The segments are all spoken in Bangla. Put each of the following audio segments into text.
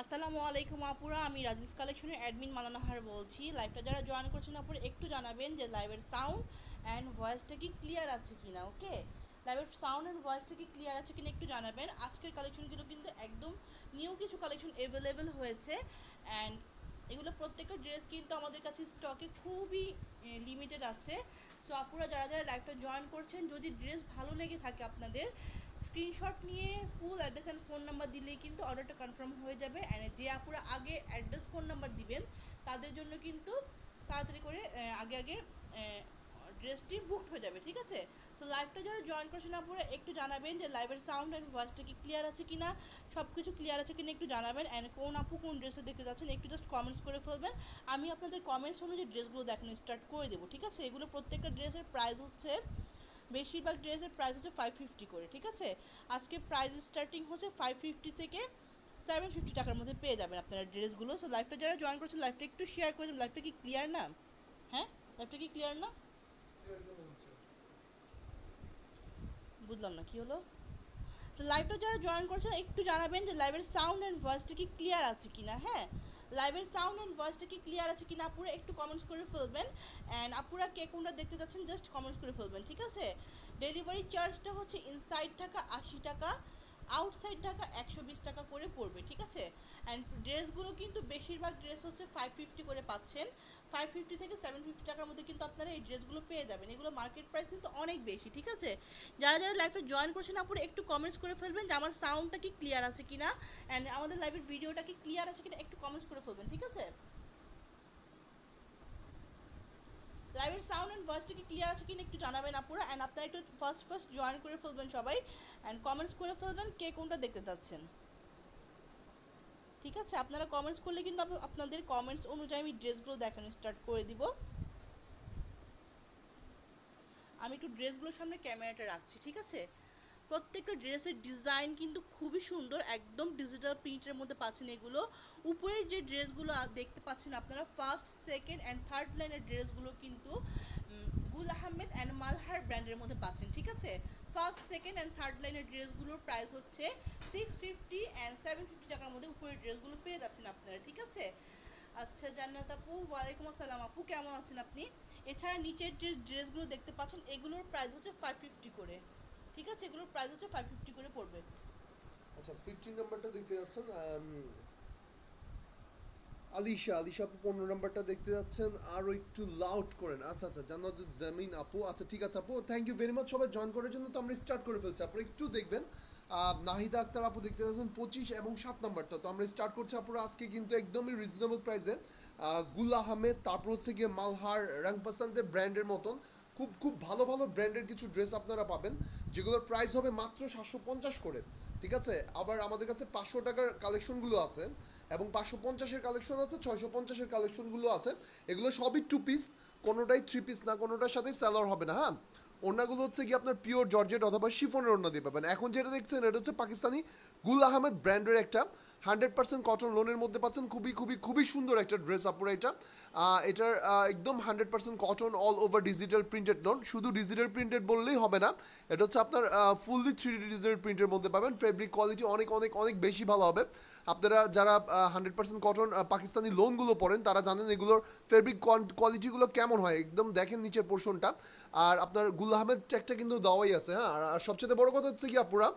আসসালামু আলাইকুম আপুরা, আমি রাজিস কালেকশনের অ্যাডমিন মালানাহার বলছি। লাইভটা যারা জয়েন করছেন আপুরা একটু জানাবেন যে লাইভের সাউন্ড অ্যান্ড ভয়েসটা কি ক্লিয়ার আছে কিনা। ওকে, লাইভের সাউন্ড অ্যান্ড ভয়েসটা কি ক্লিয়ার আছে কিনা একটু জানাবেন। আজকের কালেকশনগুলো কিন্তু একদম নিউ কিছু কালেকশন অ্যাভেলেবেল হয়েছে, অ্যান্ড এগুলো প্রত্যেকটা ড্রেস কিন্তু আমাদের কাছে স্টকে খুবই লিমিটেড আছে। সো আপুরা যারা যারা লাইভটা জয়েন করছেন, যদি ড্রেস ভালো লেগে থাকে আপনাদের, স্ক্রিনশট নিয়ে full address and phone number দিলেই কিন্তু অর্ডারটা কনফার্ম হয়ে যাবে। অ্যান্ড যে আপুরা আগে অ্যাড্রেস ফোন নাম্বার দিবেন তাদের জন্য কিন্তু তাড়াতাড়ি করে আগে আগে ড্রেসটি বুকড হয়ে যাবে, ঠিক আছে। সো লাইভটা যারা জয়েন করছেন আপুরা একটু জানাবেন যে লাইভের সাউন্ড অ্যান্ড ভয়েসটা কি ক্লিয়ার আছে কিনা, সব কিছু ক্লিয়ার আছে কিনা একটু জানাবেন। অ্যান্ড কোন আপু কোন ড্রেসটা দেখতে যাচ্ছেন একটু জাস্ট কমেন্টস করে ফেলবেন। আমি আপনাদের কমেন্টস অনুযায়ী ড্রেসগুলো দেখানো স্টার্ট করে দেবো, ঠিক আছে। এগুলো প্রত্যেকটা ড্রেসের প্রাইস হচ্ছে, বেশিরভাগ ড্রেসের প্রাইস হচ্ছে 550 করে, ঠিক আছে। আজকে প্রাইস স্টার্টিং হচ্ছে 550 থেকে 750 টাকার মধ্যে পেয়ে যাবেন আপনারা ড্রেসগুলো। সো লাইভটা যারা জয়েন করছেন লাইভটা একটু শেয়ার করে দেবেন। লাইভটা কি ক্লিয়ার না? হ্যাঁ, লাইভটা কি ক্লিয়ার না? বুঝলাম না কি হলো। তো লাইভটা যারা জয়েন করছেন একটু জানাবেন যে লাইভের সাউন্ড অ্যান্ড ভয়েসটা কি ক্লিয়ার আছে কিনা। হ্যাঁ, লাইভের সাউন্ড অ্যান্ড ভয়েসটা কি ক্লিয়ার আছে কিনা আপুরা একটু কমেন্টস করে ফেলবেন। অ্যান্ড আপুরা কে কোনটা দেখতে যাচ্ছেন জাস্ট কমেন্টস করে ফেলবেন, ঠিক আছে। ডেলিভারি চার্জটা হচ্ছে ইনসাইড ঢাকা 80 টাকা, আউটসাইড ঢাকা 120 টাকা করে পড়বে, ঠিক আছে। অ্যান্ড ড্রেসগুলো কিন্তু বেশিরভাগ ড্রেস হচ্ছে 550 করে পাচ্ছেন। 550 থেকে 750 টাকার মধ্যে কিন্তু আপনারা এই ড্রেসগুলো পেয়ে যাবেন। এগুলো মার্কেট প্রাইস কিন্তু অনেক বেশি, ঠিক আছে। যারা যারা লাইভে জয়েন করছেন আপুরা একটু কমেন্টস করে ফেলবেন যে আমার সাউন্ডটা কি ক্লিয়ার আছে কিনা, অ্যান্ড আমাদের লাইভের ভিডিওটা কি ক্লিয়ার আছে কিনা একটু কমেন্টস করে ফেলবেন, ঠিক আছে। লাইভের সাউন্ড অ্যান্ড ভয়েসটা কি ক্লিয়ার আছে কিনা একটু জানাবেন আপুরা। অ্যান্ড আপনারা একটু ফার্স্ট ফার্স্ট জয়েন করে ফেলবেন সবাই, অ্যান্ড কমেন্টস করে ফেলবেন কে কোনটা দেখতে চাচ্ছেন, ঠিক আছে। আপনারা কমেন্টস করলে কিন্তু আপনাদের কমেন্টস অনুযায়ী আমি ড্রেসগুলো দেখানো স্টার্ট করে দিব। আমি একটু ড্রেসগুলোর সামনে ক্যামেরাটা রাখছি, ঠিক আছে। প্রত্যেকটা ড্রেসের ডিজাইন কিন্তু খুবই সুন্দর, একদম ডিজিটাল প্রিন্টের মধ্যে পাচ্ছেন এগুলো। উপরে যে ড্রেসগুলো দেখতে পাচ্ছেন আপনারা, ফার্স্ট সেকেন্ড অ্যান্ড থার্ড লাইনের ড্রেসগুলো কিন্তু গুল আহমেদ অ্যান্ড মালহার ব্র্যান্ডের মধ্যে পাচ্ছেন, ঠিক আছে। ফার্স্ট সেকেন্ড অ্যান্ড থার্ড লাইনের ড্রেসগুলোর প্রাইস হচ্ছে 650 অ্যান্ড 750 টাকার মধ্যে উপরের ড্রেসগুলো পেয়ে যাচ্ছেন আপনারা, ঠিক আছে। আচ্ছা জান্নাত আপু, ওয়ালাইকুম আসসালাম আপু, কেমন আছেন আপনি? এছাড়া নিচের যে ড্রেসগুলো দেখতে পাচ্ছেন এগুলোর প্রাইস হচ্ছে 550 করে, ঠিক আছে। এগুলোর প্রাইস হচ্ছে 550 করে পড়বে। আচ্ছা, 15 নাম্বারটা দেখতে যাচ্ছেন আলিশা আলিশা আপু 15 নাম্বারটা দেখতে যাচ্ছেন, আরো একটু লাউড করেন। আচ্ছা আচ্ছা, জান্নাত জামিন আপু, আচ্ছা ঠিক আছে আপু, থ্যাংক ইউ ভেরি মাচ সবাই জয়েন করার জন্য। তো আমরা স্টার্ট করে ফেলছি, আপনারা একটু দেখবেন। নাহিদা আক্তার আপু দেখতে যাচ্ছেন 25 এবং 7 নাম্বারটা। তো আমরা স্টার্ট করছি আপুরা আজকে কিন্তু একদমই রিজনেবল প্রাইসে। গুল আহমেদ, তারপর হচ্ছে গিয়ে মালহার, রংপাসান্তের ব্র্যান্ডের মতন খুব খুব ভালো ভালো ব্র্যান্ডের কিছু ড্রেস আপনারা পাবেন, যেগুলোর প্রাইস হবে মাত্র 750 করে, ঠিক আছে। আবার আমাদের কাছে 500 টাকার কালেকশন গুলো আছে, এবং 550-এর কালেকশন আছে, 650-এর কালেকশন গুলো আছে। এগুলো সবই টু পিস, কোনোটাই থ্রি পিস না, কোনোটার সাথে সালোয়ার হবে না। হ্যাঁ, ওড়নাগুলো হচ্ছে কি আপনার পিওর জর্জেট অথবা শিফনের ওড়না দিয়ে পাবেন। এখন যেটা দেখছেন এটা হচ্ছে পাকিস্তানি গুল আহমেদ ব্র্যান্ডের একটা 100% কটন লোনের মধ্যে পাচ্ছেন, খুবই খুবই খুবই সুন্দর একটা ড্রেস আপুরা এটা। এটার একদম 100% cotton, all over digital printed loan. শুধু ডিজিটাল প্রিন্টেড বললেই হবে না, এটা হচ্ছে আপনার ফুললি 3D ডিজিটাল প্রিন্টের মধ্যে পাবেন। ফেব্রিক কোয়ালিটি অনেক অনেক অনেক বেশি ভালো হবে। আপনারা যারা 100% কটন পাকিস্তানি লোনগুলো পড়েন তারা জানেন এগুলোর ফেব্রিক কোয়ালিটিগুলো কেমন হয়। একদম দেখেন নিচের পোর্শনটা, আর আপনার গুল আহমেদ ট্যাগটা কিন্তু দেওয়াই আছে। হ্যাঁ, আর সবচেয়ে বড় কথা হচ্ছে কি আপুরা,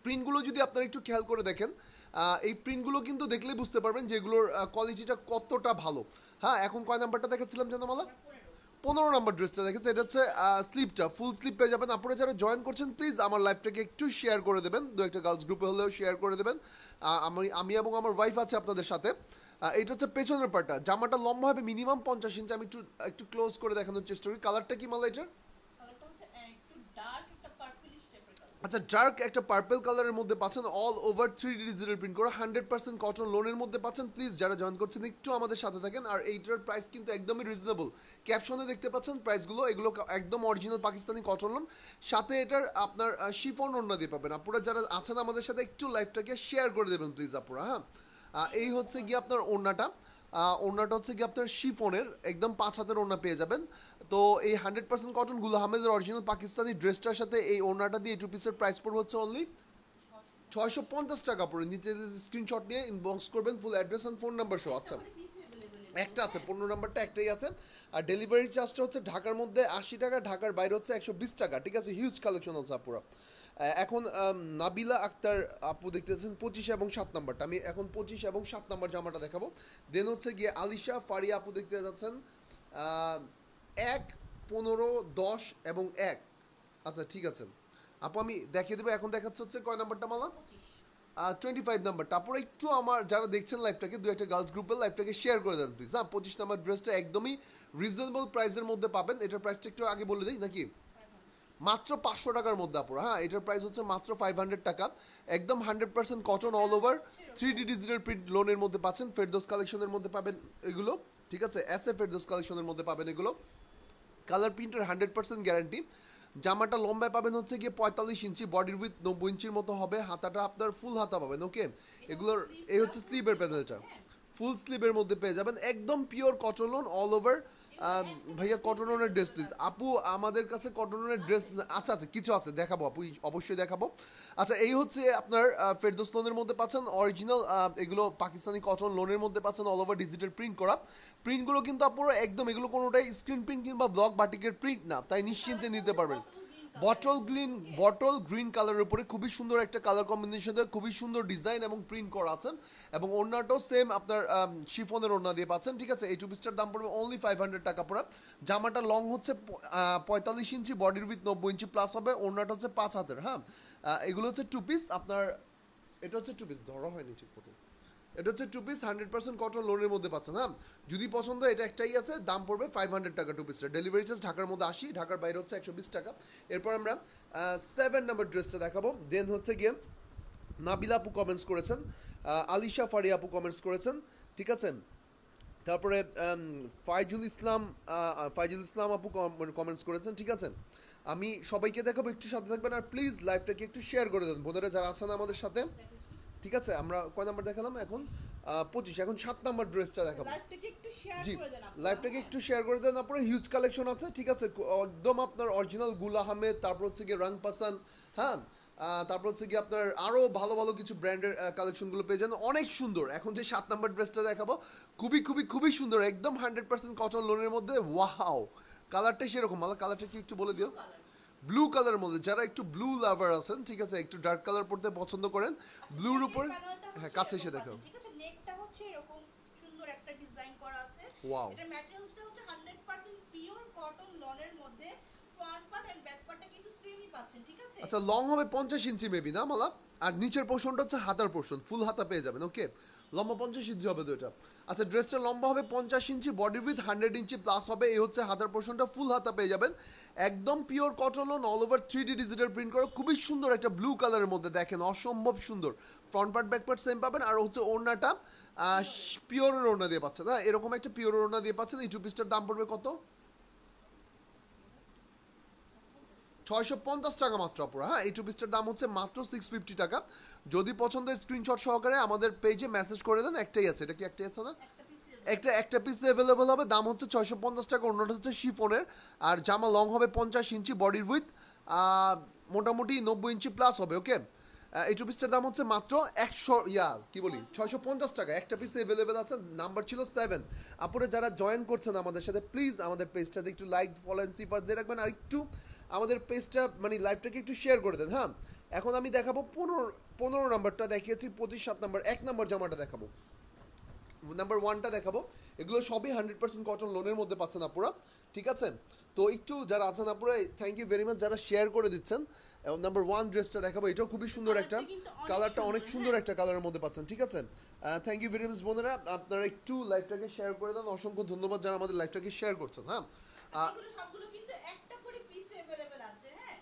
প্রিন্টগুলো যদি আপনারা একটু খেয়াল করে দেখেন, এই প্রিন্টগুলো কিন্তু দেখলেই বুঝতে পারবেন যে এগুলোর কোয়ালিটিটা কতটা ভালো। হ্যাঁ, এখন কয় নাম্বারটা দেখাচ্ছিলাম জানো মালা? 15 নাম্বার ড্রেসটা দেখেছে, এটা হচ্ছে স্লিপটা, ফুল স্লিপ পেয়ে যাবেন। আপনারা যারা জয়েন করছেন প্লিজ আমার লাইভটাকে একটু শেয়ার করে দেবেন, দু একটা গার্লস গ্রুপে হলেও শেয়ার করে দেবেন। আমি আমি এবং আমার ওয়াইফ আছে আপনাদের সাথে। এটা হচ্ছে পেছনের পার্টটা, জামাটা লম্বা হবে মিনিমাম 50 ইঞ্চি। আমি একটু একটু ক্লোজ করে দেখানোর চেষ্টা করি। কালারটা কি মালা এটার? কালারটা হচ্ছে একটু ডার্ক একটা পার্পলিশ টাইপের কালার। আচ্ছা, ডার্ক একটা পার্পল কালারের মধ্যে পাচ্ছেন, all over 3D digital print করা, 100% কটন লোনের মধ্যে পাচ্ছেন। প্লিজ যারা জয়েন করছেন একটু আমাদের সাথে থাকেন। আর এইটার প্রাইস কিন্তু একদমই রিজনেবল। ক্যাপশনে দেখতে পাচ্ছেন প্রাইসগুলো, এগুলো একদম অরিজিনাল পাকিস্তানি কটন লোন, সাথে এটার আপনার শিফন ওড়না দিয়ে পাবেন। আপনারা যারা আছেন আমাদের সাথে একটু লাইভটাকে শেয়ার করে দেবেন প্লিজ আপুরা। হ্যাঁ, ঠিক এই আছে হচ্ছে আপু। গিয়ে আপনার ওড়নাটা। ওড়নাটা হচ্ছে কি আপনার শিফনের একদম 5 হাতের ওড়না পেয়ে যাবেন। তো এই 100% কটন গুল আহমেদের অরিজিনাল পাকিস্তানি ড্রেসটার সাথে এই ওড়নাটা দিয়ে টু পিসের প্রাইস পড়বে হচ্ছে অনলি 650 টাকা পড়ে, নিচে স্ক্রিনশট নিয়ে ইনবক্স করবেন full address and phone number সহ। আচ্ছা একটা আছে 15 নাম্বারটা একটাই আছে। আর ডেলিভারি চার্জটা হচ্ছে ঢাকার মধ্যে 80 টাকা, ঢাকার বাইরে হচ্ছে 120 টাকা। ঠিক আছে, হিউজ কালেকশন আছে আপুরা। এখন নাবিলা আক্তার আপু দেখতেছেন 25 এবং 7 নাম্বারটা, আমি এখন 25 এবং 7 নাম্বার জামাটা দেখাবো। দেন হচ্ছে গিয়ে আলিশা ফারিয়া আপু দেখতে যাচ্ছেন 1, 15, 10 এবং 1। আচ্ছা ঠিক আছে আপু, আমি দেখিয়ে দেবো। এখন দেখাচ্ছে হচ্ছে কয় নাম্বারটা মালা? 25 নাম্বার। তারপরে একটু আমার যারা দেখছেন লাইভটাকে, দু একটা গার্লস গ্রুপের লাইভটাকে শেয়ার করে দেন প্লিজ। হ্যাঁ, 25 নাম্বার ড্রেসটা একদমই রিজনেবল প্রাইসের মধ্যে পাবেন। এটার প্রাইসটা একটু আগে বলে দিই নাকি? মাত্র 500 টাকার মধ্যে আপুরা। হ্যাঁ, এটার প্রাইস হচ্ছে মাত্র 500 টাকা। একদম 100% cotton all over 3D digital print লোনের মধ্যে পাচ্ছেন। ফেরদৌস কালেকশনের মধ্যে পাবেন এগুলো। ঠিক আছে, এসএ ফেরদৌস কালেকশনের মধ্যে পাবেন এগুলো। কালার প্রিন্টের 100% গ্যারান্টি। জামাটা লম্বায় পাবেন হচ্ছে গিয়ে 45 ইঞ্চি, বডির উইথ 90 ইঞ্চির মতো হবে। হাতাটা আপনার ফুল হাতা পাবেন। ওকে, এগুলোর এই হচ্ছে স্লিভের প্যানেলটা, ফুল স্লিভের মধ্যে পেয়ে যাবেন। একদম পিওর কটন অল ওভার। ভাইয়া কটনের ড্রেস প্লিজ। আপু আমাদের কাছে কটনের ড্রেস আচ্ছা আচ্ছা কিছু আছে, দেখাবো আপু, অবশ্যই দেখাবো। আচ্ছা এই হচ্ছে আপনার ফেরদৌস লোনের মধ্যে পাচ্ছেন অরিজিনাল, এগুলো পাকিস্তানি কটন লোনের মধ্যে পাচ্ছেন অল ওভার ডিজিটাল প্রিন্ট করা। প্রিন্টগুলো কিন্তু আপনারা একদম এগুলো কোনোটাই স্ক্রিন প্রিন্ট কিংবা ব্লক বাটিকের প্রিন্ট না, তাই নিশ্চিন্তে নিতে পারবেন। বটল গ্রিন কালারের উপরে খুবই সুন্দর একটা কালার কম্বিনেশনে খুবই সুন্দর ডিজাইন এবং প্রিন্ট করা আছে। এবং ওড়নাটাও সেম আপনার শিফনের ওড়না দিয়ে পাচ্ছেন। ঠিক আছে, এই টু পিসটার দাম পড়বে অনলি 500 টাকা পড়া। জামাটা লং হচ্ছে 45 ইঞ্চি, বডির উইথ 90 ইঞ্চি প্লাস হবে। ওড়নাটা হচ্ছে 5 হাতের। হ্যাঁ, এগুলো হচ্ছে টু পিস আপনার, এটা হচ্ছে টু পিস, ধরা হয়নি ঠিক মতো। এটা হচ্ছে টু পিস 100% কটন লোনের মধ্যে পাচ্ছেন। হ্যাঁ, যদি পছন্দ এটা একটাই আছে, দাম পড়বে 500 টাকা টু পিসটা। ডেলিভারি চার্জ ঢাকার মধ্যে 80, ঢাকার বাইরে হচ্ছে 120 টাকা। এরপর আমরা 7 নাম্বার ড্রেসটা দেখাবো। দেন হচ্ছে গিয়ে নাবিলা আপু কমেন্টস করেছেন, আলিশা ফারিয়া আপু কমেন্টস করেছেন। ঠিক আছে, তারপরে ফাইজুল ইসলাম আপু কমেন্টস করেছেন। ঠিক আছে, আমি সবাইকে দেখাবো, একটু সাথে থাকবেন আর প্লিজ লাইভটাকে একটু শেয়ার করে দেন বোনেরা যারা আছেন আমাদের সাথে। ঠিক আছে, আমরা কয় নাম্বার দেখালাম এখন? 25। এখন 7 নাম্বার ড্রেসটা দেখাবো। জি, লাইভটাকে একটু শেয়ার করে দেন আপনারা। হিউজ কালেকশন আছে। ঠিক আছে, একদম আপনার অরিজিনাল গুল আহমেদ, তারপর হচ্ছে গিয়ে রং পাসান। হ্যাঁ, তারপর হচ্ছে গিয়ে আপনার আরো ভালো ভালো কিছু ব্র্যান্ডের কালেকশন গুলো পেয়ে যান, অনেক সুন্দর। এখন যে 7 নাম্বার ড্রেসটা দেখাবো খুবই খুবই খুবই সুন্দর, একদম 100% কটন লোনের মধ্যে। ওয়াও, কালারটা সেরকম। মালা কালারটা কি একটু বলে দিও? ব্লু কালারের মধ্যে, যারা একটু ব্লু লাভার আছেন, ঠিক আছে, একটু ডার্ক কালার পড়তে পছন্দ করেন, ব্লুর উপরে। হ্যাঁ, কাছে এসে দেখো। ঠিক আছে, নেকটা হচ্ছে এরকম সুন্দর একটা ডিজাইন করা আছে। ওয়াও, এটা ম্যাটেরিয়ালসটা হচ্ছে 100% পিওর কটন লনের মধ্যে। ফ্রন্ট পার্ট এন্ড ব্যাক পার্টটা কিন্তু সেমই পাচ্ছেন। ঠিক আছে, আচ্ছা লং হবে 50 ইঞ্চি মেবি না মালা? আর নিচের পোর্শনটা হচ্ছে হাতার পোর্শন, ফুল হাতা পেয়ে যাবেন। ওকে, লম্বা 50 ইঞ্চি হবে দুইটা। আচ্ছা, ড্রেসটা লম্বা হবে 50 ইঞ্চি, বডি উইথ 100 ইঞ্চি প্লাস হবে। এই হচ্ছে হাতার পোর্শনটা, ফুল হাতা পেয়ে যাবেন। একদম pure cotton all over 3D digital print করা, খুবই সুন্দর একটা ব্লু কালারের মধ্যে, দেখেন অসম্ভব সুন্দর। Front part back part same পাবেন। আর হচ্ছে ওড়নাটা পিওরের ওড়না দিয়ে পাচ্ছেন। হ্যাঁ, এরকম একটা পিওরের ওড়না দিয়ে পাচ্ছেন। এই টু পিসটার দাম পড়বে কত? 650 টাকা মাত্র আপুরা। হ্যাঁ, এই টু পিসটার দাম হচ্ছে মাত্র 650 টাকা। যদি পছন্দের স্ক্রিনশট সহকারে আমাদের পেজে মেসেজ করে দেন। একটাই আছে, এটা কি একটাই আছে না? একটা পিস अवेलेबल হবে। দাম হচ্ছে 650 টাকা। অন্যটা হচ্ছে শিফনের। আর জামা লং হবে 50 ইঞ্চি, বডির উইথ মোটামুটি 90 ইঞ্চি প্লাস হবে। ওকে, এই টু পিসটার দাম হচ্ছে মাত্র 650 টাকা। একটা পিস अवेलेबल আছে। নাম্বার ছিল 7। আপুরা যারা জয়েন করছেন আমাদের সাথে, প্লিজ আমাদের পেজটাতে একটু লাইক, ফলো এন্ড সিফার দিয়ে রাখবেন। আর একটু আমাদের পেজটা মানে লাইভটাকে একটু শেয়ার করে দেন। হ্যাঁ, এখন আমি দেখাবো 15 নাম্বারটা দেখিয়েছি, 25, 7 নাম্বার, 1 নাম্বার জামাটা দেখাবো, নাম্বার 1টা দেখাবো। এগুলো সবই 100% কটন লোনের মধ্যে পাচ্ছেন আপুরা। ঠিক আছে, তো একটু যারা আছেন আপুরা, থ্যাংক ইউ ভেরি মাচ যারা শেয়ার করে দিচ্ছেন। এবং নাম্বার 1 ড্রেসটা দেখাবো, এটাও খুবই সুন্দর একটা কালারটা, অনেক সুন্দর একটা কালারের মধ্যে পাচ্ছেন। ঠিক আছে, থ্যাংক ইউ ভেরি মাচ বোনেরা, আপনারা একটু লাইভটাকে শেয়ার করে দেন। অসংখ্য ধন্যবাদ যারা আমাদের লাইভটাকে শেয়ার করছেন। হ্যাঁ, এগুলো সবগুলো কিন্তু একটা করে পিস अवेलेबल আছে। হ্যাঁ,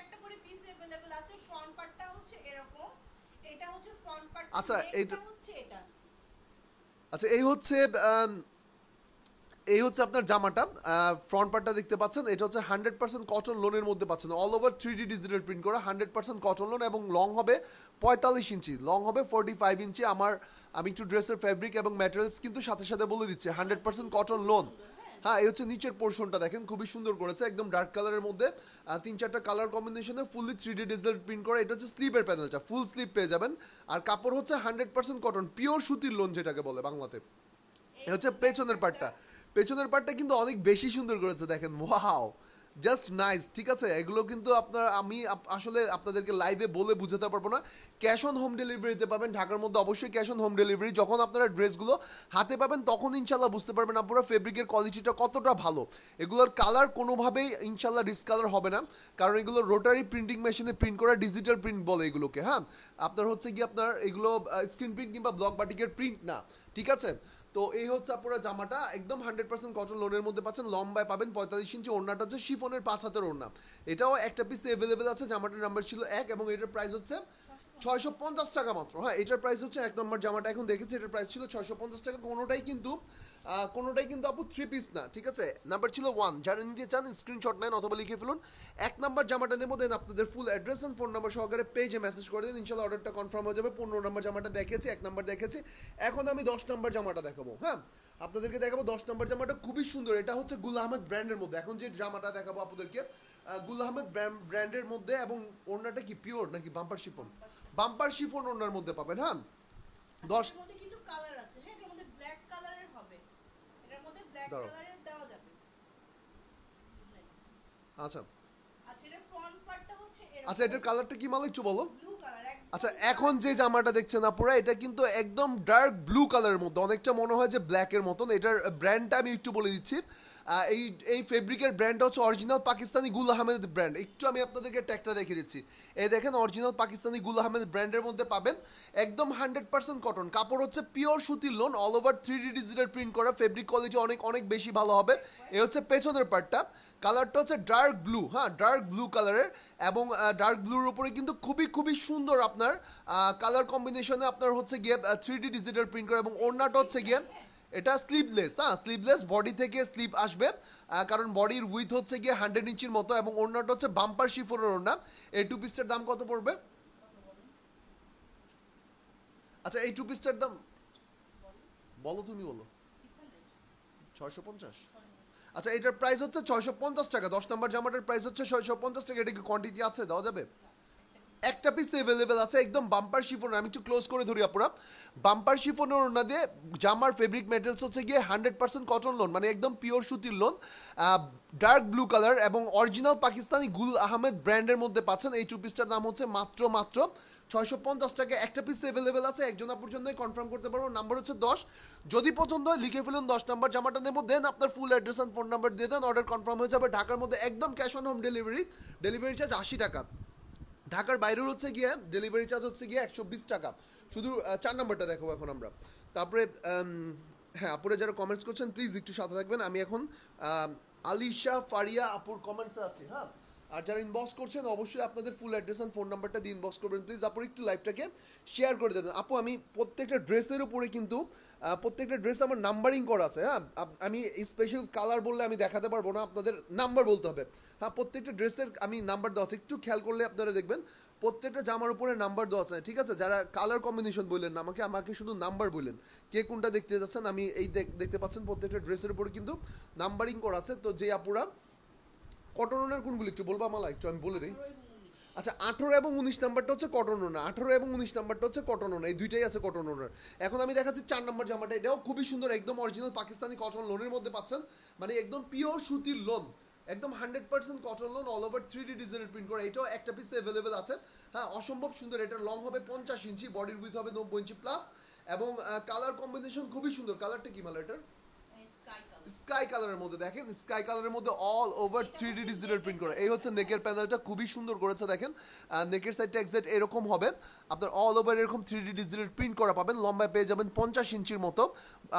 একটা করে পিস अवेलेबल আছে। ফ্রন্ট পার্টটা হচ্ছে এরকম, এটা হচ্ছে ফ্রন্ট পার্ট। আচ্ছা এটা হচ্ছে এটা। আচ্ছা এই হচ্ছে আপনার জামাটা, ফ্রন্ট পার্টটা দেখতে পাচ্ছেন। এটা হচ্ছে 100% কটন লোনের মধ্যে পাচ্ছেন, all over 3D digital print করা, 100% কটন লোন। এবং লং হবে 45 ইঞ্চি, লং হবে 45 ইঞ্চি। আমি একটু ড্রেসের ফ্যাব্রিক এবং ম্যাটেরিয়ালস কিন্তু সাথে সাথে বলে দিচ্ছি, 100% কটন লোন। হ্যাঁ এই হচ্ছে নিচের পোর্শনটা দেখেন খুবই সুন্দর করেছে একদম ডার্ক কালারের মধ্যে 3-4টা কালার কম্বিনেশনে ফুললি 3D ডিজিটাল প্রিন্ট করা এটা হচ্ছে স্লিপের প্যানেলটা ফুল স্লিপ পেয়ে যাবেন আর কাপড় হচ্ছে 100% কটন পিওর সুতির লোন যেটাকে বলে বাংলাতে এই এটা হচ্ছে হচ্ছে পেছনের ব্যাকপ্যাকটা। পার্টটা পেছনের পার্টটা কিন্তু অনেক বেশি সুন্দর করেছে দেখেন ওয়াও জাস্ট নাইস ঠিক আছে এগুলো কিন্তু আপনার আমি আসলে আপনাদেরকে লাইভে বলে বুঝাতে পারবো না ক্যাশ অন হোম ডেলিভারিতে পাবেন ঢাকার মধ্যে অবশ্যই ক্যাশ অন হোম ডেলিভারি যখন আপনারা ড্রেসগুলো হাতে পাবেন তখন ইনশাল্লাহ বুঝতে পারবেন আপনারা ফেব্রিকের কোয়ালিটিটা কতটা ভালো এগুলোর কালার কোনোভাবেই ইনশাল্লাহ ডিসকালার হবে না কারণ এগুলো রোটারি প্রিন্টিং মেশিনে প্রিন্ট করা ডিজিটাল প্রিন্ট বলে এগুলোকে হ্যাঁ আপনার হচ্ছে কি আপনার এগুলো স্ক্রিন প্রিন্ট কিংবা ব্লক বাটিকের প্রিন্ট না ঠিক আছে তো এই হচ্ছে আপনারা জামাটা একদম 100% কটন লোনের মধ্যে পাচ্ছেন লম্বায় পাবেন 45 ইঞ্চি ওড়নাটা হচ্ছে শিফনের 5 হাতের ওড়না এটাও একটা পিস अवेलेबल আছে জামাটার নাম্বার ছিল 1 এবং এটার প্রাইস হচ্ছে 650 টাকা মাত্র হ্যাঁ এটার প্রাইস হচ্ছে এক নম্বর জামাটা এখন দেখেছি এটার প্রাইস ছিল 650 টাকা কোনোটাই কিন্তু আপু 3 পিস না ঠিক আছে নাম্বার ছিল 1 যারা নিতে চান স্ক্রিনশট নেন অথবা লিখে ফেলুন এক নাম্বার জামাটা নেব দেন আপনাদের full address and phone number সহকারে পেজে মেসেজ করে দিন ইনশাআল্লাহ অর্ডারটা কনফার্ম হয়ে যাবে 15 নাম্বার জামাটা দেখেছি এক নাম্বার দেখেছি এখন আমি 10 নাম্বার জামাটা দেখাবো হ্যাঁ আপনাদেরকে দেখাবো 10 নাম্বার জামাটা খুবই সুন্দর এটা হচ্ছে গুল আহমেদ ব্র্যান্ডের মধ্যে এখন যে জামাটা দেখাবো আপনাদেরকে গুল আহমেদ ব্র্যান্ডের মধ্যে এবং ওড়নাটা কি পিওর নাকি বাম্পার শিফন ওড়নার মধ্যে পাবেন হ্যাঁ 10 এর মধ্যে কিন্তু কালার আছে হ্যাঁ এর মধ্যে ব্ল্যাক কালারের হবে এটার মধ্যে ব্ল্যাক দাঁড়াও কালারের দেওয়া যাবে আচ্ছা আচ্ছা এটার ফ্রন্ট পার্টটা হচ্ছে আচ্ছা এরকম এটার কালারটা কি মালা একটু বলো ব্লু কালার আচ্ছা একদম এখন যে জামাটা দেখছেন আপুরা এটা কিন্তু একদম ডার্ক ব্লু কালারের মধ্যে অনেকটা মনে হয় যে ব্ল্যাক এর মতন এটার ব্র্যান্ডটা আমি একটু বলে দিচ্ছি এই এই ফেব্রিকের ব্র্যান্ডটা হচ্ছে অরিজিনাল পাকিস্তানি গুল আহমেদ ব্র্যান্ড একটু আমি আপনাদেরকে ট্যাগটা দেখিয়ে দিচ্ছি এই দেখেন অরিজিনাল পাকিস্তানি গুল আহমেদ ব্র্যান্ডের মধ্যে পাবেন একদম 100% কটন কাপড় হচ্ছে পিওর সুতির loan all over 3D digital print করা ফেব্রিক কোয়ালিটি অনেক অনেক বেশি ভালো হবে এই হচ্ছে পেছনের পার্টটা কালারটা হচ্ছে ডার্ক ব্লু হ্যাঁ ডার্ক ব্লু কালারের এবং ডার্ক ব্লুর উপরে কিন্তু খুবই খুবই সুন্দর আপনার কালার কম্বিনেশনে আপনার হচ্ছে গিয়ে 3D ডিজিটাল প্রিন্ট করা এবং ওড়নাটা হচ্ছে গিয়ে এটা স্লিভলেস হ্যাঁ স্লিভলেস বডি থেকে স্লিপ আসবে কারণ বডির উইথ হচ্ছে গিয়ে 100 ইঞ্চির মতো এবং ওড়নাটা হচ্ছে বাম্পার শিফনের ওড়না এই টু পিসটার দাম কত পড়বে আচ্ছা এই টু পিসটার দাম বলো তুমি বলো 650 আচ্ছা এটার প্রাইস হচ্ছে 650 টাকা 10 নাম্বার জামাটার প্রাইস হচ্ছে 650 টাকা এটা কি কোয়ান্টিটি আছে দেওয়া যাবে একটা পিস अवेलेबल আছে একদম বাম্পার শিফনের আমি একটু ক্লোজ করে ধরি আপুরা বাম্পার শিফনের ওড়না দিয়ে জামার ফেব্রিক ম্যাটেরিয়ালস হচ্ছে গিয়ে 100% কটন লোন মানে একদম পিওর সুতির লোন ডার্ক ব্লু কালার এবং অরিজিনাল পাকিস্তানি গুল আহমেদ ব্র্যান্ডের মধ্যে পাচ্ছেন এই টু পিসটার দাম হচ্ছে মাত্র 650 টাকা একটা পিস अवेलेबल আছে একজন আপুর জন্যই কনফার্ম করতে পারবো নাম্বার হচ্ছে 10 যদি পছন্দ হয় লিখে ফেলুন 10 নাম্বার জামাটা নেব দেন আপনার full address and phone number দিয়ে দেন অর্ডার কনফার্ম হয়ে যাবে ঢাকার মধ্যে একদম cash on home delivery charge 80 টাকা ঢাকার বাইরের হচ্ছে গিয়ে ডেলিভারি চার্জ হচ্ছে গিয়ে 120 টাকা শুধু 4 নাম্বারটা দেখাবো এখন আমরা তারপরে হ্যাঁ আপুরা যারা কমেন্টস করছেন প্লিজ একটু সাথে থাকবেন আমি এখন আলিশা ফারিয়া আপুর কমেন্টসে আছি হ্যাঁ আর যারা ইনবক্স করছেন অবশ্যই আপনাদের ফুল অ্যাড্রেস এন্ড ফোন নাম্বারটা দিয়ে ইনবক্স করবেন প্লিজ আপু একটু লাইভটাকে শেয়ার করে দেবেন আপু আমি প্রত্যেকটা ড্রেসের উপরে কিন্তু প্রত্যেকটা ড্রেস আমার নাম্বারিং করা আছে হ্যাঁ আমি স্পেশাল কালার বললে আমি দেখাতে পারবো না আপনাদের নাম্বার বলতে হবে হ্যাঁ প্রত্যেকটা ড্রেসের আমি নাম্বার দেওয়া আছে একটু খেয়াল করলে আপনারা দেখবেন প্রত্যেকটা জামার উপরে নাম্বার দেওয়া আছে ঠিক আছে যারা কালার কম্বিনেশন বললেন না আমাকে শুধু নাম্বার বললেন কে কোনটা দেখতে যাচ্ছেন আমি এই দেখতে পাচ্ছেন প্রত্যেকটা ড্রেসের উপরে কিন্তু নাম্বারিং করা আছে তো যে আপুরা কটন ওনার কোনগুলো একটু বলবা মালা একটু আমি বলে দিই আচ্ছা 18 এবং 19 নাম্বারটা হচ্ছে কটন ওনা 18 এবং 19 নাম্বারটা হচ্ছে কটন ওনা এই দুইটাই আছে কটন ওনার এখন আমি দেখাচ্ছি 4 নাম্বার জামাটা এটাও খুবই সুন্দর একদম অরিজিনাল পাকিস্তানি কটন লোনের মধ্যে পাচ্ছেন মানে একদম পিওর সুতির লোন একদম 100% cotton loan all over 3D digital print করা এটাও একটা পিস अवेलेबल আছে হ্যাঁ অসম্ভব সুন্দর এটার লং হবে 50 ইঞ্চি বডির উইথ হবে 90 ইঞ্চি প্লাস এবং কালার কম্বিনেশন খুবই সুন্দর কালারটা কি মালা এটার স্কাই কালারের মধ্যে দেখেন স্কাই কালারের মধ্যে all over 3D digital print করা এই হচ্ছে নেকের প্যানেলটা খুবই সুন্দর করেছে দেখেন নেকের সাইডটা এক্সাক্ট এরকম হবে আপনার অল ওভার এরকম 3D ডিজিটাল প্রিন্ট করা পাবেন লম্বায় পেয়ে যাবেন 50 ইঞ্চির মতো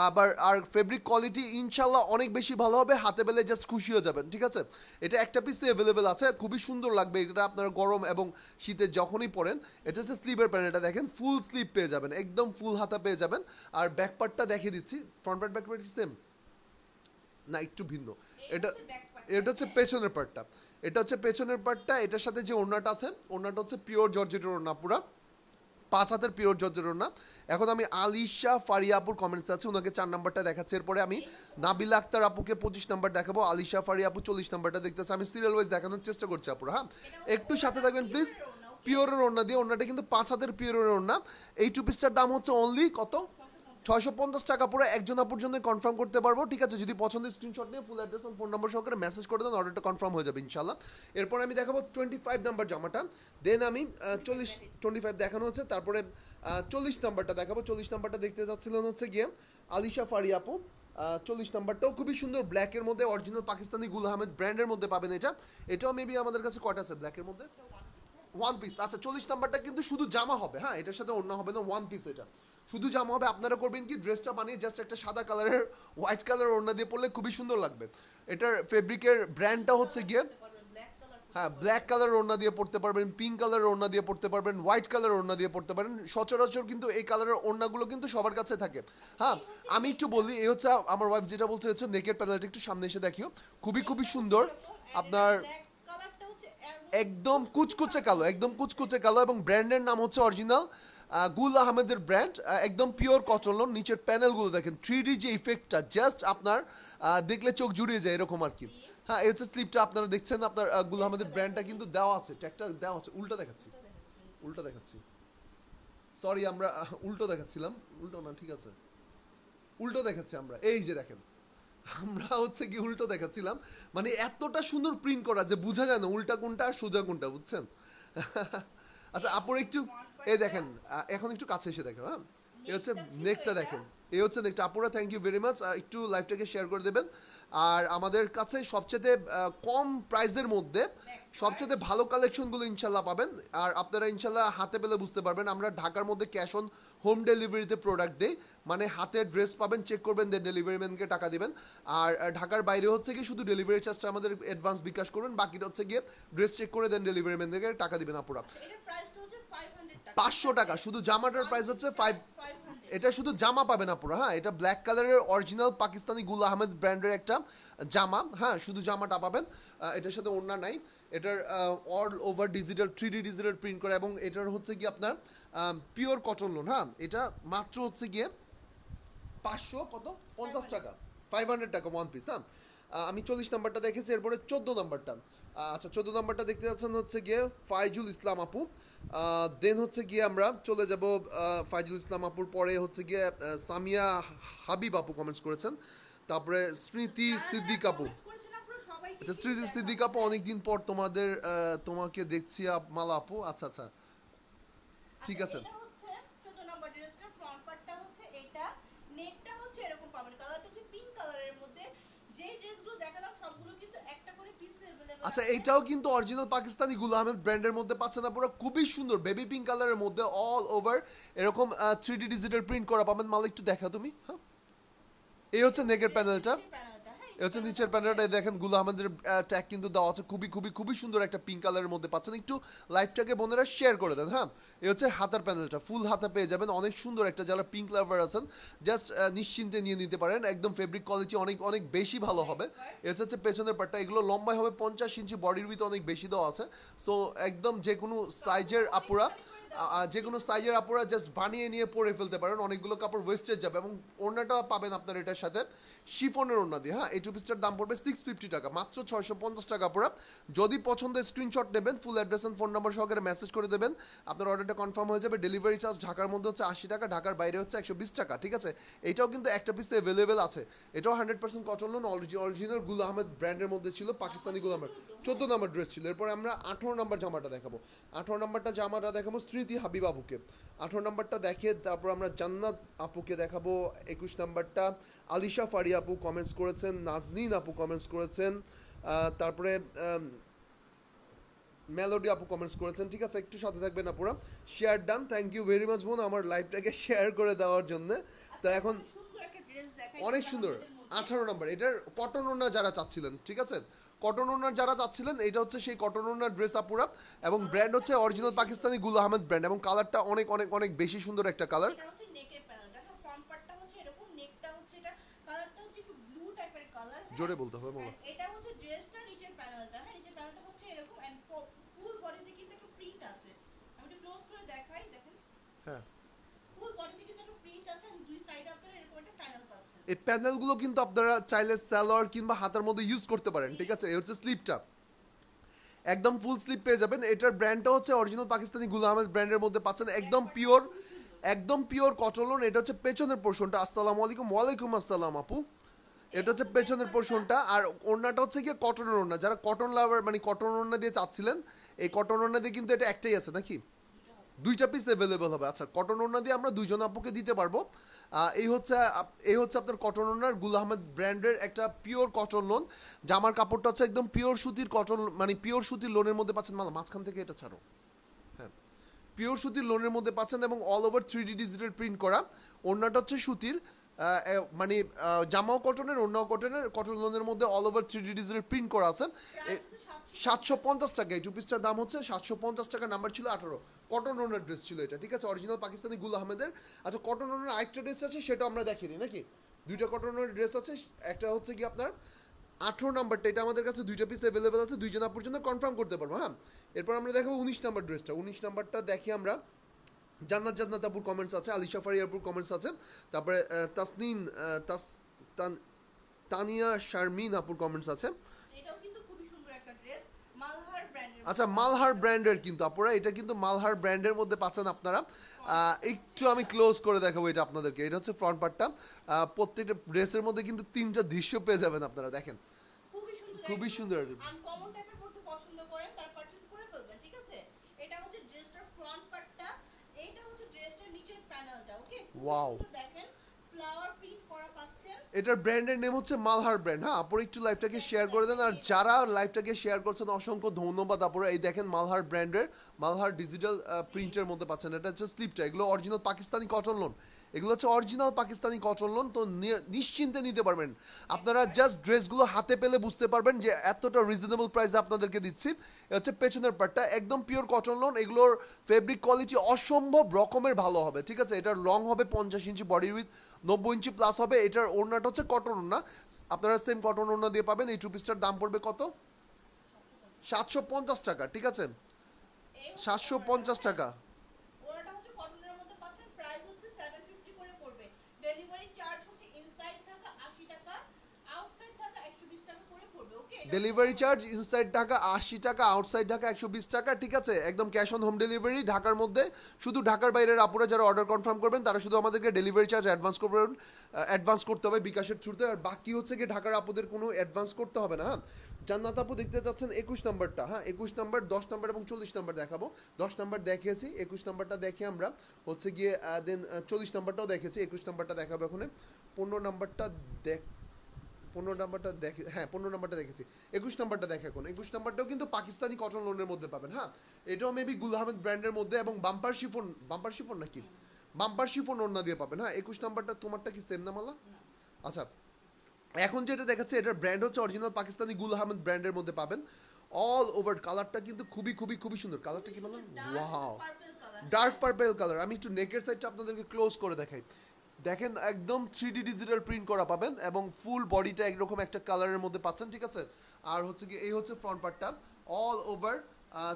আবার আর ফেব্রিক কোয়ালিটি ইনশাআল্লাহ অনেক বেশি ভালো হবে হাতে পেলে জাস্ট খুশি হয়ে যাবেন ঠিক আছে এটা একটা পিস अवेलेबल আছে খুবই সুন্দর লাগবে এটা আপনারা গরম এবং শীতে যখনই পরেন এটা হচ্ছে স্লিভের প্যানেল এটা দেখেন ফুল স্লিভ পেয়ে যাবেন একদম ফুল হাতা পেয়ে যাবেন আর ব্যাক পার্টটা দেখিয়ে দিচ্ছি ফ্রন্ট পার্ট ব্যাক পার্ট কি সেম না একটু ভিন্ন এটা এটা হচ্ছে পেছনের পার্টটা এটা হচ্ছে পেছনের পার্টটা এটার সাথে যে ওড়নাটা আছে ওড়নাটা হচ্ছে পিওর জর্জেটের ওড়না পুরা 5 হাতের পিওর জর্জের ওড়না। এখন আমি আলিশা ফারিয়া আপুর কমেন্টস আছে, ওনাকে 4 নাম্বারটা দেখাচ্ছি। এরপরে আমি নাবিলা আক্তার আপুকে 25 নাম্বার দেখাবো, আলিশা ফারিয়া আপু 40 নাম্বারটা দেখতেছে। আমি সিরিয়াল ওয়াইজ দেখানোর চেষ্টা করছি আপুরা, হ্যাঁ একটু সাথে থাকবেন প্লিজ। পিওরের ওড়না দিয়ে, ওড়নাটা কিন্তু 5 হাতের পিওরের ওড়না। এই টু পিসটার দাম হচ্ছে অনলি কত, 650 টাকা। পুরো একজন আপুর জন্য কনফার্ম করতে পারবো, ঠিক আছে? যদি পছন্দের স্ক্রিনশট নিয়ে ফুল অ্যাড্রেস আর ফোন নাম্বার সহকারে মেসেজ করে দেন, অর্ডারটা কনফার্ম হয়ে যাবে ইনশাআল্লাহ। এরপর আমি দেখাবো 25 নাম্বার জামাটা, দেন আমি 25 দেখানো হচ্ছে, তারপরে 40 নাম্বারটা দেখাবো। 40 নাম্বারটা দেখতে যাচ্ছিলেন হচ্ছে গিয়ে আলিশা ফারিয়া আপু। 40 নাম্বারটাও খুবই সুন্দর, ব্ল্যাকের মধ্যে অরিজিনাল পাকিস্তানি গুল আহমেদ ব্র্যান্ডের মধ্যে পাবেন এটা। এটাও মেবি আমাদের কাছে কয়টা আছে ব্ল্যাকের মধ্যে, ওয়ান পিস। আচ্ছা 40 নাম্বারটা কিন্তু শুধু জামা হবে, হ্যাঁ এটার সাথে ওড়না হবে না, ওয়ান পিস এটা শুধু জামা হবে। আপনারা করবেন কি, ড্রেসটা বানিয়ে জাস্ট একটা সাদা কালারের হোয়াইট কালার ওড়না দিয়ে পরলে খুবই সুন্দর লাগবে। এটার ফেব্রিকের ব্র্যান্ডটা হচ্ছে গিয়ে, হ্যাঁ ব্ল্যাক কালার ওড়না দিয়ে পড়তে পারবেন, পিঙ্ক কালারের ওড়না দিয়ে পড়তে পারবেন, হোয়াইট কালার ওড়না দিয়ে পড়তে পারেন। সচরাচর কিন্তু এই কালারের ওড়নাগুলো কিন্তু সবার কাছে থাকে। হ্যাঁ আমি একটু বলি, এই হচ্ছে আমার ওয়াইফ যেটা বলতে হচ্ছে, নেকের প্যানেলটা একটু সামনে এসে দেখিও, খুবই খুবই সুন্দর। আপনার একদম কুচকুচে কালো, একদম কুচকুচে কালো, এবং ব্র্যান্ডের নাম হচ্ছে অরিজিনাল গুল আহমেদের ব্র্যান্ড, একদম পিওর কটন। নিচের প্যানেলগুলো দেখেন, 3D যে ইফেক্টটা জাস্ট আপনার দেখলে চোখ জুড়িয়ে যায় এরকম আর কি। হ্যাঁ এই হচ্ছে স্লিপটা আপনারা দেখছেন, আপনার গুল আহমেদের ব্র্যান্ডটা কিন্তু দেওয়া আছে, ট্যাগটা দেওয়া আছে। উল্টা দেখাচ্ছি, উল্টা দেখাচ্ছি, সরি আমরা উল্টো দেখাচ্ছিলাম, উল্টো না ঠিক আছে, উল্টো দেখাচ্ছি আমরা, এই যে দেখেন আমরা হচ্ছে কি উল্টো দেখাচ্ছিলাম, মানে এতটা সুন্দর প্রিন্ট করা যে বোঝা যায় না উল্টা কোনটা আর সোজা কোনটা, বুঝছেন? আচ্ছা আপুর একটু এই দেখেন, এখন একটু কাছে এসে দেখো, হ্যাঁ এই হচ্ছে নেকটা দেখেন, এই হচ্ছে নেকটা। আপুরা থ্যাংক ইউ ভেরি মাচ, একটু লাইভটাকে শেয়ার করে দেবেন। আর আমাদের কাছে সবচেয়ে কম প্রাইসের মধ্যে সবচেয়ে ভালো কালেকশনগুলো ইনশাল্লাহ পাবেন। আর আপনারা ইনশাল্লাহ হাতে পেলে বুঝতে পারবেন, আমরা ঢাকার মধ্যে ক্যাশ অন হোম ডেলিভারিতে প্রোডাক্ট দেই, মানে হাতে ড্রেস পাবেন, চেক করবেন, দেন ডেলিভারি ম্যানকে টাকা দিবেন। আর ঢাকার বাইরে হচ্ছে কি শুধু ডেলিভারি চার্জটা আমাদের অ্যাডভান্স বিকাশ করবেন, বাকিটা হচ্ছে গিয়ে ড্রেস চেক করে দেন ডেলিভারি ম্যানকে টাকা দিবেন আপুরা। 500 টাকা শুধু জামাটার প্রাইস হচ্ছে 5, এটা শুধু জামা পাবেন আপুরা, হ্যাঁ এটা ব্ল্যাক কালারের অরিজিনাল পাকিস্তানি গুল আহমেদ ব্র্যান্ডের একটা জামা, হ্যাঁ শুধু জামাটা পাবেন, এটার সাথে ওড়না নাই। এটার all over digital 3D digital print করা, এবং এটার হচ্ছে কি আপনার পিওর কটন লোন, হ্যাঁ এটা মাত্র হচ্ছে গিয়ে 500 কত 50 টাকা, 500 টাকা ওয়ান পিস। হ্যাঁ আমি 40 নাম্বারটা দেখেছি। এরপরে 14 নাম্বারটা, আচ্ছা 14 নাম্বারটা দেখতে যাচ্ছেন হচ্ছে গিয়ে ফাইজুল ইসলাম আপু। দেন হচ্ছে গিয়ে আমরা চলে যাব ফাইজুল ইসলাম আপুর পরে হচ্ছে গিয়ে সামিয়া হাবিব আপু কমেন্টস করেছেন, তারপরে স্মৃতি সিদ্দিক আপু। আচ্ছা স্মৃতি সিদ্দিক আপু, অনেকদিন পর তোমাকে দেখছি মালা আপু, আচ্ছা আচ্ছা ঠিক আছে। আচ্ছা এইটাও কিন্তু অরিজিনাল পাকিস্তানি গুল আহমেদ ব্র্যান্ডের মধ্যে পাচ্ছেন আপনারা, খুবই সুন্দর বেবি পিঙ্ক কালারের মধ্যে অল ওভার এরকম 3D ডিজিটাল প্রিন্ট করা পাবেন। মাল একটু দেখা তুমি, হ্যাঁ এই হচ্ছে নেকের প্যানেলটা, এই হচ্ছে নিচের প্যানেলটা, দেখেন গুল আহমেদের ট্যাগ কিন্তু দেওয়া আছে, খুবই খুবই খুবই সুন্দর একটা পিঙ্ক কালারের মধ্যে পাচ্ছেন। একটু লাইভটাকে বোনেরা শেয়ার করে দেন, হ্যাঁ এই হচ্ছে হাতার প্যানেলটা, ফুল হাতা পেয়ে যাবেন, অনেক সুন্দর একটা, যারা পিঙ্ক লাভার আছেন জাস্ট নিশ্চিন্তে নিয়ে নিতে পারেন, একদম ফেব্রিক কোয়ালিটি অনেক অনেক বেশি ভালো হবে। এটা হচ্ছে পেছনের পার্টটা, এগুলো লম্বায় হবে 50 ইঞ্চি, বডির উইথ অনেক বেশি দেওয়া আছে। সো একদম যে কোনো সাইজের আপুরা, যে কোনো সাইজের আপুরা জাস্ট বানিয়ে নিয়ে পরে ফেলতে পারেন, অনেকগুলো কাপড় ওয়েস্টেজ যাবে। এবং ওড়নাটা পাবেন আপনার এটার সাথে শিফনের ওড়না দিয়ে, হ্যাঁ এই টু পিসটার দাম পড়বে 650 টাকা, মাত্র 650 টাকা পুরো। যদি পছন্দের স্ক্রিনশট নেবেন, full address and phone number সহকারে মেসেজ করে দেবেন, আপনার অর্ডারটা কনফার্ম হয়ে যাবে। ডেলিভারি চার্জ ঢাকার মধ্যে হচ্ছে 80 টাকা, ঢাকার বাইরে হচ্ছে 120 টাকা, ঠিক আছে? এটাও কিন্তু একটা পিস অ্যাভেলেবেল আছে, এটাও 100% কটন লোন, অরিজিনাল গুল আহমেদ ব্র্যান্ডের মধ্যে ছিল, পাকিস্তানি গুল আহমেদ। 14 নাম্বার ড্রেস ছিল। এরপর আমরা 18 নাম্বার জামাটা দেখাবো, 18 নাম্বারটা জামাটা দেখাবো স্মৃতি হাবিব আপুকে। 18 নাম্বারটা দেখে তারপর আমরা জান্নাত আপুকে দেখাবো। 21 নাম্বারটা আলিশা ফারিয়া আপু কমেন্টস করেছেন, নাজনীন আপু কমেন্টস করেছেন, তারপরে মেলোডি আপু কমেন্টস করেছেন, ঠিক আছে? একটু সাথে থাকবেন আপুরা। Share done, thank you very much বোন আমার লাইভটাকে শেয়ার করে দেওয়ার জন্য। তো এখন অনেক সুন্দর 18 নাম্বার, এটার কটন ওড়না যারা চাচ্ছিলেন, ঠিক আছে কটন ওড়না যারা চাচ্ছিলেন, এটা হচ্ছে সেই কটন ওড়নার ড্রেস আপুরা, এবং ব্র্যান্ড হচ্ছে অরিজিনাল পাকিস্তানি গুল আহমেদ ব্র্যান্ড, এবং কালারটা অনেক অনেক অনেক বেশি সুন্দর একটা কালার। জোরে বলতে হবে মামা। এটা হচ্ছে ড্রেসটা, নিচের প্যানেলটা, হ্যাঁ নিচের প্যানেলটা হচ্ছে এরকম, এন্ড ফুল বডিতে কিন্তু একটা প্রিন্ট আছে। আমি একটু ক্লোজ করে দেখাই, দেখেন হ্যাঁ, ফুল বডিতে কিন্তু একটা প্রিন্ট আছে and দুই সাইডে আপনারা এরকম একটা প্যানেল পাচ্ছেন। এই প্যানেলগুলো কিন্তু আপনারা চাইলে সালোয়ার কিংবা হাতার মধ্যে ইউজ করতে পারেন, ঠিক আছে। এই হচ্ছে স্লিপটা, একদম ফুল স্লিপ পেয়ে যাবেন। এটার ব্র্যান্ডটা হচ্ছে অরিজিনাল পাকিস্তানি গুল আহমেদ ব্র্যান্ডের মধ্যে পাচ্ছেন, একদম পিওর, একদম পিওর কটন। এটা হচ্ছে পেছনের পোর্শনটা। আসসালামু আলাইকুম। ওয়ালাইকুম আসসালাম আপু। এটা হচ্ছে পেছনের পোর্শনটা, আর ওড়নাটা হচ্ছে গিয়ে কটনের ওড়না। যারা কটন লাভার মানে কটন ওড়না দিয়ে চাচ্ছিলেন, এই কটন ওড়না দিয়ে কিন্তু এটা একটাই আছে নাকি, দুইটা পিস অ্যাভেলেবল হবে। আচ্ছা, কটন ওড়না দিয়ে আমরা দুইজন আপুকে দিতে পারবো। এই হচ্ছে আপনার কটন ওড়নার গুল আহমেদ ব্র্যান্ডের একটা পিওর কটন লোন। জামার কাপড়টা হচ্ছে একদম পিওর সুতির কটন, মানে পিওর সুতির লোনের মধ্যে পাচ্ছেন। মাঝখান থেকে এটা ছাড়ো, হ্যাঁ, পিওর সুতির লোনের মধ্যে পাচ্ছেন এবং all over 3D digital print করা। ওড়নাটা হচ্ছে সুতির, মানে জামাও কটনের, ওড়নাও কটনের, কটন লোনের মধ্যে all over 3D digital print করা আছে। 750 টাকা। এই টু পিসটার দাম হচ্ছে 750 টাকা। নাম্বার ছিল 18। কটন ওড়নার ড্রেস ছিল এটা, ঠিক আছে, অরিজিনাল পাকিস্তানি গুল আহমেদের। আচ্ছা, কটন ওড়নার আরেকটা ড্রেস আছে, সেটা আমরা দেখিয়ে দিই নাকি। দুইটা কটন ওড়নার ড্রেস আছে, একটা হচ্ছে কি আপনার 18 নাম্বারটা, এটা আমাদের কাছে দুইটা পিস অ্যাভেলেবল আছে, দুইজন আপুর জন্য কনফার্ম করতে পারবো। হ্যাঁ, এরপর আমরা দেখাবো 19 নাম্বার ড্রেসটা। 19 নাম্বারটা দেখি আমরা। জান্নাত আপুর কমেন্টস আছে, আলিশা ফারি আপুর কমেন্টস আছে, তারপরে তাসনিন তানিয়া শারমিন আপুর কমেন্টস আছে। এটাও কিন্তু খুবই সুন্দর একটা ড্রেস, মালহার ব্র্যান্ডের। আচ্ছা, মালহার ব্র্যান্ডের কিন্তু আপুরা, এটা কিন্তু মালহার ব্র্যান্ডের মধ্যে পাচ্ছেন আপনারা। একটু আমি ক্লোজ করে দেখাবো এটা আপনাদেরকে। এটা হচ্ছে ফ্রন্ট পার্টটা। প্রত্যেকটা ড্রেসের মধ্যে কিন্তু তিনটা দৃশ্য পেয়ে যাবেন আপনারা, দেখেন খুবই সুন্দর। আনকমন টাইপের পড়তে পছন্দ করেন তারা পারচেজ করে ফেলবেন, ঠিক আছে। এটা হচ্ছে ড্রেসটার ফ্রন্ট পার্টটা, এইটা হচ্ছে ড্রেসটার নিচের প্যানেলটা। ওকে, ওয়াও, দেখেন ফ্লাওয়ার প্রিন্ট করা পাচ্ছেন। এটার ব্র্যান্ডের নেম হচ্ছে মালহার ব্র্যান্ড। হ্যাঁ, আপুরা একটু লাইভটাকে শেয়ার করে দেন, আর যারা লাইভটাকে শেয়ার করছেন অসংখ্য ধন্যবাদ আপুরা। এই দেখেন মালহার ব্র্যান্ডের, মালহার ডিজিটাল প্রিন্টের মধ্যে পাচ্ছেন। এটা হচ্ছে স্লিপটা, এগুলো অরিজিনাল পাকিস্তানি কটন লোন, এগুলো হচ্ছে অরিজিনাল পাকিস্তানি কটন লোন। তো নিশ্চিন্তে নিতে পারবেন আপনারা। জাস্ট ড্রেসগুলো হাতে পেলে বুঝতে পারবেন যে এতটা রিজনেবল প্রাইসে আপনাদেরকে দিচ্ছি। এটা হচ্ছে পেছনের পার্টটা, একদম পিওর কটন লোন। এগুলোর ফেব্রিক কোয়ালিটি অসম্ভব রকমের ভালো হবে, ঠিক আছে। এটার লং হবে 50 ইঞ্চি, বডি উইথ 90 ইঞ্চি প্লাস হবে। এটার ওড়নাটা হচ্ছে কটন ওড়না, আপনারা সেম কটন ওড়না দিয়ে পাবেন। এই টু পিসটার দাম পড়বে কত, 750 টাকা, ঠিক আছে, 750 টাকা। ওনাটা হচ্ছে কটনের মধ্যে পাচ্ছেন, প্রাইস হচ্ছে 750 করে পড়বে। ডেলিভারি চার্জ হচ্ছে ইনসাইড ঢাকা 80 টাকা, আউটসাইড ঢাকা 120 টাকা করে পড়বে। ওকে, ডেলিভারি চার্জ ইনসাইড ঢাকা 80 টাকা, আউটসাইড ঢাকা 120 টাকা, ঠিক আছে। একদম ক্যাশ অন হোম ডেলিভারি ঢাকার মধ্যে। শুধু ঢাকার বাইরের আপুরা যারা অর্ডার কনফার্ম করবেন তারা শুধু আমাদেরকে ডেলিভারি চার্জ অ্যাডভান্স করতে হবে বিকাশের থ্রুতে। আর বাকি হচ্ছে কি ঢাকার আপুদের কোনো অ্যাডভান্স করতে হবে না। হ্যাঁ, জান্নাত আপু দেখতে চাচ্ছেন 21 নাম্বারটা। হ্যাঁ, 21 নাম্বার, 10 নাম্বার এবং 40 নাম্বার দেখাবো। 10 নাম্বার দেখিয়েছি, 21 নাম্বারটা দেখি আমরা। হচ্ছে গিয়ে দেন 40 নাম্বারটাও দেখেছি, 21 নাম্বারটা দেখাবো এখন। 15 নাম্বারটা দেখ, 15 নাম্বারটা দেখে, হ্যাঁ 15 নাম্বারটা দেখেছি। 21 নাম্বারটা দেখে এখন। 21 নাম্বারটাও কিন্তু পাকিস্তানি কটন লোনের মধ্যে পাবেন। হ্যাঁ, এটাও মেবি গুল আহমেদ ব্র্যান্ডের মধ্যে এবং বাম্পার শিফন, বাম্পার শিফন নাকি, বাম্পার শিফন ওড়না দিয়ে পাবেন। হ্যাঁ, 21 নাম্বারটা তোমারটা কি সেম না মালা? আচ্ছা, এখন যেটা দেখাচ্ছে এটার ব্র্যান্ড হচ্ছে অরিজিনাল পাকিস্তানি গুল আহমেদ ব্র্যান্ডের মধ্যে পাবেন। অল ওভার কালারটা কিন্তু খুবই খুবই খুবই সুন্দর। কালারটা কি বললাম, ওয়াও, ডার্ক পার্পল কালার। আমি একটু নেকের সাইডটা আপনাদেরকে ক্লোজ করে দেখাই। দেখেন একদম 3D ডিজিটাল প্রিন্ট করা পাবেন এবং ফুল বডিটা একরকম একটা কালারের মধ্যে পাচ্ছেন, ঠিক আছে। আর হচ্ছে কি এই হচ্ছে ফ্রন্ট পার্টটা, all over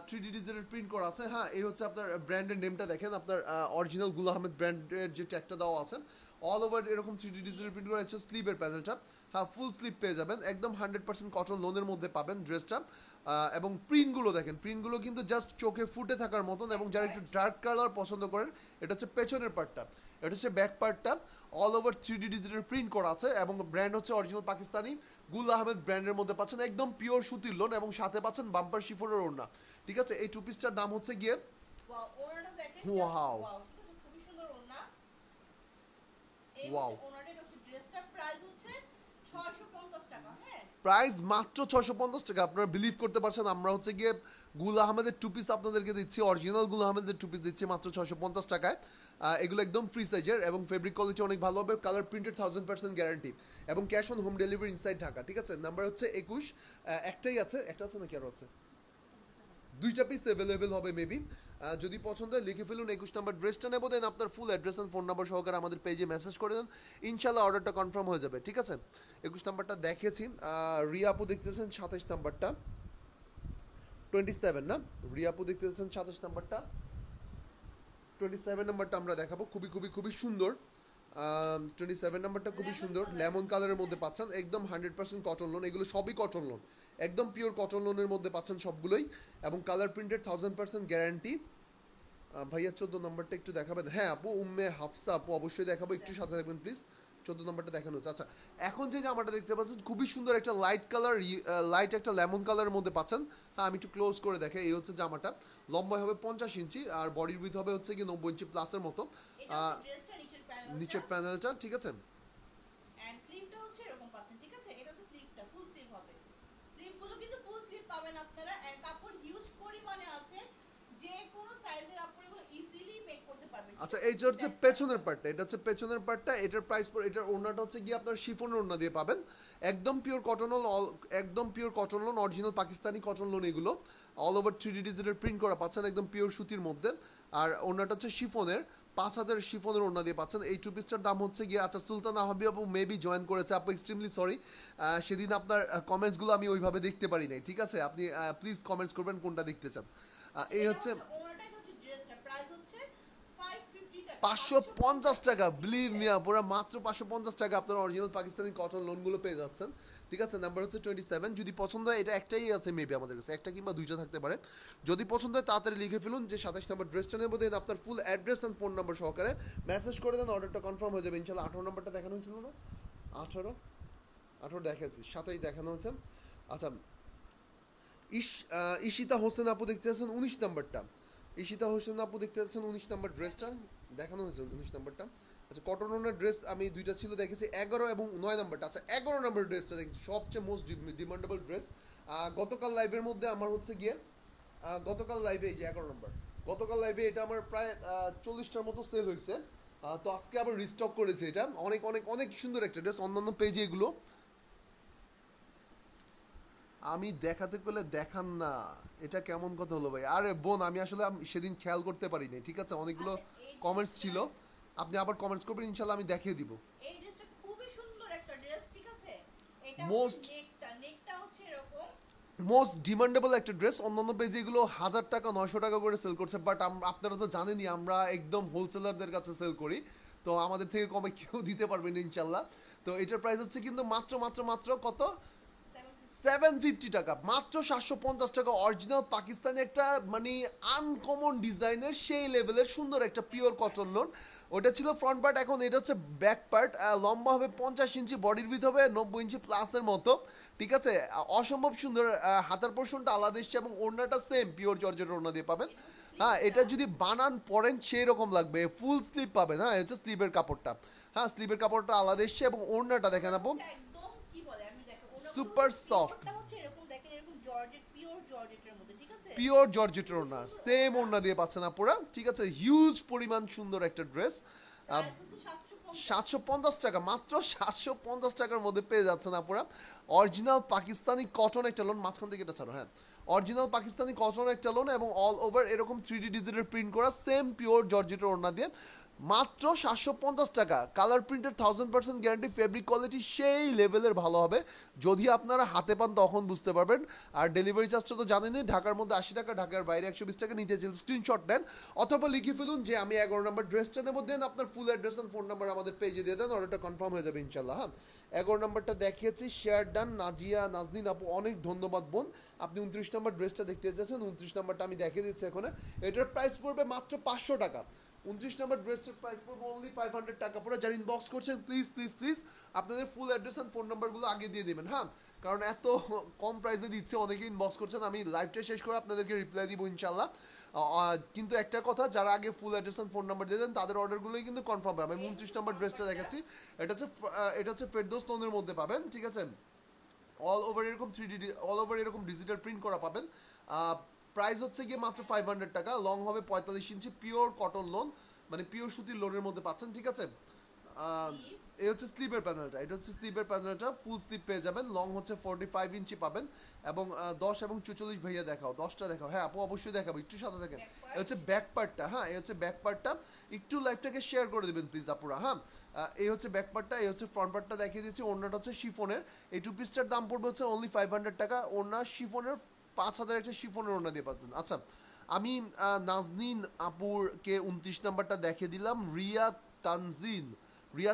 3D digital print করা আছে। হ্যাঁ, এই হচ্ছে আপনার ব্র্যান্ডের নেমটা দেখেন, আপনার অরিজিনাল গুল আহমেদ ব্র্যান্ডের যে ট্যাগটা দেওয়া আছে, অল ওভার এরকম 3D ডিজিটাল প্রিন্ট করা আছে। স্লিভের প্যানেলটা, হ্যাঁ ফুল স্লিভ পেয়ে যাবেন, একদম 100% কটন লোনের মধ্যে পাবেন ড্রেসটা। এবং প্রিন্টগুলো দেখেন, প্রিন্টগুলো কিন্তু জাস্ট চোখে ফুটে থাকার মতন। এবং যারা একটু ডার্ক কালার পছন্দ করেন, এটা হচ্ছে পেছনের পার্টটা, এটা হচ্ছে ব্যাক পার্টটা, all over 3D digital print করা আছে এবং ব্র্যান্ড হচ্ছে অরিজিনাল পাকিস্তানি গুল আহমেদ ব্র্যান্ডের মধ্যে পাচ্ছেন, একদম পিওর সুতির লোন এবং সাথে পাচ্ছেন বাম্পার শিফনের ওড়না, ঠিক আছে। এই টু পিসটার দাম হচ্ছে গিয়ে ওয়াও, ওনাটা দেখেন, ওয়াও ওয়াও, ঠিক আছে, খুবই সুন্দর ওড়না। এই ওয়াও, হচ্ছে ওনাটা, এটা হচ্ছে ড্রেসটার প্রাইস হচ্ছে 650 টাকা। হ্যাঁ, প্রাইস মাত্র 650 টাকা। আপনারা বিলিভ করতে পারছেন আমরা হচ্ছে গিয়ে গুল আহমেদের টু পিস আপনাদেরকে দিচ্ছি, অরিজিনাল গুল আহমেদের টু পিস দিচ্ছি মাত্র 650 টাকায়। এগুলো একদম ফ্রি সাইজের এবং ফেব্রিক কোয়ালিটি অনেক ভালো হবে, কালার প্রিন্টেড 1000% গ্যারান্টি এবং cash on home delivery inside Dhaka, ঠিক আছে। নাম্বার হচ্ছে 21। একটাই আছে, একটা আছে নাকি আরো আছে? দুইটা পিস অ্যাভেলেবেল হবে মেবি। যদি পছন্দ হয় লিখে ফেলুন 21 নাম্বার ড্রেসটা নেবো, দেন আপনার full address and phone number সহকারে আমাদের পেজে মেসেজ করে দেন, ইনশাআল্লাহ অর্ডারটা কনফার্ম হয়ে যাবে, ঠিক আছে। 21 নাম্বারটা দেখেছি। রিয়া আপু দেখতেছেন 27 নাম্বারটা, 27 না, রিয়া আপু দেখতেছেন 27 নাম্বারটা। 27 নাম্বারটা আমরা দেখাবো, খুবই খুবই খুবই সুন্দর। 27 নাম্বারটা খুবই সুন্দর, লেমন কালারের মধ্যে পাচ্ছেন, একদম 100% কটন লোন, এগুলো সবই কটন লোন, একদম পিওর কটন লোনের মধ্যে পাচ্ছেন সবগুলোই, এবং কালার প্রিন্টেড 1000% গ্যারান্টি। ভাইয়া 14 নাম্বারটা একটু দেখাবেন? হ্যাঁ আপু, উম্মে হাফসা আপু, অবশ্যই দেখাবো, একটু সাথে থাকবেন প্লিজ। 14 নাম্বারটা দেখানো হচ্ছে। আচ্ছা, এখন যে জামাটা দেখতে পাচ্ছেন খুবই সুন্দর একটা লাইট কালার, লাইট একটা লেমন কালারের মধ্যে পাচ্ছেন। হ্যাঁ আমি একটু ক্লোজ করে দেখাই, এই হচ্ছে জামাটা, লম্বা হবে 50 ইঞ্চি আর বডির উইথ হবে হচ্ছে কি 90 ইঞ্চি প্লাসের মতো। এটা হচ্ছে ড্রেসটা নিচের প্যানেলটা, ঠিক আছে, এন্ড স্লিভটা হচ্ছে এরকম পাচ্ছেন, ঠিক আছে, এটা হচ্ছে স্লিভটা, ফুল স্লিভ হবে। স্লিভগুলো কিন্তু ফুল স্লিভ পাবেন আপনারা, এন্ড কাপড় হিউজ পরিমাণে আছে, যে কোনো সাইজের আপনি এগুলো ইজিলি মেক করতে পারবেন। আচ্ছা এই যে হচ্ছে পেছনের পার্টটা, এটা হচ্ছে পেছনের পার্টটা, এটার প্রাইস পড়ে, এটার ওড়নাটা হচ্ছে গিয়ে আপনার শিফনের ওড়না দিয়ে পাবেন, একদম পিওর কটন লোন, একদম pure cotton loan, original Pakistani cotton loan এগুলো, অল ওভার 3D ডিজিটের প্রিন্ট করা পাচ্ছেন, একদম পিওর সুতির মধ্যে, আর ওড়নাটা হচ্ছে শিফনের, 5000 শিফনের ওড়না দিয়ে পাচ্ছেন। এই টু পিসটার দাম হচ্ছে গিয়ে, আচ্ছা সুলতান আহাবি আপু মেবি জয়েন করেছে, আপু এক্সট্রিমলি সরি, সেদিন আপনার কমেন্টস গুলো আমি ওইভাবে দেখতে পারি নাই, ঠিক আছে, আপনি প্লিজ কমেন্টস করবেন কোনটা দেখতে চান। এই হচ্ছে ওনাটাই হচ্ছে ড্রেসটা, প্রাইস হচ্ছে 550 টাকা, 550 টাকা, বিলিভ মি আপুরা, মাত্র 550 টাকা আপনারা অরিজিনাল পাকিস্তানি কটন লোন গুলো পেয়ে যাচ্ছেন, ঠিক আছে। নাম্বার হচ্ছে 27, যদি পছন্দ হয়, এটা একটাই আছে মেবি আমাদের কাছে, একটা কিংবা দুইটা থাকতে পারে, যদি পছন্দ হয় তাড়াতাড়ি লিখে ফেলুন যে 27 নাম্বার ড্রেসটা নেবো, দেন আপনার full address and phone number সহকারে মেসেজ করে দেন, অর্ডারটা কনফার্ম হয়ে যাবে ইনশাআল্লাহ। 18 নাম্বারটা দেখানো হয়েছিল না? 18 18 দেখাচ্ছি, সাথেই দেখানো হচ্ছে। আচ্ছা, ঈশিতা হোসেন আপু দেখতে পাচ্ছেন 19 নাম্বারটা, ঈশিতা হোসেন আপু দেখতে পাচ্ছেন 19 নাম্বার ড্রেসটা দেখানো হয়েছে, 19 নাম্বারটা। আচ্ছা, কটন ওনার ড্রেস আমি দুইটা ছিল দেখেছি, 11 এবং 9 নাম্বারটা। আচ্ছা 11 নাম্বার ড্রেসটা দেখেছি, সবচেয়ে মোস্ট ডিমান্ডেবল ড্রেস। গতকাল লাইভের মধ্যে আমার হচ্ছে গিয়ে, গতকাল লাইভে এই যে 11 নাম্বার, গতকাল লাইভে এটা আমার প্রায় 40টার মতো সেল হয়েছে, তো আজকে আবার রিস্টক করেছে, এটা অনেক অনেক অনেক সুন্দর একটা ড্রেস, অন্যান্য পেজে এগুলো আমি দেখাতে গেলে দেখান না, এটা কেমন কথা হলো ভাই? আরে বোন, আমি আসলে সেদিন খেয়াল করতে পারিনি, ঠিক আছে, অনেকগুলো কমেন্টস ছিল, আপনি আবার কমেন্টস করবেন ইনশাআল্লাহ, আমি দেখিয়ে দিব। এই ড্রেসটা খুবই সুন্দর একটা ড্রেস, ঠিক আছে, এটা মোস্ট হচ্ছে নেকটা হচ্ছে এরকম, মোস্ট ডিমান্ডেবল একটা ড্রেস, অন্যান্য পেজে এগুলো 1000 টাকা 900 টাকা করে সেল করছে, বাট আপনারা তো জানেনই আমরা একদম হোলসেলারদের কাছে সেল করি, তো আমাদের থেকে কমে কেউ দিতে পারবেন না ইনশাআল্লাহ। তো এটার প্রাইস হচ্ছে কিন্তু মাত্র মাত্র মাত্র কত, 750 টাকা, মাত্র 750 টাকা, অরিজিনাল পাকিস্তানি একটা মানে আনকমন ডিজাইনের সেই লেভেলের সুন্দর একটা পিওর কটন লোন। ওটা ছিল ফ্রন্ট পার্ট, এখন এটা হচ্ছে ব্যাক পার্ট, লম্বা হবে 50 ইঞ্চি, বডির উইথ হবে 90 ইঞ্চি প্লাসের মতো, ঠিক আছে, অসম্ভব সুন্দর, হাতার পোর্শনটা আলাদা এসছে এবং ওড়নাটা সেম পিওর জর্জেট ওড়না দিয়ে পাবেন। হ্যাঁ এটা যদি বানান পরেন সেই রকম লাগবে, ফুল স্লিভ পাবেন, হ্যাঁ এটা হচ্ছে স্লিভের কাপড়টা, হ্যাঁ স্লিভের কাপড়টা আলাদা এসছে এবং ওড়নাটা দেখেন আপু, একদম কি বলে আমি দেখো, ওনাগুলো সুপার সফট, টিশার্টটা হচ্ছে এরকম, দেখেন এরকম জর্জেট, পিওর জর্জেটের মধ্যে, ঠিক আছে, পিওর জর্জেটের ওড়না, সেম ওড়না দিয়ে পাচ্ছেন আপুরা, ঠিক আছে, হিউজ পরিমাণ সুন্দর একটা ড্রেস, প্রাইস হচ্ছে 750। 750 টাকা, মাত্র 750 টাকার মধ্যে পেয়ে যাচ্ছেন আপুরা, অরিজিনাল পাকিস্তানি কটন একটা লোন, মাঝখান থেকে এটা ছাড়ো, হ্যাঁ অরিজিনাল পাকিস্তানি কটন একটা লোন এবং অল ওভার এরকম 3D ডিজিটের প্রিন্ট করা সেম পিওর জর্জেটের ওড়না দিয়ে, মাত্র 750 টাকা, কালার প্রিন্টের 1000% গ্যারান্টি, ফেব্রিক কোয়ালিটি সেই লেভেলের ভালো হবে, যদি আপনারা হাতে পান তখন বুঝতে পারবেন। আর ডেলিভারি চার্জটা তো জানেনই, ঢাকার মধ্যে 80 টাকা, ঢাকার বাইরে 120 টাকা, নিতে চাইলে স্ক্রিনশট নেন অথবা লিখে ফেলুন যে আমি 11 নাম্বার ড্রেসটা নেবো, দেন আপনার full address and phone number আমাদের পেজে দিয়ে দেন, অর্ডারটা কনফার্ম হয়ে যাবে ইনশাআল্লাহ। হ্যাঁ 11 নাম্বারটা দেখিয়েছি, শেয়ার ডান, নাজিয়া নাজনীন আপু অনেক ধন্যবাদ বোন, আপনি 29 নাম্বার ড্রেসটা দেখতে চাচ্ছেন, 29 নাম্বারটা আমি দেখিয়ে দিচ্ছি এখন, এটার প্রাইস পড়বে মাত্র 500 টাকা, 29 নাম্বার ড্রেসের প্রাইস পড়বে অনলি 500 টাকা। পুরো যারা ইনবক্স করছেন প্লিজ প্লিজ প্লিজ আপনাদের ফুল অ্যাড্রেস এন্ড ফোন নাম্বারগুলো আগে দিয়ে দিবেন, হ্যাঁ কারণ এত কম প্রাইসে দিচ্ছে, অনেকে ইনবক্স করছেন, আমি লাইভটা শেষ করে আপনাদেরকে রিপ্লাই দিব ইনশাআল্লাহ। কিন্তু একটা কথা, যারা আগে full address and phone number দিয়ে দেন তাদের অর্ডারগুলোই কিন্তু কনফার্ম হবে। আমি 29 নাম্বার ড্রেসটা দেখাচ্ছি, এটা হচ্ছে ফেরদৌস লোনের মধ্যে পাবেন, ঠিক আছে, অল ওভার এরকম 3D অল ওভার এরকম ডিজিটাল প্রিন্ট করা পাবেন, প্রাইস হচ্ছে গিয়ে মাত্র 500 টাকা, লং হবে 45 ইঞ্চি, পিওর কটন লোন মানে পিওর সুতির লোনের মধ্যে পাচ্ছেন, ঠিক আছে। এই হচ্ছে স্লিপের প্যানেলটা, এটা হচ্ছে স্লিপের প্যানেলটা, ফুল স্লিপ পেয়ে যাবেন, লং হচ্ছে 45 ইঞ্চি পাবেন, এবং 10 এবং 44 ভাইয়া দেখাও, 10টা দেখাও, হ্যাঁ আপু অবশ্যই দেখাবো, একটু সাথে থাকেন। এই হচ্ছে ব্যাক পার্টটা, হ্যাঁ এই হচ্ছে ব্যাক পার্টটা, একটু লাইভটাকে শেয়ার করে দিবেন প্লিজ আপুরা, হ্যাঁ এই হচ্ছে ব্যাক পার্টটা, এই হচ্ছে ফ্রন্ট পার্টটা দেখিয়ে দিচ্ছি, ওড়নাটা হচ্ছে শিফনের, এই টু পিসটার দাম পড়বে হচ্ছে অনলি 500 টাকা, ওড়না শিফনের 5000 একটা শিফনের ওড়না দিয়ে পাচ্ছেন। আচ্ছা আমি নাজনীন আপুকে 29 নাম্বারটা দেখিয়ে দিলাম। রিয়া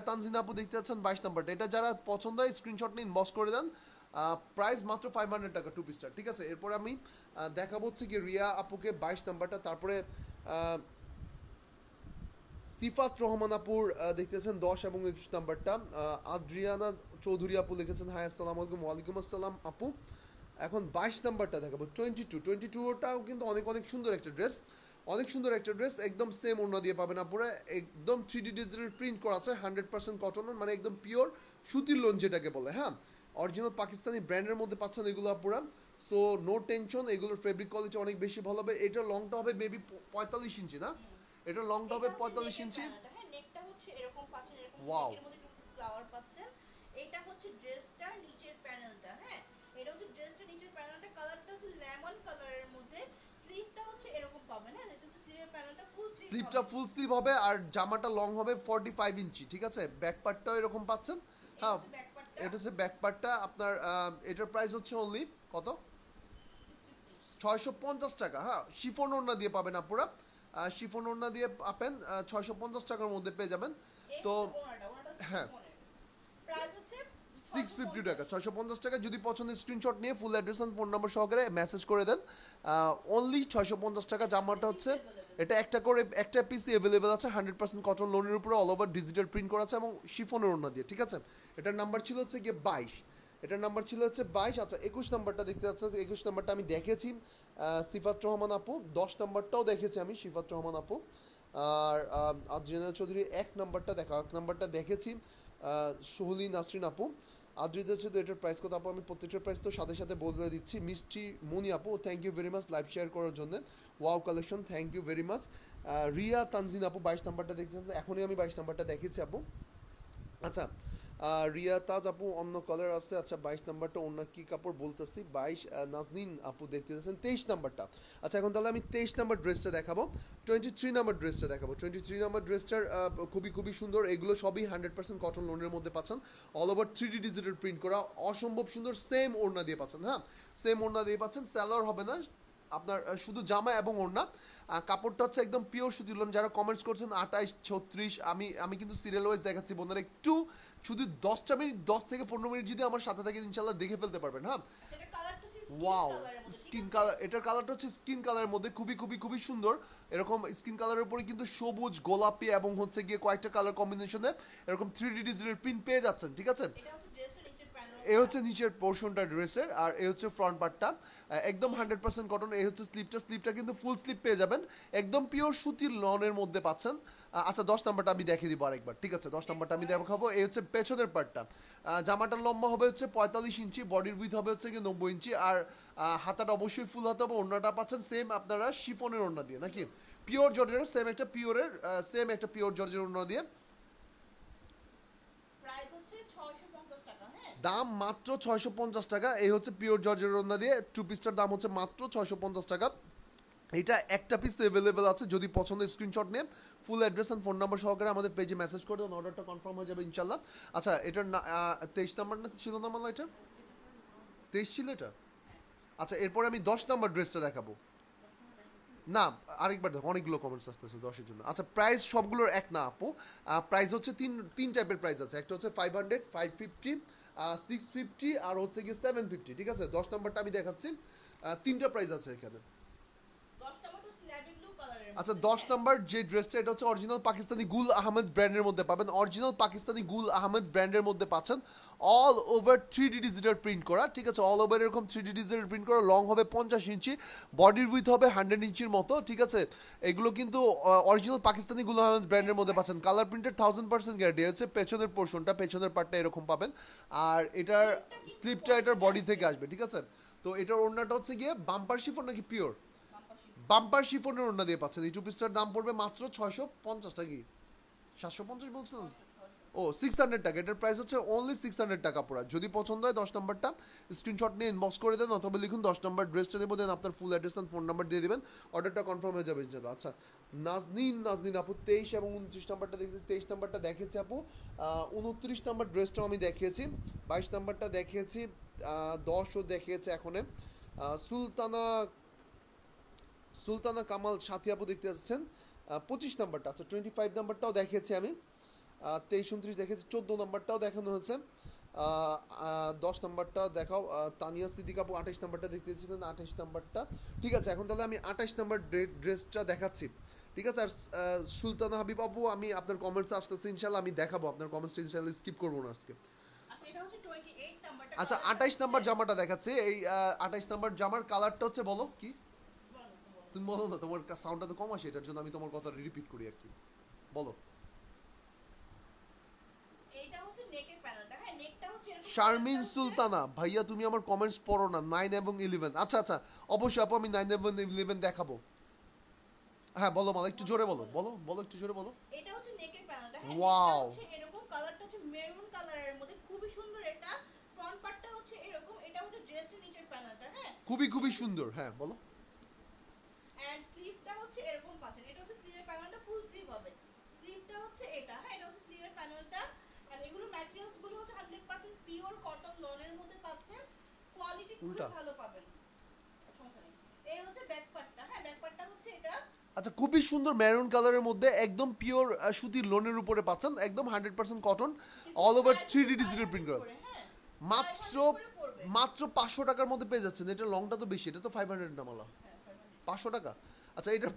তানজিন আপু দেখতে পাচ্ছেন 22 নাম্বারটা। এটা যারা পছন্দ হয় স্ক্রিনশট নিয়ে ইনবক্স করে দেন। প্রাইস মাত্র 500 টাকা 2 পিসটা, ঠিক আছে। এরপর আমি দেখাবো হচ্ছে কি রিয়া আপুকে 22 নাম্বারটা। তারপরে সিফাত রহমান আপুর দেখতেছেন 10 এবং 21 নাম্বারটা। আদ্রিয়ানা চৌধুরী আপু লিখেছেন হাই আসসালামু আলাইকুম। ওয়ালাইকুম আসসালাম আপু। এখন 22 নাম্বারটা দেখাবো 22টাও কিন্তু অনেক অনেক সুন্দর একটা ড্রেস, অনেক সুন্দর একটা ড্রেস। একদম সেম ওড়না দিয়ে পাবেন আপুরা, একদম 3D ডিজিটাল প্রিন্ট করা আছে, 100% কটনের, মানে একদম পিওর সুতির লোন যেটাকে বলে। হ্যাঁ, অরিজিনাল পাকিস্তানি ব্র্যান্ডের মধ্যে পাচ্ছেন এগুলো আপুরা। সো নো টেনশন, এগুলোর ফেব্রিক কোয়ালিটি অনেক বেশি ভালো হবে। এটার লংটা হবে মেবি 45 ইঞ্চি না, এটার লংটা হবে 45 ইঞ্চি। হ্যাঁ, নেকটা হচ্ছে এরকম পাচ্ছেন, এরকম ওয়াও, নেকের মধ্যে একটু ফ্লাওয়ার পাচ্ছেন। এইটা হচ্ছে ড্রেসটার নিচের প্যানেলটা। হ্যাঁ, এটা হচ্ছে ড্রেসটার নিচের প্যানেলটা, কালারটা হচ্ছে লেমন কালারের মধ্যে। স্লিভটা হচ্ছে এরকম পাবেন। হ্যাঁ, এটা হচ্ছে স্লিভের প্যানেলটা ফুল স্লিভ হবে। স্লিভটা ফুল স্লিভ হবে আর জামাটা লং হবে 45 ইঞ্চি, ঠিক আছে। ব্যাক পার্টটাও এরকম পাচ্ছেন। এটা হ্যাঁ, হচ্ছে ব্যাক পার্টটা এটা হচ্ছে ব্যাক পার্টটা আপনার। এটার প্রাইস হচ্ছে অনলি কত, 650। 650 টাকা। হ্যাঁ, শিফন ওড়না দিয়ে পাবেন আপুরা, শিফন ওড়না দিয়ে পাবেন 650 টাকার মধ্যে পেয়ে যাবেন। এই তো হচ্ছে ওনাটা, ওনাটা হচ্ছে হ্যাঁ, শিফনের। প্রাইস হচ্ছে 650 টাকা, 650। 650 টাকা। যদি পছন্দের স্ক্রিনশট নিয়ে full address and phone number সহকারে মেসেজ করে দেন। অনলি 650 টাকা। জামাটা হচ্ছে এটা একটা করে একটা পিস अवेलेबल আছে, 100% কটন লোনের উপরে অল ওভার ডিজিটাল প্রিন্ট করা আছে এবং শিফনের ওড়না দিয়ে, ঠিক আছে। এটার নাম্বার ছিল হচ্ছে গিয়ে 22, এটার নাম্বার ছিল হচ্ছে 22। আচ্ছা 21 নাম্বারটা দেখতে পাচ্ছেন, 21 নাম্বারটা আমি দেখেছি সিফাত রহমান আপু। 10 নাম্বারটাও দেখেছি আমি সিফাত রহমান আপু। আর আদ্রিয়ানা চৌধুরী 1 নাম্বারটা দেখা, 1 নাম্বারটা দেখেছি সোহলি নাসরিন আপু। আদ্রিতা চৌধুরী, এটার প্রাইস কত আপু? আমি প্রত্যেকটার প্রাইস তো সাথে সাথে বলে দিচ্ছি। মিষ্টি মুনি আপু, thank you very much live share করার জন্য। Wow collection, thank you very much. Riya Tanzin আপু 22 নাম্বারটা দেখতেছেন, এখনই আমি 22 নাম্বারটা দেখিয়েছি আপু। আচ্ছা রিয়া তাজ আপু অন্য কালার আছে। আচ্ছা 22 নাম্বারটা অন্য কি কাপড় বলতেছি, 22 নাজনীন আপু দেখতে পাচ্ছেন 23 নাম্বারটা। আচ্ছা এখন তাহলে আমি 23 নাম্বার ড্রেসটা দেখাবো, 23 নাম্বার ড্রেসটা দেখাবো। 23 নাম্বার ড্রেসটার খুবই খুবই সুন্দর। এগুলো সবই 100% কটন লোনের মধ্যে পাচ্ছেন, all over 3D digital print করা, অসম্ভব সুন্দর। সেম ওড়না দিয়ে পাচ্ছেন। হ্যাঁ, সেম ওড়না দিয়ে পাচ্ছেন, সেলার হবে না আপনার, শুধু জামা এবং ওড়না। কাপড়টা হচ্ছে একদম পিওর সুতির লোন। যারা কমেন্টস করছেন 28 36, আমি কিন্তু সিরিয়াল ওয়াইজ দেখাচ্ছি বন্ধুরা, একটু শুধু 10টা মিনিট 10 থেকে 15 মিনিট যদি আমার সাথে থাকেন ইনশাআল্লাহ দেখে ফেলতে পারবেন। হ্যাঁ, সেটা কালারটা হচ্ছে স্কিন ওয়াও, কালারের মধ্যে, ঠিক স্কিন আছে। কালার, এটার কালারটা হচ্ছে স্কিন কালারের মধ্যে খুবই খুবই খুবই সুন্দর। এরকম স্কিন কালারের উপরে কিন্তু সবুজ গোলাপি এবং হচ্ছে গিয়ে কয়েকটা কালার কম্বিনেশনে এরকম 3D ডিজিটাল প্রিন্ট পেয়ে যাচ্ছেন, ঠিক আছে। এটা হচ্ছে ড্রেসটার নিচের এই প্যানেলটা। হচ্ছে নিচের পোর্শনটা ড্রেসের, আর এই হচ্ছে ফ্রন্ট পার্টটা একদম 100% কটন। এই হচ্ছে স্লিপটা কিন্তু ফুল স্লিপ পেয়ে যাবেন, একদম পিওর সুতির লনের মধ্যে পাচ্ছেন। আচ্ছা 10 নাম্বারটা আমি দেখিয়ে দিব আরেকবার, ঠিক আছে। 10 নাম্বারটা আমি দেখাবো। এই হচ্ছে পেছনের পার্টটা। জামাটার লম্বা হবে হচ্ছে 45 ইঞ্চি, বডির উইথ হবে হচ্ছে কি 90 ইঞ্চি, আর হাতাটা অবশ্যই ফুল হাতা হবে। ওড়নাটা পাচ্ছেন সেম আপনারা শিফনের ওড়না দিয়ে, নাকি পিওর জর্জের সেম একটা পিওর জর্জের ওড়না দিয়ে। প্রাইস হচ্ছে 650 টাকা। হ্যাঁ, দাম মাত্র 650 টাকা। এই হচ্ছে পিওর জর্জের ওড়না দিয়ে টু পিসটার দাম হচ্ছে মাত্র 650 টাকা। এটা একটা পিস अवेलेबल আছে, যদি পছন্দের স্ক্রিনশট নিয়ে full address and phone number সহকারে আমাদের পেজে মেসেজ করে দেন, অর্ডারটা কনফার্ম হয়ে যাবে ইনশাআল্লাহ। আচ্ছা এটার 23 নাম্বার না ছিল না মালা, এটা 23 ছিল এটা। আচ্ছা এরপরে আমি 10 নাম্বার ড্রেসটা দেখাবো। না, আরেকবার দেখো, অনেকগুলো কমেন্টস আসতেছে 10 এর জন্য। আচ্ছা প্রাইস সবগুলোর এক না আপু, প্রাইস হচ্ছে তিন টাইপের প্রাইস আছে। একটা হচ্ছে 500, 550, 650 আর হচ্ছে গিয়ে 750, ঠিক আছে। 10 নাম্বারটা আমি দেখাচ্ছি, তিনটা প্রাইস আছে এখানে। 10 টমেটো নেভি ব্লু কালারের আচ্ছা মধ্যে। 10 হ্যাঁ, নাম্বার যে ড্রেসটা, এটা হচ্ছে অরিজিনাল পাকিস্তানি গুল আহমেদ ব্র্যান্ডের মধ্যে পাবেন, অরিজিনাল পাকিস্তানি গুল আহমেদ ব্র্যান্ডের মধ্যে পাচ্ছেন, all over 3D digital print করা, ঠিক আছে। অল ওভার এরকম 3D ডিজিটাল প্রিন্ট করা, লং হবে 50 ইঞ্চি, বডির উইথ হবে 100 ইঞ্চির মতো, ঠিক আছে। এগুলো কিন্তু অরিজিনাল পাকিস্তানি গুল আহমেদ ব্র্যান্ডের মধ্যে পাচ্ছেন, কালার প্রিন্টেড 1000% গ্যারান্টি। হচ্ছে পেছনের পোর্শনটা, পেছনের পার্টটা এরকম পাবেন, আর এটার স্লিপটা এটার বডি থেকে আসবে, ঠিক আছে। তো এটার ওড়নাটা হচ্ছে গিয়ে বাম্পার শিফন নাকি পিওর বাম্পার শিপ। বাম্পার শিফনের ওড়না দিয়ে পাচ্ছেন। এই টু পিসটার দাম পড়বে মাত্র 650 টাকা, 750 বলছিলাম, 600। ও 600 টাকা। এটার প্রাইস হচ্ছে অনলি 600 টাকা পুরা। যদি পছন্দ হয় 10 নাম্বারটা স্ক্রিনশট নিয়ে ইনবক্স করে দেন, অথবা লিখুন 10 নাম্বার ড্রেসটা দেবো, দেন আপনার full address and phone number দিয়ে দিবেন, অর্ডারটা কনফার্ম হয়ে যাবে ইনশাআল্লাহ। আচ্ছা নাজনীন আপু 23 এবং 29 নাম্বারটা দেখেছি, 23 নাম্বারটা দেখেছি আপু, 29 নাম্বার ড্রেসটাও আমি দেখিয়েছি, 22 নাম্বারটা দেখিয়েছি, 10ও দেখিয়েছি এখনে। সুলতানা সুলতানা কামাল সাথী আপু দেখতে যাচ্ছেন 25 নাম্বারটা, আচ্ছা 25 নাম্বারটাও দেখিয়েছি আমি, 23 29 দেখেছি, 14 নাম্বারটাও দেখানো হয়েছে, 10 নাম্বারটা দেখাও, তানিয়া সিদ্দিক আপু 28 নাম্বারটা দেখতে চেয়েছিলেন, 28 নাম্বারটা, ঠিক আছে। এখন তাহলে আমি 28 নাম্বার ড্রেসটা দেখাচ্ছি, ঠিক আছে। আর সুলতানা হাবিব আপু, আমি আপনার কমেন্টস আসতেছে ইনশাআল্লাহ, আমি দেখাবো আপনার কমেন্টস, ইনশাআল্লাহ স্কিপ করবো না আজকে। আচ্ছা এটা হচ্ছে 28 নাম্বারটা, আচ্ছা 28 নাম্বার জামাটা দেখাচ্ছি, এই 28 নাম্বার জামার কালারটা হচ্ছে, বলো কি, তুমি বলো না, তোমার সাউন্ডটা তো কম আসে, এটার জন্য আমি তোমার কথা রিপিট করি আর কি, বলো। এইটা হচ্ছে নেকের প্যানেলটা, হ্যাঁ নেকটা হচ্ছে এরকম, শারমিন সুলতানা ভাইয়া, তুমি আমার কমেন্টস পড়ো না, 9 এবং 11, আচ্ছা আচ্ছা, অবশ্যই আপু আমি 9 এবং 11 দেখাবো। হ্যাঁ বলো মালা, একটু জোরে বলো, বলো বলো একটু জোরে বলো। এটা হচ্ছে নেকের প্যানেলটা, হ্যাঁ নেকটা ওয়াও, হচ্ছে এরকম, কালারটা হচ্ছে মেরুন কালারের মধ্যে, খুবই সুন্দর এটা। ফ্রন্ট পার্টটা হচ্ছে এরকম, এটা হচ্ছে ড্রেসের নিচের প্যানেলটা, হ্যাঁ খুবই খুবই সুন্দর, হ্যাঁ বলো। এন্ড স্লিভটা হচ্ছে এরকম পাচ্ছেন, এটা হচ্ছে স্লিভের প্যানেলটা, ফুল স্লিভ হবে। স্লিভটা হচ্ছে এটা, হ্যাঁ এটা হচ্ছে স্লিভের প্যানেলটা। এন্ড এগুলো ম্যাটেরিয়ালস গুলো হচ্ছে 100% পিওর কটন লনের মধ্যে পাচ্ছেন, কোয়ালিটি খুবই উল্টা, ভালো পাবেন, সমস্যা নেই। এই হচ্ছে ব্যাক পার্টটা, হ্যাঁ ব্যাক পার্টটা হচ্ছে এটা, আচ্ছা খুবই সুন্দর মেরুন কালারের মধ্যে, একদম পিওর সুতির লোনের উপরে পাচ্ছেন, একদম 100% কটন, কিন্তু অল ওভার প্রাইস 3D হচ্ছে ডিজিটাল প্রিন্ট 500 করা, করে, হ্যাঁ মাত্র 500 করে পড়বে, মাত্র 500 টাকার মধ্যে পেয়ে যাচ্ছেন। এটা লংটা তো বেশি, এটা তো 500 না মালা, হ্যাঁ 500। 500 টাকা, আচ্ছা এটা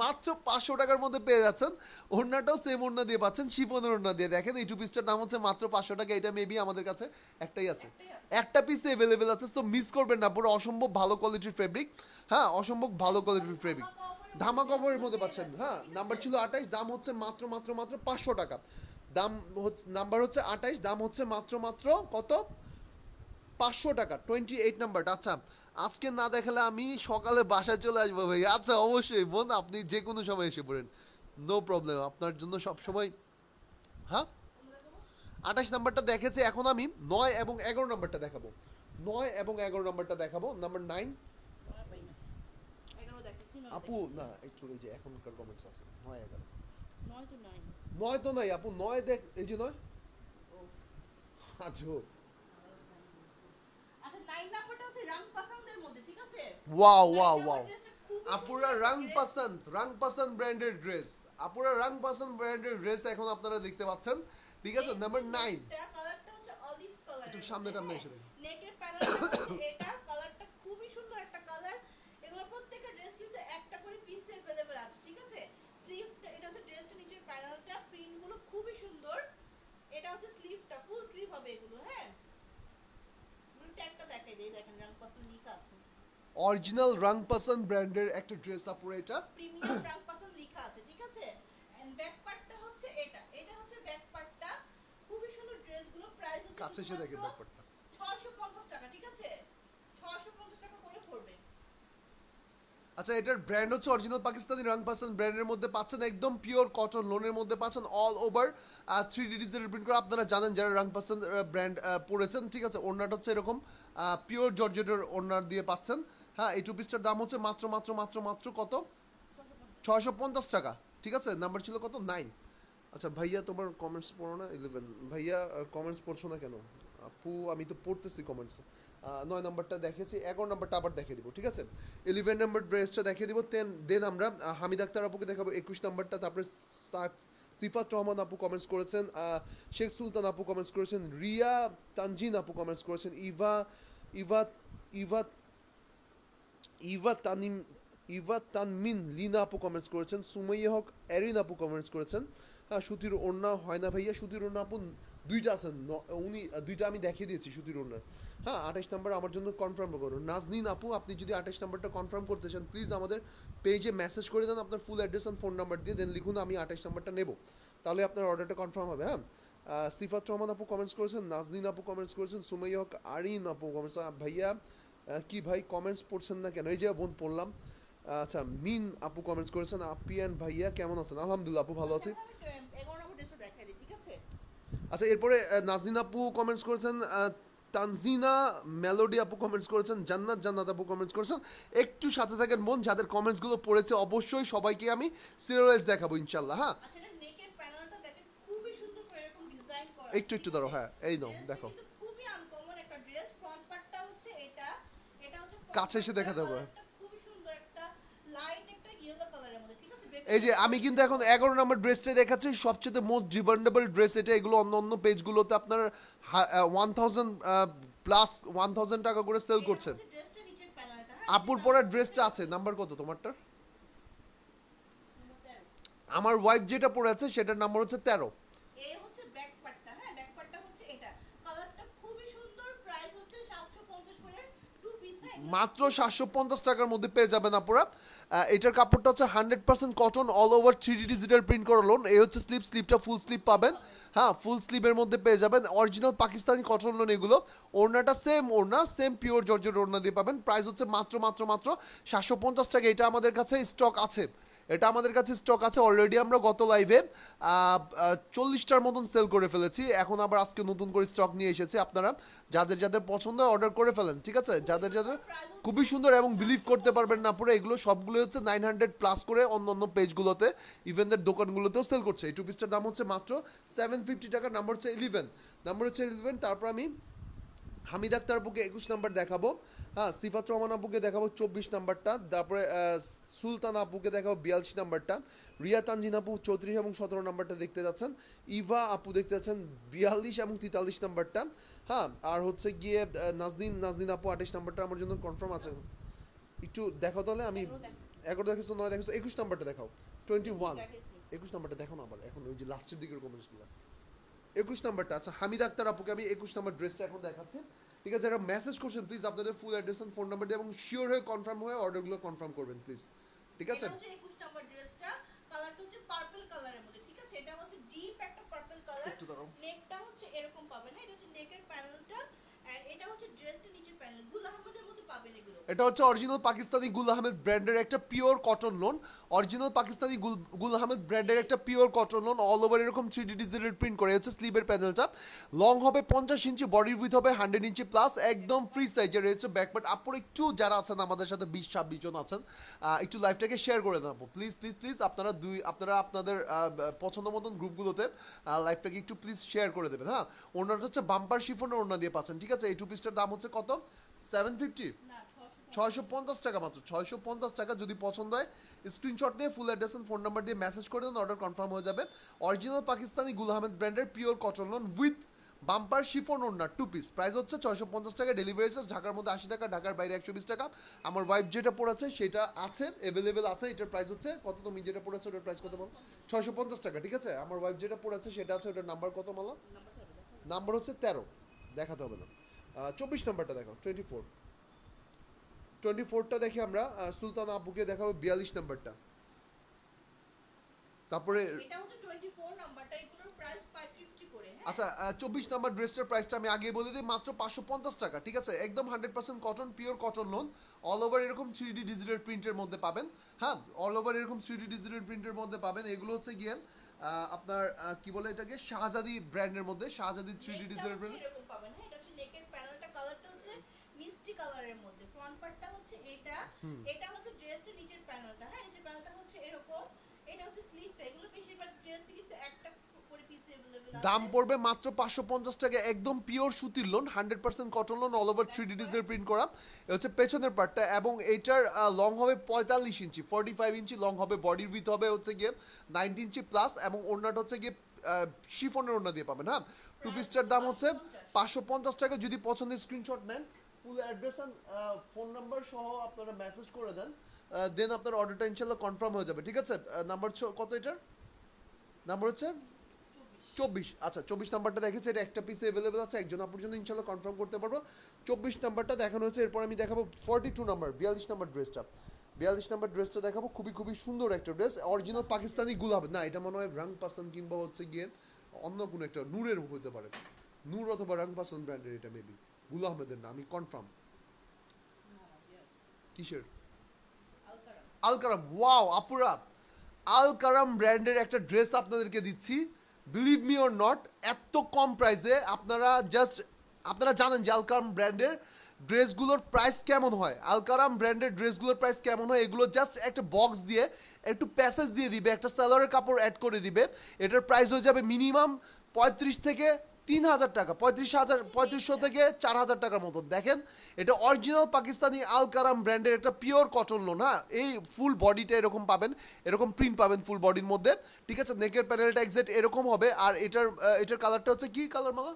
মাত্র 500 টাকার মধ্যে পেয়ে যাচ্ছেন। ওড়নাটাও সেম ওড়না দিয়ে পাচ্ছেন, শিফনের ওড়না দিয়ে। দেখেন এই টু পিসটার দাম হচ্ছে মাত্র 500 টাকা, এটা মেবি আমাদের কাছে একটাই আছে, একটাই আছে। একটা পিস অ্যাভেলেবেল আছে, সো মিস করবেন না, পুরো অসম্ভব ভালো কোয়ালিটির ফেব্রিক, হ্যাঁ অসম্ভব ভালো কোয়ালিটির ফেব্রিক, ধামাকা অফারের মধ্যে পাচ্ছেন। হ্যাঁ নাম্বার ছিল 28, দাম হচ্ছে মাত্র মাত্র মাত্র 500 টাকা, দাম হচ্ছে, নাম্বার হচ্ছে 28, দাম হচ্ছে মাত্র মাত্র কত, 500 টাকা, 28 নাম্বারটা। আচ্ছা আজকে না দেখালে আমি সকালে বাসায় চলে আসবো ভাই। আচ্ছা অবশ্যই বোন, আপনি যে কোনো সময় এসে পড়েন, নো প্রবলেম, আপনার জন্য সব সময়। হ্যাঁ 28 নাম্বারটা দেখেছি, এখন আমি 9 এবং 11 নাম্বারটা দেখাবো, 9 এবং 11 নাম্বারটা দেখাবো। নাম্বার 9 11 দেখতেছি, 9 আপু, দেখতেছি। না একটু এই যে এখনকার কমেন্টস আছে 9 11, 9 তো 9। 9 তো নাই আপু, 9 দেখ, এই যে 9, ও আচ্ছা আচ্ছা 9 নাম্বারটা হচ্ছে রং পছন্দের মধ্যে, ঠিক আছে। ওয়াও 9 ওয়াও নাম্বার ওয়াও, ড্রেসটা খুবই আপুরা সুন্দর একটা রং ড্রেস। পছন্দ, রং পছন্দ ব্র্যান্ডের ড্রেস, আপুরা রং পছন্দ ব্র্যান্ডের ড্রেস এখন আপনারা দেখতে পাচ্ছেন, ঠিক আছে। নাম্বার 9, কালারটা হচ্ছে অলিভ একটু কালারের সামনে মধ্যে, টামনে হ্যাঁ এসে দেখুন। নেকের প্যানেলটা হচ্ছে এটা, কালারটা খুবই সুন্দর একটা কালার। এগুলো প্রত্যেকটা ড্রেস কিন্তু একটা করে পিস अवेलेबल আছে, ঠিক আছে। স্লিভটা, এটা হচ্ছে ড্রেসটা নিচের প্যানেলটা, প্রিন্ট গুলো খুবই সুন্দর। এটা হচ্ছে স্লিভটা, ফুল স্লিভ হবে এগুলো, হ্যাঁ এগুলো ট্যাগটা দেখাই দেই, দেখেন রং পছন্দ লেখা আছে, অরিজিনাল রং পছন্দ ব্র্যান্ডের একটা ড্রেস আপুরা, এটা প্রিমিয়াম রং পছন্দ লেখা আছে, ঠিক আছে। এন্ড ব্যাক পার্টটা হচ্ছে এটা, এটা হচ্ছে ব্যাক পার্টটা, খুবই সুন্দর ড্রেসগুলো। প্রাইস হচ্ছে কাছে এসে দেখেন শুধুমাত্র ব্যাপারটা। 650 টাকা, ঠিক আছে 650 টাকা করে পড়বে। আচ্ছা এটার ব্র্যান্ড হচ্ছে অরিজিনাল পাকিস্তানি রং পছন্দ ব্র্যান্ডের মধ্যে পাচ্ছেন, একদম পিওর কটন লোনের মধ্যে পাচ্ছেন, all over 3D digital print করা। আপনারা জানেন যারা রং পছন্দ ব্র্যান্ড পড়েছেন, ঠিক আছে। ওড়নাটা হচ্ছে এরকম পিওর জর্জেটের ওড়না দিয়ে পাচ্ছেন। হ্যাঁ এই টু পিসটার দাম হচ্ছে মাত্র মাত্র মাত্র মাত্র কত, 650 টাকা, ঠিক আছে। নাম্বার ছিল কত, 9। আচ্ছা ভাইয়া তোমার কমেন্টস পড়ো না, 11 ভাইয়া কমেন্টস পড়ছো না কেন আপু, আমি তো পড়তেছি কমেন্টস। 9 নাম্বারটা দেখেছি, 11 নাম্বারটা আবার দেখিয়ে দিব, ঠিক আছে। 11 নাম্বার ড্রেসটা দেখিয়ে দিব, দেন আমরা হামিদ আক্তার আপুকে দেখাবো 21 নাম্বারটা। তারপরে সিফাত রহমান আপু কমেন্টস করেছেন, শেখ সুলতান আপু কমেন্টস করেছেন, রিয়া তানজিন আপু কমেন্টস করেছেন, ইভা ইভা ইভা ইভা তানিম ইভা তানমিন লিনা আপু কমেন্টস করেছেন, সুমাইয়া হক এরিন আপু কমেন্টস করেছেন। হ্যাঁ সুতির ওড়না হয় না ভাইয়া, সুতির ওড়না আপু দুইটা আছেন, উনি দুইটা আমি দেখিয়ে দিয়েছি সুতির ওড়নার। হ্যাঁ 28 নাম্বার আমার জন্য কনফার্ম করুন। নাজনীন আপু, আপনি যদি 28 নাম্বারটা কনফার্ম করতে চান প্লিজ আমাদের পেজে মেসেজ করে দেন আপনার full address and phone number দিয়ে, দেন লিখুন আমি 28 নাম্বারটা নেব, তাহলে আপনার অর্ডারটা কনফার্ম হবে। হ্যাঁ সিফাত রহমান আপু কমেন্টস করেছেন, নাজনীন আপু কমেন্টস করেছেন, সুমাইয়া হক আরিন আপু কমেন্টস, ভাইয়া কি ভাই কমেন্টস পড়ছেন না কেন, এই যে বোন পড়লাম। আচ্ছা মিন আপু কমেন্টস করেছেন, আপিয়ান ভাইয়া কেমন আছেন, আলহামদুলিল্লাহ আপু ভালো আছি। আচ্ছা এখন আমি 11 নম্বর ড্রেসটা দেখাই দিই, ঠিক আছে। আচ্ছা এরপরে নাজনীন আপু কমেন্টস করেছেন, তানজিনা মেলোডি আপু কমেন্টস করেছেন, জান্নাত জান্নাত আপু কমেন্টস করেছেন। একটু সাথে থাকেন বোন, যাদের কমেন্টস গুলো পড়েছে অবশ্যই সবাইকে আমি সিরিয়াল ওয়াইজ দেখাবো ইনশাআল্লাহ। হ্যাঁ আচ্ছা এটা নেকের প্যানেলটা দেখেন, খুবই সুন্দর করে এরকম ডিজাইন করা আছে, একটু ঠিক একটু দাঁড়াও, আছে। হ্যাঁ এই নাও ড্রেসটা দেখো, কিন্তু খুবই আনকমন একটা ড্রেস। ফ্রন্ট পার্টটা হচ্ছে এটা, এটা হচ্ছে ফ্রন্ট কাছে এসে পার্টটা, দেখাতে হবে। কালারটা খুবই সুন্দর একটা লাইট এই যে আমি কিন্তু এখন 11 নম্বর ড্রেসটাই দেখাচ্ছি, সবচেয়ে মোস্ট ডিমান্ডেবল ড্রেস এটা। এগুলো অন্য অন্য পেজগুলোতে আপনার 1000 প্লাস 1000 টাকা করে সেল এটা করছে। হচ্ছে ড্রেসটা নিচের প্যানেলটা, হ্যাঁ আপুর পরা ড্রেসটা আছে, নাম্বার কত তোমারটার? নিচের। আমার ওয়াইফ যেটা পরে আছে সেটার নাম্বার হচ্ছে 13। এই হচ্ছে ব্যাক পার্টটা, হ্যাঁ ব্যাক পার্টটা হচ্ছে এটা। কালারটা খুবই সুন্দর, প্রাইস হচ্ছে 750 করে টু পিস। হ্যাঁ মাত্র 750 টাকার মধ্যে পেয়ে যাবেন আপুরা। এটার কাপড়টা হচ্ছে 100% cotton, all over 3D digital print করা লোন। এই হচ্ছে স্লিপটা ফুল স্লিপ পাবেন, হ্যাঁ ফুল স্লিভের মধ্যে পেয়ে যাবেন। অরিজিনাল পাকিস্তানি কটন লোন এগুলো। ওড়নাটা সেম ওড়না, সেম পিওর জর্জেট ওড়না দিয়ে পাবেন। প্রাইস হচ্ছে মাত্র মাত্র মাত্র 750 টাকা। এটা আমাদের কাছে স্টক আছে, এটা আমাদের কাছে স্টক আছে অলরেডি। আমরা গত লাইভে 40টার মতন সেল করে ফেলেছি, এখন আবার আজকে নতুন করে স্টক নিয়ে এসেছি। আপনারা যাদের যাদের পছন্দ অর্ডার করে ফেলেন, ঠিক আছে? যাদের যাদের খুবই সুন্দর, এবং বিলিভ করতে পারবেন না পুরো, এগুলো সবগুলো হচ্ছে 900 প্লাস করে অন্য অন্য পেজগুলোতে, ইভেনদের দোকানগুলোতেও সেল করছে। এই টু পিসটার দাম হচ্ছে মাত্র 750 টাকা। নাম্বার হচ্ছে 11, নাম্বার হচ্ছে 11। তারপর আমি হামিদ আক্তার আপুকে 21 নাম্বার দেখাবো, হ্যাঁ সিফাত রহমান আপুকে দেখাবো 24 নাম্বারটা, তারপরে সুলতান আপুকে দেখাবো 42 নাম্বারটা, রিয়া তানজিন আপু 34 এবং 17 নাম্বারটা দেখতে যাচ্ছেন, ইভা আপু দেখতে যাচ্ছেন 42 এবং 43 নাম্বারটা, হ্যাঁ আর হচ্ছে গিয়ে নাজনীন আপু 28 নাম্বারটা আমার জন্য কনফার্ম আছে। একটু দেখো তাহলে, আমি 11 দেখেছো, 9 দেখেছো, 21 নাম্বারটা দেখাও, 21 21 নাম্বারটা দেখো না আবার, এখন ওই যে লাস্টের দিকের কমেন্টসগুলো। 21 নাম্বারটা, আচ্ছা হামিদ আক্তার আপুকে আমি 21 নাম্বার ড্রেসটা এখন দেখাচ্ছি, ঠিক আছে? যারা মেসেজ করছেন প্লিজ আপনাদের full address and phone number দিয়ে এবং শিওর হয়ে কনফার্ম হয়ে অর্ডারগুলো কনফার্ম করবেন প্লিজ, ঠিক আছে? এটা হচ্ছে 21 নাম্বার ড্রেসটা, কালারটা হচ্ছে পার্পল কালারের মধ্যে, ঠিক আছে? এটা হচ্ছে ডিপ একটা পার্পল কালার। একটু দাঁড়াও, নেকটা হচ্ছে এরকম পাবেন, হ্যাঁ এটা হচ্ছে নেকের প্যানেলটা, এন্ড এটা হচ্ছে ড্রেসটা নিচের প্যানেল। গুল আহমেদের মধ্যে পাবেন এগুলো। এটা হচ্ছে অরিজিনাল পাকিস্তানি গুল আহমেদ ব্র্যান্ডের একটা pure cotton loan, original Pakistani গুল আহমেদ ব্র্যান্ডের একটা pure cotton loan, all over এরকম 3D ডিজিটাল প্রিন্ট করে। হচ্ছে স্লিভের প্যানেলটা লং হবে 50 ইঞ্চি, বডির উইথ হবে 100 ইঞ্চি প্লাস, একদম ফ্রি সাইজের হচ্ছে ব্যাক পার্ট। আপনারা একটু যারা আছেন আমাদের সাথে 20-26 জন আছেন, একটু লাইভটাকে শেয়ার করে দেন আপু প্লিজ প্লিজ প্লিজ। আপনারা আপনাদের পছন্দ মতন গ্রুপগুলোতে লাইভটাকে একটু প্লিজ শেয়ার করে দেবেন, হ্যাঁ। ওনারটা হচ্ছে বাম্পার শিফনের ওড়না দিয়ে পাচ্ছেন, ঠিক আছে? এই টু পিসটার দাম হচ্ছে কত? 750, না 650 টাকা মাত্র, 650 টাকা। যদি পছন্দ হয় স্ক্রিনশট নিয়ে full address and phone number দিয়ে মেসেজ করে দেন, অর্ডার কনফার্ম হয়ে যাবে। অরিজিনাল পাকিস্তানি গুল আহমেদ ব্র্যান্ডের pure cotton loan with bumper chiffon ওড়না টু পিস, প্রাইস হচ্ছে 650 টাকা। ডেলিভারি চার্জ ঢাকার মধ্যে 80 টাকা, ঢাকার বাইরে 120 টাকা। আমার ওয়াইফ যেটা পড়েছে সেটা আছে, अवेलेबल আছে। এটার প্রাইস হচ্ছে কত? তুমি যেটা পড়েছো ওটার প্রাইস কত বল? 650 টাকা, ঠিক আছে? আমার ওয়াইফ যেটা পড়েছে সেটা আছে, ওটার নাম্বার কত মালা? নাম্বার হচ্ছে 13, দেখাতে হবে না। 24 নাম্বারটা দেখাও, 24টা দেখি আমরা। সুলতান আপুকে দেখাবো 42 নাম্বারটা, তারপরে এটা হচ্ছে 24 নাম্বারটা, এগুলোর প্রাইস 550 করে, হ্যাঁ। আচ্ছা 24 নাম্বার ড্রেসটার প্রাইসটা আমি আগে বলে দিই, মাত্র 550 টাকা, ঠিক আছে? একদম 100% cotton, pure cotton loan, all over এরকম 3D ডিজিটাল প্রিন্টের মধ্যে পাবেন, হ্যাঁ অল ওভার এরকম 3D ডিজিটাল প্রিন্টের মধ্যে পাবেন। এগুলো হচ্ছে গিয়ে আপনার কি বলে এটাকে, শাহজাদি ব্র্যান্ডের মধ্যে, শাহজাদি 3D ডিজিটাল প্রিন্ট। এরকম পাবেন, হ্যাঁ এটা হচ্ছে নেকের প্যানেলটা, কালারটা হচ্ছে মিষ্টি কালারের মধ্যে, ফ্রন্ট পার্টটা হচ্ছে এটা। এটা হচ্ছে ড্রেসটা নিচের প্যানেলটা, হ্যাঁ নিচের প্যানেলটা হচ্ছে এরকম। এটা হচ্ছে স্লিভটা। এগুলো বেশিরভাগ ড্রেসে কিন্তু একটা করে পিস अवेलेबल আছে। দাম পড়বে মাত্র 550 টাকা, একদম পিওর সুতির loan, 100% cotton loan, all over 3D digital print করা। এ হচ্ছে পেছনের পার্টটা, এবং এটার লং হবে 45 ইঞ্চি, 45 ইঞ্চি লং হবে, বডির উইথ হবে হচ্ছে গিয়ে 90 ইঞ্চি প্লাস, এবং ওড়নাটা হচ্ছে গিয়ে শিফনের ওড়না দিয়ে পাবেন, হ্যাঁ। টু পিসটার দাম হচ্ছে 550 টাকা। যদি পছন্দের স্ক্রিনশট নেন, full address and phone number সহ আপনারা মেসেজ করে দেন, দেন আপনার অর্ডারটা ইনশাআল্লাহ কনফার্ম হয়ে যাবে, ঠিক আছে? নাম্বার কত এটার? নাম্বার হচ্ছে 24, আচ্ছা 24 নাম্বারটা দেখেছি, এটা একটা পিসে अवेलेबल আছে, একজন আপুর জন্য ইনশাআল্লাহ কনফার্ম করতে পারবো। 24 নাম্বারটা দেখানো হয়েছে। এরপর আমি দেখাবো 42 নাম্বার, 42 নাম্বার ড্রেসটা, 42 নাম্বার ড্রেসটা দেখাবো। খুবই খুবই সুন্দর একটা ড্রেস, অরিজিনাল পাকিস্তানি গুলাব না, এটা মনে হয় রং পাসান কিংবা হচ্ছে গিয়ে অন্য কোনো একটা নূরের হতে পারে, নূর অথবা রং পাসান ব্র্যান্ডের, এটা মেবি গুল আহমেদের না, আমি কনফার্ম। কিসের? আলকারাম। ওয়াও আপুরা, আলকারাম ব্র্যান্ডের একটা ড্রেস আপনাদেরকে দিচ্ছি, বিলিভ মি অর নট, এত কম প্রাইসে। আপনারা জানেন যে আলকারাম ব্র্যান্ডের ড্রেসগুলোর প্রাইস কেমন হয়, আলকারাম ব্র্যান্ডের ড্রেসগুলোর প্রাইস কেমন হয়। এগুলো জাস্ট একটা বক্স দিয়ে একটু প্যাসেজ দিয়ে দিবে, একটা সালোয়ারের কাপড় অ্যাড করে দিবে, এটার প্রাইস হয়ে যাবে মিনিমাম 35 থেকে 3000 টাকা, 3500 থেকে 4000 টাকার মতো। দেখেন এটা অরিজিনাল পাকিস্তানি আল কারাম ব্র্যান্ডের একটা পিওর কটন লোন। হ্যাঁ, এই ফুল বডিটা এরকম পাবেন, এরকম প্রিন্ট পাবেন ফুল বডির মধ্যে, ঠিক আছে। নেকের প্যানেলটা এক্সাক্ট এরকম হবে। আর এটার কালারটা হচ্ছে কি কালার মালা?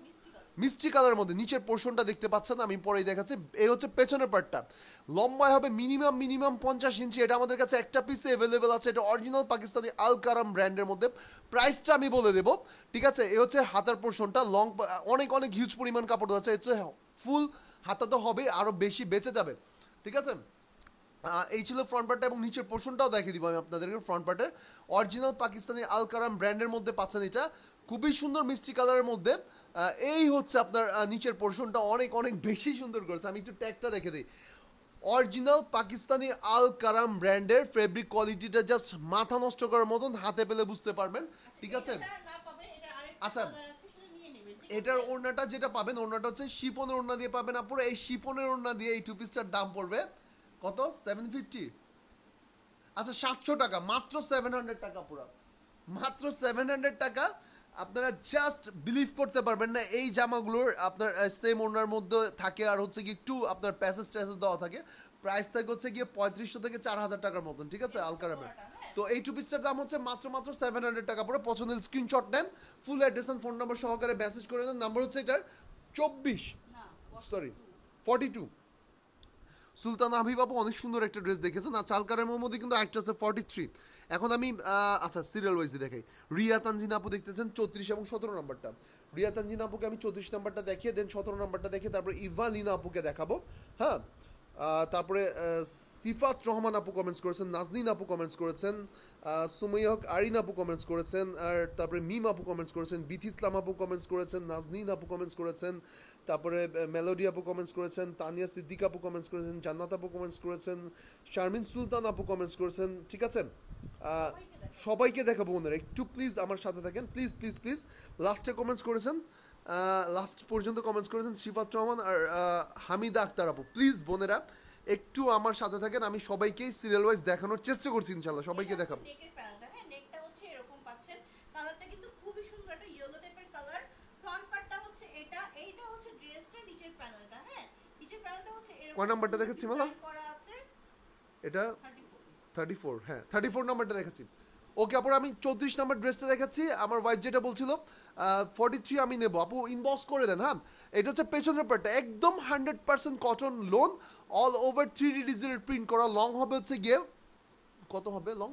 মিষ্টি কালারের মধ্যে। নিচের পোর্শনটা দেখতে পাচ্ছেন, আমি পরেই দেখাচ্ছি। এই হচ্ছে পেছনের পার্টটা, লম্বায় হবে মিনিমাম 50 ইঞ্চি। এটা আমাদের কাছে একটা পিসে अवेलेबल আছে। এটা অরিজিনাল পাকিস্তানি আল কারাম ব্র্যান্ডের মধ্যে। প্রাইসটা আমি বলে দেব, ঠিক আছে। এই হচ্ছে হাতার পোর্শনটা, লং অনেক অনেক হিউজ পরিমাণ কাপড় আছে। হচ্ছে ফুল হাতা তো হবে, আরো বেশি বেঁচে যাবে, ঠিক আছে। এই ছিল ফ্রন্ট পার্টটা, এবং নিচের পোর্শনটাও দেখিয়ে দিব আমি আপনাদেরকে। ফ্রন্ট পার্টের অরিজিনাল পাকিস্তানি আল কারাম ব্র্যান্ডের মধ্যে পাচ্ছেন। এটা খুবই সুন্দর মিষ্টি কালারের মধ্যে। এই হচ্ছে আপনার নিচের পোর্শনটা, অনেক অনেক বেশি সুন্দর করেছে। আমি একটু ট্যাগটা দেখে দিই। অরিজিনাল পাকিস্তানি আল কারাম ব্র্যান্ডের ফেব্রিক কোয়ালিটিটা জাস্ট মাথা নষ্ট করার মতন, হাতে পেলে বুঝতে পারবেন, ঠিক আছে। আচ্ছা, এটার ওড়নাটা যেটা পাবেন, ওড়নাটা হচ্ছে শিফনের ওড়না দিয়ে পাবেন আপনারা। এই শিফনের ওড়না দিয়ে এই টু পিসটার দাম পড়বে কত? 750। আচ্ছা 700 টাকা, মাত্র 700 টাকা, পুরো মাত্র 700 টাকা। আপনারা জাস্ট বিলিভ করতে পারবেন না, এই জামাগুলোর আপনার সেম ওড়নার মধ্যে থাকে, আর হচ্ছে কি একটু আপনার প্যাসেজ ট্যাসেজ দেওয়া থাকে। প্রাইস থাকে হচ্ছে গিয়ে 3500 থেকে 4000 টাকার মতন, ঠিক আছে, আলকারামের। তো এই টু পিসটার দাম হচ্ছে মাত্র 700 টাকা পড়ে। পছন্দের স্ক্রিনশট নেন, full address and phone number সহকারে মেসেজ করে দেন। নাম্বার হচ্ছে এটার 42। সুলতান হাবিব আপু অনেক সুন্দর একটা ড্রেস দেখেছেন। আর চালকারের মধ্যে কিন্তু একটা আছে 43। এখন আমি আচ্ছা সিরিয়াল ওয়াইজ দেখাই। রিয়া তানজিন আপু দেখতেছেন 34 এবং 17 নাম্বারটা। রিয়া তানজিন আপুকে আমি 34 নাম্বারটা দেখিয়ে দেন, 17 নাম্বারটা দেখে তারপর ইভালিনা আপুকে দেখাবো। হ্যাঁ, তারপরে সিফাত রহমান আপু কমেন্টস করেছেন, নাজনীন আপু কমেন্টস করেছেন, সুমাইয়া হক আরিন আপু কমেন্টস করেছেন, আর তারপরে মিম আপু কমেন্টস করেছেন, বিথি ইসলাম আপু কমেন্টস করেছেন, নাজনীন আপু কমেন্টস করেছেন, তারপরে মেলোডি আপু কমেন্টস করেছেন, তানিয়া সিদ্দিক আপু কমেন্টস করেছেন, জান্নাত আপু কমেন্টস করেছেন, শারমিন সুলতান আপু কমেন্টস করেছেন, ঠিক আছে। সবাইকে দেখাবো বন্ধুরা, একটু প্লিজ আমার সাথে থাকেন, প্লিজ প্লিজ প্লিজ। লাস্টে কমেন্টস করেছেন, লাস্ট পর্যন্ত কমেন্টস করেছেন সিফাত রহমান আর হামিদা আক্তার আপু। প্লিজ বোনেরা একটু আমার সাথে থাকেন, আমি সবাইকেই সিরিয়াল ওয়াইজ দেখানোর চেষ্টা করছি, ইনশাআল্লাহ সবাইকে দেখাবো। নেকের প্যানেলটা, হ্যাঁ নেকটা হচ্ছে এরকম পাচ্ছেন। কালারটা কিন্তু খুবই সুন্দর, একটা ইয়েলো টাইপের কালার। ফ্রন্ট পার্টটা হচ্ছে এটা, এইটা হচ্ছে ড্রেসটা, নিচের প্যানেলটা, হ্যাঁ নিচের প্যানেলটা হচ্ছে এরকম। কয় নাম্বারটা দেখাচ্ছি মালা? করা আছে এটা 34। হ্যাঁ 34 নাম্বারটা দেখাচ্ছি। ওকে আপুর, আমি 34 নাম্বার ড্রেসটা দেখাচ্ছি। আমার ওয়াইফ যেটা বলছিল 43 আমি নেব, আপু ইনবক্স করে দেন। হ্যাঁ, এটা হচ্ছে পেছনের পার্টটা, একদম 100% cotton loan, all over 3D digital print করা। লং হবে হচ্ছে গিয়ে কত হবে? লং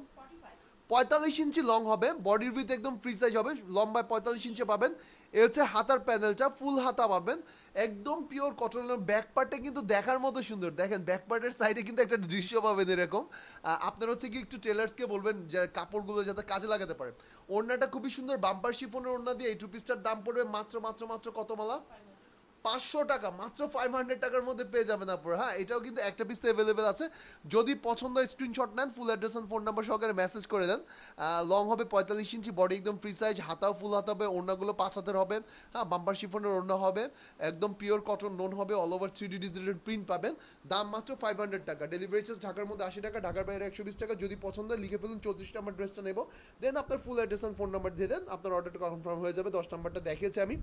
45 ইঞ্চি লং হবে। বডির উইথ একদম ফ্রি সাইজ হবে, লম্বায় 45 ইঞ্চি পাবেন। এ হচ্ছে হাতার প্যানেলটা, ফুল হাতা পাবেন, একদম পিওর কটনের। ব্যাক পার্টটা কিন্তু দেখার মতো সুন্দর। দেখেন ব্যাক পার্টের সাইডে কিন্তু একটা দৃশ্য পাবেন এরকম। আপনার হচ্ছে কি একটু টেলার্সকে বলবেন যে কাপড়গুলো যাতে কাজে লাগাতে পারে। ওড়নাটা খুবই সুন্দর, বাম্পার শিফনের ওড়না দিয়ে এই টু পিসটার দাম পড়বে মাত্র কত মালা? 500 টাকা, মাত্র 500 টাকার মধ্যে পেয়ে যাবেন আপনারা। হ্যাঁ, এটাও কিন্তু একটা পিস अवेलेबल আছে। যদি পছন্দ হয় স্ক্রিনশট নেন, full address and phone number সহকারে মেসেজ করে দেন। লং হবে 45 ইঞ্চি, বডি একদম ফ্রি সাইজ, হাতাও ফুল হাতা হবে, ওড়নাগুলো 5 হাতের হবে। হ্যাঁ, বাম্পার শিফনের ওড়না হবে, একদম পিওর কটন লোন হবে, all over 3D digital print পাবেন। দাম মাত্র 500 টাকা। ডেলিভারি চার্জ ঢাকার মধ্যে 80 টাকা, ঢাকার বাইরে 120 টাকা। যদি পছন্দ হয় লিখে ফেলুন 34 নাম্বার ড্রেসটা নেব, দেন আপনার full address and phone number দিয়ে দেন, আপনার অর্ডারটা কনফার্ম হয়ে যাবে। 10 নাম্বারটা দেখিয়েছি আমি,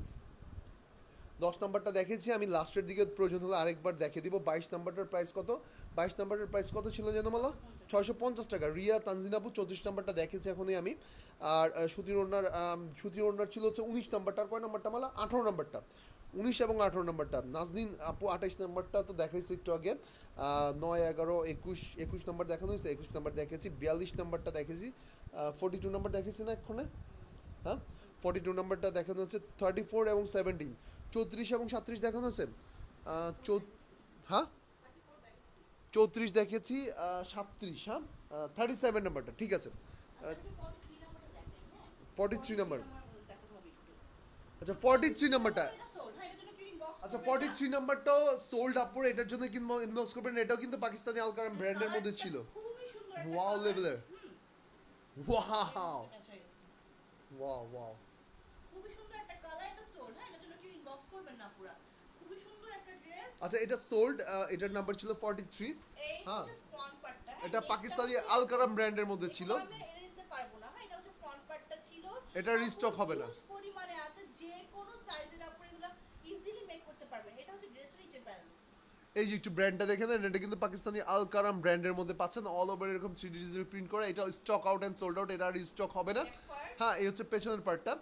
10 নাম্বারটা দেখেছি আমি, লাস্টের দিকে প্রয়োজন হলে আরেকবার দেখিয়ে দিব। 22 নাম্বারটার প্রাইস কত? 22 নাম্বারের প্রাইস কত ছিল যেন মালা? 650 টাকা। রিয়া তানজিন আপু 34 নাম্বারটা দেখেছি এখনই আমি। আর সুতির ওড়নার ছিল হচ্ছে 19 নাম্বারটা। আর কয় নাম্বারটা মালা? 18 নাম্বারটা। 19 এবং 18 নাম্বারটা। নাজনীন আপু 28 নাম্বারটা তো দেখাইছি একটু আগে। 9, 11, 21 নাম্বার দেখানো হয়েছে, 21 নাম্বার দেখেছি। 42 নাম্বারটা দেখেছি। 42 নাম্বার দেখেছি না এক্ষণে? হ্যাঁ, 42 নাম্বারটা দেখানো হচ্ছে। 34 এবং 17, 34 এবং 37 দেখানো হচ্ছে। হ্যাঁ 34 দেখেছি, 37, হ্যাঁ 37 নাম্বারটা ঠিক আছে। 43 নাম্বার, আচ্ছা 43 নাম্বারটা, আচ্ছা 43 নাম্বারটাও সোল্ড আপ করে, এটার জন্য কিন্তু ইনবক্স করবেন। এটাও কিন্তু পাকিস্তানি আলকারাম ব্র্যান্ডের মধ্যে ছিল। ওয়াও লেভেলের, ওয়াও ওয়াও ওয়াও, খুবই সুন্দর একটা কালার, এটা সোল্ড। হ্যাঁ, এটার জন্য কেউ ইনবক্স করবেন না পুরা। খুবই সুন্দর একটা ড্রেস। আচ্ছা এটা সোল্ড, এটার নাম্বার ছিল 43। হ্যাঁ, ফ্রন্ট পার্টটা, হ্যাঁ এটা পাকিস্তানি আলকারাম ব্র্যান্ডের মধ্যে ছিল। আমি এনে দিতে পারবো না। হ্যাঁ, এটা হচ্ছে ফ্রন্ট পার্টটা ছিল। এটা রিস্টক হবে না। পরিমাণে আছে, যে কোনো সাইজের এই যে একটু ব্র্যান্ডটা দেখে নেন, এটা কিন্তু পাকিস্তানি আল কারাম ব্র্যান্ডের মধ্যে পাচ্ছেন, অল ওভার এরকম 3D ডিজিটাল প্রিন্ট করা। এটা stock out and sold out, এটা আর স্টক হবে না। হ্যাঁ, এই হচ্ছে পেছনের পার্টটা।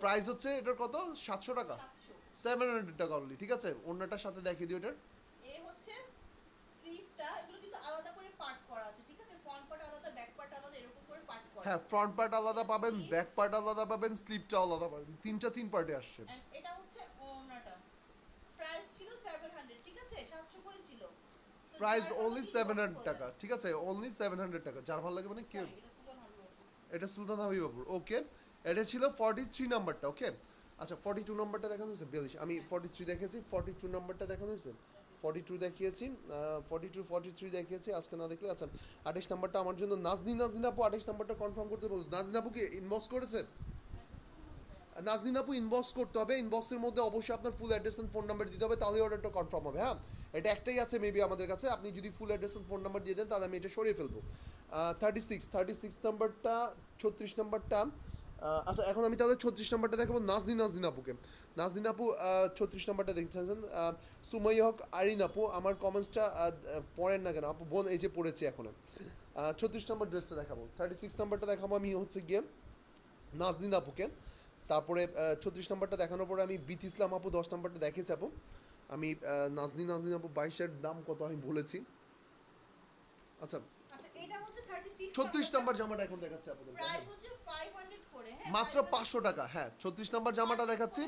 প্রাইস হচ্ছে এটার কত, 700 টাকা, 700 টাকা অনলি। ঠিক আছে, অন্যটার সাথে দেখিয়ে দিও এটার। এই হচ্ছে স্লিভটা, এগুলো কিন্তু আলাদা করে পার্ট করা আছে, ঠিক আছে? ফ্রন্ট পার্ট আলাদা, ব্যাক পার্ট আলাদা, এরকম করে পার্ট করা। হ্যাঁ, ফ্রন্ট পার্ট আলাদা পাবেন, ব্যাক পার্ট আলাদা পাবেন, স্লিভটা আলাদা পাবেন, তিন পার্টে আসছে। এটা হচ্ছে ওড়নাটা, প্রাইস ছিল 700, ঠিক আছে? 700 করে ছিল, প্রাইস অনলি 700 টাকা। ঠিক আছে, অনলি 700 টাকা। যার ভালো লাগে মানে কি, এটা সুলতান হাবিব আপুর। ওকে, এটা ছিল 43 নাম্বারটা। ওকে, আচ্ছা 42 নাম্বারটা দেখানো হয়েছে। বেলিশ আমি 43 দেখেছি, 42 নাম্বারটা দেখানো হয়েছে, 42 দেখিয়েছি, 43 দেখিয়েছি আজকে না দেখলে। আচ্ছা 28 নাম্বারটা আমার জন্য নাজনীন আপু 28 নাম্বারটা কনফার্ম করতে বলুন। নাজনীন আপু কি ইনবক্স করেছে? নাজনীন আপু ইনবক্স করতে হবে, ইনবক্সের মধ্যে অবশ্যই আপনার full address and phone number দিতে হবে, তাহলে অর্ডারটা কনফার্ম হবে। হ্যাঁ, এটা একটাই আছে মেবি আমাদের কাছে, আপনি যদি full address and phone number দিয়ে দেন তাহলে আমি এটা সরিয়ে ফেলবো। 36 নাম্বারটা, 36 নাম্বারটা। আচ্ছা এখন আমি তাহলে 36 নাম্বারটা দেখাবো নাজনীন আপুকে। নাজনীন আপু 36 নাম্বারটা দেখতেছেন। সুমাইয়া হক আরিন আপু, আমার কমেন্টসটা পড়েন না কেন আপু? বোন এই যে পড়েছি এখন। 36 নাম্বার ড্রেসটা দেখাবো, 36 নাম্বারটা দেখাবো আমি হচ্ছে গিয়ে নাজনীন আপুকে। তারপরে 36 নাম্বারটা দেখানোর পরে আমি বিথ ইসলাম আপু 10 নাম্বারটা দেখেছি আপু। আমি নাজনীন আপু 22 এর দাম কত আমি বলেছি। আচ্ছা আচ্ছা এটা হচ্ছে 36 36 নাম্বার জামাটা এখন দেখাচ্ছি আপনাদের। প্রাইস হচ্ছে 500 করে, হ্যাঁ মাত্র 500 টাকা। হ্যাঁ 36 নাম্বার জামাটা দেখাচ্ছি।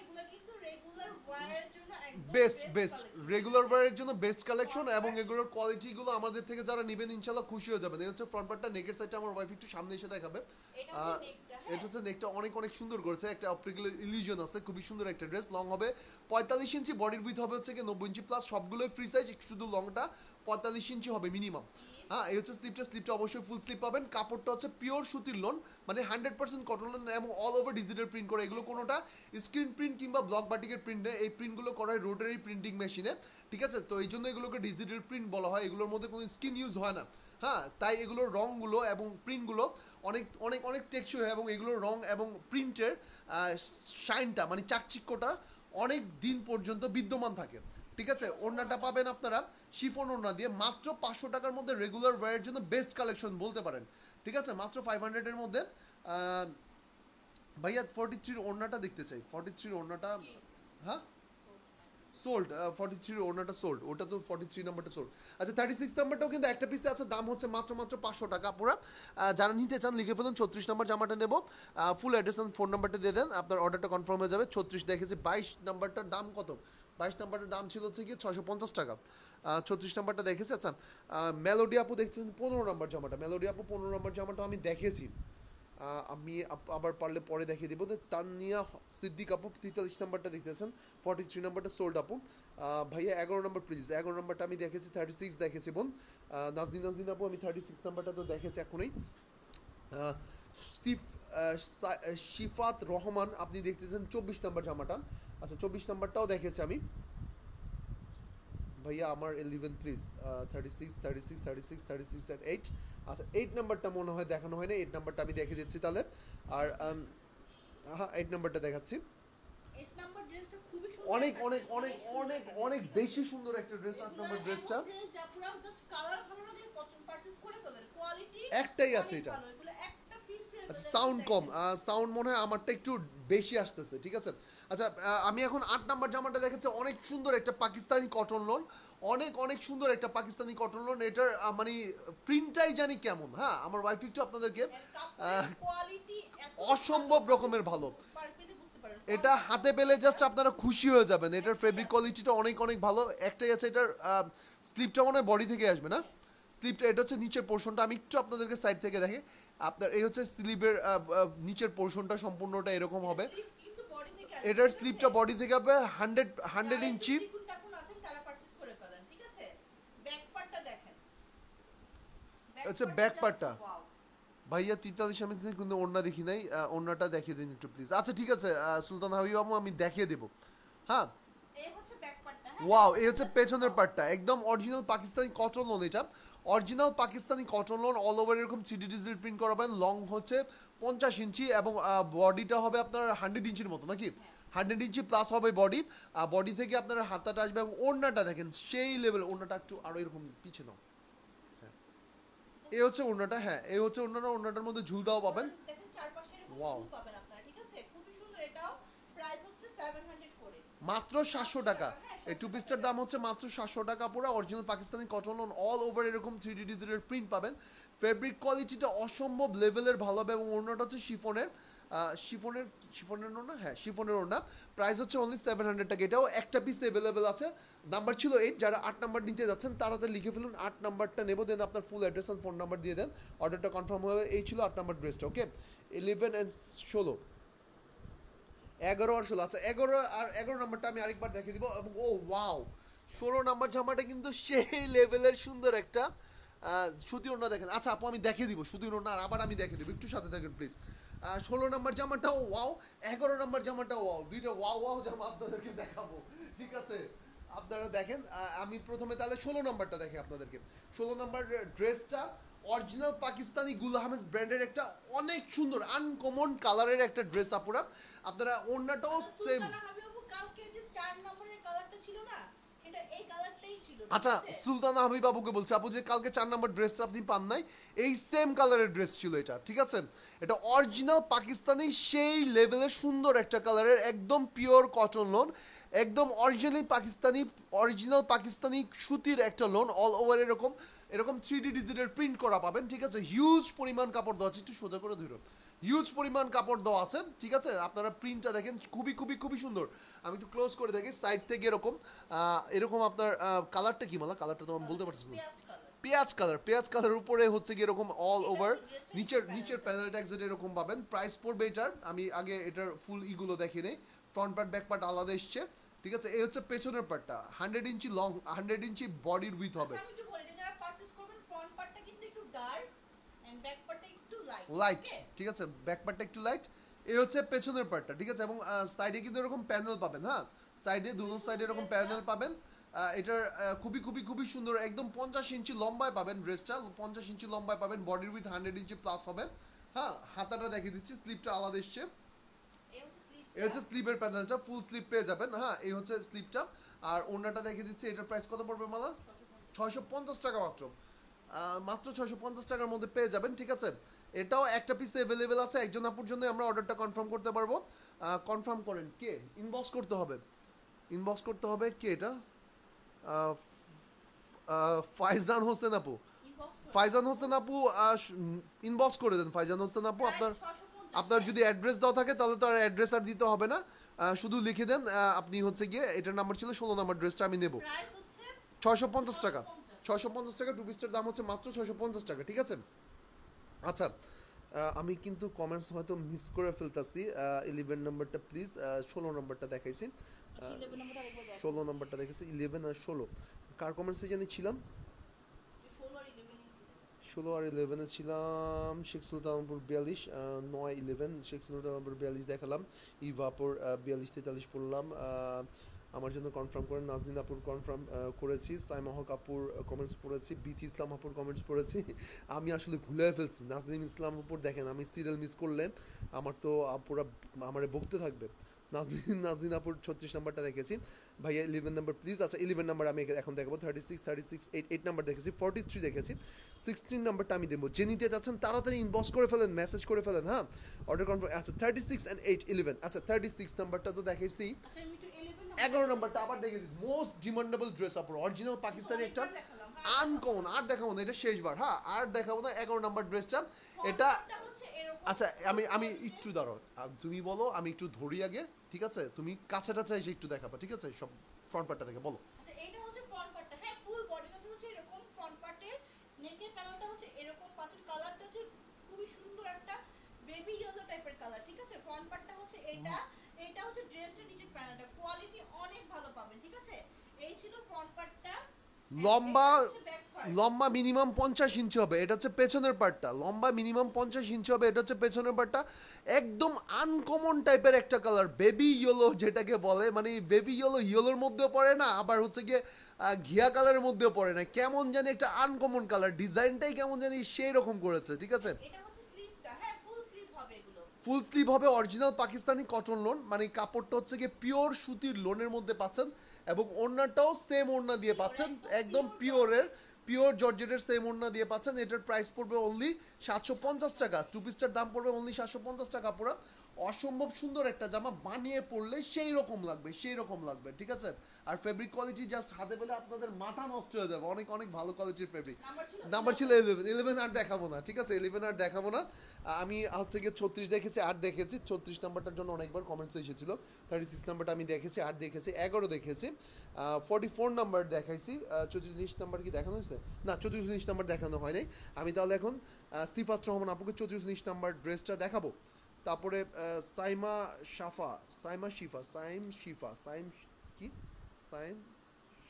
এগুলো কিন্তু রেগুলার ওয়্যারের জন্য একদম বেস্ট রেগুলার ওয়্যারের জন্য বেস্ট কালেকশন, এবং এগুলোর কোয়ালিটি গুলো আমাদের থেকে যারা নেবেন ইনশাআল্লাহ খুশি হয়ে যাবেন। এই হচ্ছে ফ্রন্ট পার্টটা, নেকের সাইডটা আমার ওয়াইফ একটু সামনে এসে দেখাবে। এটা হচ্ছে নেকটা অনেক সুন্দর করেছে, একটা অপটিক্যাল ইলিউশন আছে, খুবই সুন্দর একটা ড্রেস। লং হবে 45 ইঞ্চি, বডির উইথ হবে হচ্ছে কি 90 ইঞ্চি প্লাস, সবগুলোই ফ্রি সাইজ, শুধু লংটা 45 ইঞ্চি হবে মিনিমাম। হ্যাঁ, এই হচ্ছে স্লিপটা অবশ্যই ফুল স্লিপ পাবেন। কাপড়টা হচ্ছে পিওর সুতির লোন, মানে 100% কটন লোন, এবং অল ওভার ডিজিটাল প্রিন্ট করে। এগুলো কোনোটা স্ক্রিন প্রিন্ট কিংবা ব্লক বাটিকের প্রিন্ট নেই, এই প্রিন্টগুলো করা হয় রোটারি প্রিন্টিং মেশিনে। ঠিক আছে, তো এই জন্য এগুলোকে ডিজিটাল প্রিন্ট বলা হয়, এগুলোর মধ্যে কোনো স্কিন ইউজ হয় না। হ্যাঁ, তাই এগুলোর রংগুলো এবং প্রিন্টগুলো অনেক অনেক অনেক টেকসই হয়, এবং এগুলোর রং এবং প্রিন্টের শাইনটা মানে চাকচিক্যটা অনেক দিন পর্যন্ত বিদ্যমান থাকে। ঠিক আছে, ওড়নাটা পাবেন আপনারা শিফন ওড়না দিয়ে, মাত্র 500 টাকার মধ্যে রেগুলার ওয়্যারের জন্য বেস্ট কালেকশন বলতে পারেন। ঠিক আছে, মাত্র 500 এর মধ্যে। ভাইয়া 43 ওড়নাটা দেখতে চাই, 43 ওড়নাটা। হ্যাঁ সোল্ড, 43 ওড়নাটা সোল্ড, ওটা তো 43 নাম্বারটা সোল্ড। আচ্ছা 36 নাম্বারটাও কিন্তু একটা পিসে আছে, দাম হচ্ছে মাত্র 500 টাকা। পুরা যারা নিতে চান লিখে ফেলুন, 36 নাম্বার জামাটা নেব, ফুল অ্যাড্রেস এন্ড ফোন নাম্বারটা দিয়ে দেন, আপনার অর্ডারটা কনফার্ম হয়ে যাবে। 36 দেখেছি। 22 নাম্বারটার দাম কত? 22 নাম্বারের দাম ছিল হচ্ছে কি 650 টাকা। 36 নাম্বারটা দেখেছি। আচ্ছা মেলোডি আপু দেখছেন 15 নাম্বার জামাটা, মেলোডি আপু 15 নাম্বার জামাটা আমি দেখেছি, আমি আবার পারলে পরে দেখিয়ে দিব। তানিয়া সিদ্দিক আপু 43 নাম্বারটা দেখতেছেন, 43 নাম্বারটা সোল্ড আপু। ভাইয়া 11 নাম্বার প্লিজ, 11 নাম্বারটা আমি দেখেছি, 36 দেখেছি বোন। নাজনীন আপু আমি 36 নাম্বারটা তো দেখেছি এখনই। সিফ শিফাত রহমান আপনি দেখতেছেন 24 নাম্বার জামাটা। আচ্ছা 24 নাম্বারটাও দেখেছি আমি। ভাইয়া আমার 11 প্লিজ, 36 আর 8। আচ্ছা 8 নাম্বারটা মনে হয় দেখানো হয় না, 8 নাম্বারটা আমি দেখে দিচ্ছি তাহলে। আর হ্যাঁ 8 নাম্বারটা দেখাচ্ছি। 8 নাম্বার ড্রেসটা খুবই সুন্দর, অনেক অনেক অনেক অনেক অনেক বেশি সুন্দর একটা ড্রেস 8 নাম্বার ড্রেসটা। ড্রেস যা পুরো জাস্ট কালার ভালো লাগলে পারচেজ করে ফেলবেন, কোয়ালিটি একটাই আছে এটা। এগুলো একটা পিস আচ্ছা সাউন্ড কম, সাউন্ড মনে হয় আমারটা একটু বেশি আসতেছে। ঠিক আছে, আচ্ছা আমি এখন 8 নাম্বার জামাটা দেখাচ্ছি, অনেক সুন্দর একটা পাকিস্তানি কটন লোন, অনেক অনেক সুন্দর একটা পাকিস্তানি কটন লোন। এটার মানে প্রিন্টটাই জানি কেমন। হ্যাঁ, আমার ওয়াইফ একটু আপনাদেরকে কোয়ালিটি অসম্ভব রকমের ভালো, এটা হাতে পেলে জাস্ট আপনারা খুশি হয়ে যাবেন। এটার ফেব্রিক কোয়ালিটিটা অনেক অনেক ভালো। একটাই আছে, এটার স্লিপটা মনে হয় বডি থেকে আসবে না, স্লিপটা এটা হচ্ছে নিচের পোরশনটা, আমি একটু আপনাদেরকে সাইড থেকে দেখি। আপনার এই হচ্ছে স্লিভের নিচের পোরশনটা সম্পূর্ণটা এরকম হবে, এটার স্লিপটা বডি থেকে হবে 100 ইঞ্চি। আচ্ছা ব্যাক পার্টটা ভাইয়া 43 আমি কিন্তু ওড়না দেখি নাই, ওড়নাটা দেখিয়ে দিন একটু প্লিজ। আচ্ছা ঠিক আছে সুলতান হাবিব আমু আমি দেখিয়ে দেব। হ্যাঁ ওয়াও, এই হচ্ছে পেছনের পার্টটা, একদম অরিজিনাল পাকিস্তানি কটন লোন। এটা original Pakistani cotton loan all over এরকম 3D ডিজিটাল প্রিন্ট করাবেন, লং হচ্ছে 50 ইঞ্চি এবং বডিটা হবে আপনার 100 ইঞ্চির মতো নাকি, হ্যাঁ 100 ইঞ্চি প্লাস হবে বডি। বডি থেকে আপনার হাতাটা আসবে এবং ওড়নাটা দেখেন সেই লেভেল, ওড়নাটা একটু আরো এরকম পিছে নাও, হ্যাঁ এই হচ্ছে ওড়নাটা, হ্যাঁ এই হচ্ছে ওড়নাটা, ওড়নাটার মধ্যে ঝুলদাও পাবেন। দেখেন চারপাশে এরকম ওয়াও, ঝুল পাবেন আপনারা, ঠিক আছে, খুবই সুন্দর। এটাও প্রাইস হচ্ছে 700 করে, মাত্র 700 700 টাকা। টাকা, হ্যাঁ এই টু 700 টাকা পিসটার দাম এটা। হচ্ছে মাত্র 700 টাকা পুরো। Original Pakistani cotton loan all over এরকম 3D ডিজিটাল প্রিন্ট পাবেন। ফেব্রিক কোয়ালিটিটা অসম্ভব লেভেলের ভালো হবে এবং ওড়নাটা হচ্ছে শিফনের, শিফনের, শিফনের ওড়না, হ্যাঁ শিফনের ওড়না। প্রাইস হচ্ছে অনলি 700 টাকা। এটাও একটা পিস अवेलेबल আছে। নাম্বার ছিল 8, যারা 8 নাম্বার নিতে যাচ্ছেন তাড়াতাড়ি লিখে ফেলুন, 8 নাম্বারটা নেব, দেন আপনার full address and phone number দিয়ে দেন, অর্ডারটা কনফার্ম হবে। এই ছিল 8 নাম্বার ড্রেসটা, ওকে। 11 এন্ড 16, 11 আর 16, আচ্ছা 11 আর 11 নাম্বারটা আমি আরেকবার দেখিয়ে দিব। এবং ও ওয়াও, 16 নাম্বার জামাটা কিন্তু সেই লেভেলের সুন্দর একটা সুতি ওড়না দেখেন। আচ্ছা আপু আমি দেখিয়ে দিব সুতি ওড়না, আর আবার আমি দেখিয়ে দিব, একটু সাথে থাকেন প্লিজ। 16 নাম্বার জামাটাও ওয়াও, 11 নাম্বার জামাটাও ওয়াও, দুইটা ওয়াও ওয়াও জামা আপনাদেরকে দেখাবো, ঠিক আছে। আপনারা দেখেন, আমি প্রথমে তাহলে 16 নাম্বারটা দেখি আপনাদেরকে। 16 নাম্বার ড্রেসটা অরিজিনাল পাকিস্তানি গুল আহমেদ ব্র্যান্ডের একটা অনেক সুন্দর আনকমন কালারের একটা ড্রেস আপুরা। আপনারা ওড়নাটাও সেম। সুলতানা হাবিবু কালকে যে 4 নম্বরের কালারটা ছিল না, সেটা এই কালারটাই ছিল, ঠিক আচ্ছা আছে। সুলতানা হাবিব আপুকে বলছি, আপু যে কালকে 4 নাম্বার ড্রেসটা আপনি পান নাই, এই সেম কালারের ড্রেস ছিল এটা, ঠিক আছে। এটা অরিজিনাল পাকিস্তানি সেই লেভেলের সুন্দর একটা কালারের, একদম পিওর কটন লোন, একদম অরিজিনাল পাকিস্তানি সুতির একটা লোন, অল ওভার এরকম এরকম 3D ডিজিটাল প্রিন্ট করা পাবেন, ঠিক আছে। হিউজ পরিমাণ কাপড় দেওয়া আছে, একটু সোজা করে ধরো, হিউজ পরিমাণ কাপড় দেওয়া আছে, ঠিক আছে। আপনারা প্রিন্টটা দেখেন, খুবই খুবই খুবই সুন্দর। আমি একটু ক্লোজ করে দেখি, সাইড থেকে এরকম এরকম আপনার কালারটা কি বলা, কালারটা তো আমি বলতে পারতেছি না। পেঁয়াজ কালার, পেঁয়াজ কালার, পেঁয়াজ কালার উপরে হচ্ছে কি এরকম অল এটা ওভার হচ্ছে ড্রেসটা নিচের নিচের নিচের প্যানেলটা। প্যানেল ট্যাক্স এরকম পাবেন। প্রাইস পড়বে এটার, আমি আগে এটার ফুল ইগুলো দেখিয়ে নেই। ফ্রন্ট পার্ট ব্যাক পার্ট আলাদা এসছে, ঠিক আছে। এই হচ্ছে পেছনের পার্টটা, 100 ইঞ্চি লং, 100 ইঞ্চি বডির উইথ হবে, আচ্ছা আমি একটু বলি, যে যারা পারচেজ করবেন ফ্রন্ট পার্টটা কিন্তু একটু ডার্ক এন্ড ব্যাক পার্টটা একটু লাইট, লাইট, ওকে। ঠিক আছে, ব্যাক পার্টটা একটু লাইট। এই হচ্ছে পেছনের পার্টটা, ঠিক আছে। এবং সাইডে কিন্তু এরকম প্যানেল পাবেন, হ্যাঁ সাইডে দুনো খুবই সাইডে সুন্দর এরকম ড্রেসটা। প্যানেল পাবেন। এটার খুবই খুবই খুবই সুন্দর, একদম 50 ইঞ্চি লম্বায় পাবেন ড্রেসটা, 50 ইঞ্চি লম্বায় পাবেন, বডির উইথ 100 ইঞ্চি প্লাস হবে। হ্যাঁ হাতাটা দেখিয়ে দিচ্ছি, স্লিপটা আলাদা এসছে। এই হচ্ছে এই স্লিভটা। হচ্ছে স্লিভের প্যানেলটা, ফুল স্লিভ পেয়ে যাবেন, হ্যাঁ এই হচ্ছে স্লিভটা। আর ওড়নাটা দেখিয়ে দিচ্ছি, এটার প্রাইস কত পড়বে মালা? 650 টাকা মাত্র। মাত্র 650 টাকার মধ্যে পেয়ে যাবেন, ঠিক আছে। এটাও একটা পিস अवेलेबल আছে, একজন আপুর জন্য আমরা অর্ডারটা কনফার্ম করতে পারবো। কনফার্ম করেন, কে ইনবক্স করতে হবে, ইনবক্স করতে হবে, কে এটা? আহ, ফাইজান হোসেন আপু, ইনবক্স করে দেন ফাইজান আপু। হোসেন আপু ইনবক্স করে দেন ফাইজান হোসেন আপু। প্রাইস আপনার 650, আপনার হ্যাঁ। যদি অ্যাড্রেস দেওয়া থাকে তাহলে তো আর অ্যাড্রেস আর দিতে হবে না, শুধু লিখে দেন আপনি হচ্ছে গিয়ে, এটার নাম্বার ছিল 16 নাম্বার ড্রেসটা আমি নেব। প্রাইস হচ্ছে 650 টাকা, 650। 650 টাকা, টু পিসটার দাম হচ্ছে মাত্র 650 টাকা, ঠিক আছে। আচ্ছা আমি কিন্তু কমেন্টস হয়তো মিস করে ফেলতাছি। 11 নাম্বারটা প্লিজ, 16 নাম্বারটা দেখাইছি, আচ্ছা 11 নম্বরটা আরেকবার দেখো। 16 নাম্বারটা দেখেছি, 11 আর 16 কার কমেন্টসে জানি ছিলাম? 16 আর 11 ই ছিল। 16 আর 11 এ ছিলাম। শেখ সুলতানপুর 42, 9 11 শেখ সুলতানপুর 42 দেখালাম। ইভাপুর 42 43 পড়লাম। আমার জন্য কনফার্ম করেন। নাজনীন আপুর কনফার্ম করেছি। সাইমা হক আপুর কমেন্টস পড়েছি। বিথি ইসলাম আপুর কমেন্টস পড়েছি। আমি আসলে ভুলে ফেলছি নাজনীন ইসলাম আপুর, দেখেন আমি সিরিয়াল মিস করলে আমার তো আপুরা আমারে বকতে থাকবে। নাজনীন নাজনীন আপুর 36 নাম্বারটা দেখেছি ভাইয়া। 11 নাম্বার প্লিজ। আচ্ছা 11 নাম্বার আমি এখন দেখাবো। 36 36 8 নাম্বার দেখেছি, 43 দেখেছি, 16 নাম্বারটা আমি দেবো। যে নিতে যাচ্ছেন তাড়াতাড়ি ইনবক্স করে ফেলেন, মেসেজ করে ফেলেন, হ্যাঁ অর্ডার কনফার্ম। আচ্ছা 36 and 8 11, আচ্ছা 36 নাম্বারটা তো দেখাইছি। আচ্ছা আমি একটু 11 11 নাম্বারটা আবার দেখে দিচ্ছি, মোস্ট ডিমান্ডেবল ড্রেস আপুর, অরিজিনাল পাকিস্তানি একটা দেখালাম, হ্যাঁ। আনকমন। আর দেখাবো না, এটা শেষবার, হ্যাঁ আর দেখাবো না। 11 নাম্বার ড্রেসটা এটা। ফ্রন্টটা হচ্ছে এরকম। আচ্ছা আমি একটু দাঁড়াও, তুমি বলো, আমি একটু ধরি আগে, ঠিক আছে। তুমি কাছে টাছে এসে একটু দেখাবা, ঠিক আছে, সব ফ্রন্ট পার্টটা দেখে বলো। আচ্ছা এটা হচ্ছে ফ্রন্ট পার্টটা, হ্যাঁ ফুল বডিটা হচ্ছে এরকম, ফ্রন্ট পার্টের নেকের প্যানেলটা হচ্ছে এরকম, পাঁচের কালারটা হচ্ছে খুবই সুন্দর একটা বেবি ইয়েলো টাইপের কালার, ঠিক আছে। ফ্রন্ট পার্টটা হচ্ছে এটা, এটা হচ্ছে ড্রেসটা নিচের প্যানেলটা, কোয়ালিটি অনেক ভালো পাবেন, ঠিক আছে। এই ছিল ফ্রন্ট পার্টটা। লম্বা ব্যাক লম্বা মিনিমাম 50 ইঞ্চি হবে, এটা হচ্ছে পেছনের পার্টটা, লম্বা মিনিমাম 50 ইঞ্চি হবে, এটা হচ্ছে পেছনের পার্টটা। একদম আনকমন টাইপের একটা কালার, বেবি ইয়েলো যেটাকে বলে, মানে বেবি ইয়েলো ইয়েলোর মধ্যেও পড়ে না, আবার হচ্ছে গিয়ে ঘিয়া কালারের মধ্যেও পড়ে না, কেমন জানি একটা আনকমন কালার, ডিজাইনটাই কেমন জানি সেই রকম করেছে, ঠিক আছে। এটা হচ্ছে স্লিভটা, হ্যাঁ ফুল স্লিভ হবে এগুলো। ফুল স্লিভ হবে, অরিজিনাল পাকিস্তানি কটন লোন, মানে কাপড়টা হচ্ছে গিয়ে পিওর সুতির লোনের মধ্যে পাচ্ছেন, এবং ওড়নাটাও সেম ওড়না দিয়ে পাচ্ছেন, একদম পিওরের, পিওর জর্জেটের সেম ওড়না দিয়ে পাচ্ছেন। এটার প্রাইস পড়বে অনলি 750 টাকা, টু পিসটার দাম পড়বে অনলি 750 টাকা পুরো। অসম্ভব সুন্দর একটা জামা, বানিয়ে পরলে সেই রকম লাগবে, সেই রকম লাগবে, ঠিক আছে। আর ফেব্রিক কোয়ালিটি জাস্ট হাতে পেলে আপনাদের মাথা নষ্ট হয়ে যাবে, অনেক অনেক ভালো কোয়ালিটির ফেব্রিক। নাম্বার ছিল 11, 11 আর দেখাবো না, ঠিক আছে, 11 আর দেখাবো না। আমি হচ্ছে গিয়ে 36 দেখেছি, 8 দেখেছি, 34 নাম্বারটার জন্য অনেকবার কমেন্টস এসেছিল। 36 নাম্বারটা আমি দেখেছি, 8 দেখেছি, 11 দেখেছি, 44 নাম্বার দেখাইছি, 44 নাম্বার কি দেখানো হয়েছে? না, 44 নাম্বার দেখানো হয় নাই। আমি তাহলে এখন সিফাত রহমান আপুকে 44 নাম্বার ড্রেসটা দেখাবো। তারপরে সাইমা শাফা, সাইমা শিফা, সাইম শিফা, সাইম কি, সাইম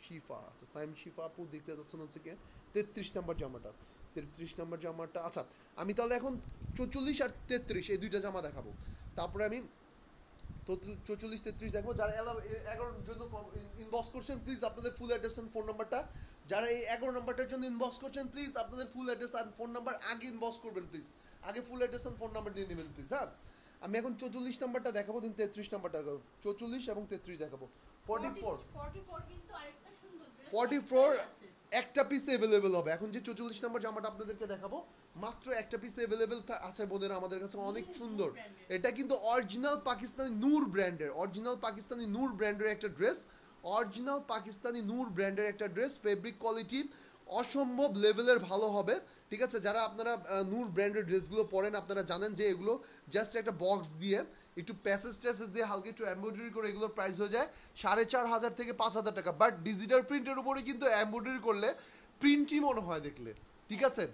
শিফা, আচ্ছা সাইম শিফা আপু দেখতে যাচ্ছেন হচ্ছে কি 33 নাম্বার জামাটা, 33 নাম্বার জামাটা। আচ্ছা আমি তাহলে এখন 44 আর 33 এই দুইটা জামা দেখাবো, তারপরে আমি 44 33 দেখবো। যারা 11 জন্য ইনবক্স করছেন প্লিজ আপনাদের ফুল অ্যাড্রেস এন্ড ফোন নাম্বারটা, যারা এই 11 নাম্বারটার জন্য ইনবক্স করছেন প্লিজ আপনাদের ফুল অ্যাড্রেস আর ফোন নাম্বার আগে ইনবক্স করবেন প্লিজ, আগে full address and phone number দিয়ে দিবেন প্লিজ। হ্যাঁ আমি এখন 44 নাম্বারটা দেখাবো, দিন 33 নাম্বারটা দেখাবো, 44 এবং 33 দেখাবো। 44 44 কিন্তু আরেকটা সুন্দর ড্রেস 44 একটা পিস अवेलेबल হবে। এখন যে 44 নাম্বার জামাটা আপনাদেরকে দেখাবো মাত্র একটা পিস अवेलेबल আছে বোনেরা আমাদের কাছে, অনেক সুন্দর। এটা কিন্তু অরিজিনাল পাকিস্তানি নূর ব্র্যান্ডের, অরিজিনাল পাকিস্তানি নূর ব্র্যান্ডের একটা ড্রেস, অরিজিনাল পাকিস্তানি নূর ব্র্যান্ডের একটা ড্রেস, ফেব্রিক কোয়ালিটি অসম্ভব লেভেলের ভালো হবে, ঠিক আছে। যারা আপনারা নূর ব্র্যান্ডের ড্রেসগুলো পরেন আপনারা জানেন যে এগুলো জাস্ট একটা বক্স দিয়ে একটু প্যাসেজ ট্যাসেজ দিয়ে হালকা একটু এমব্রয়ডারি করে এগুলোর প্রাইস হয়ে যায় 4,500 থেকে 5,000 টাকা, বাট ডিজিটাল প্রিন্টের উপরে কিন্তু এমব্রয়ডারি করলে প্রিন্টই মনে হয় দেখলে, ঠিক আছে।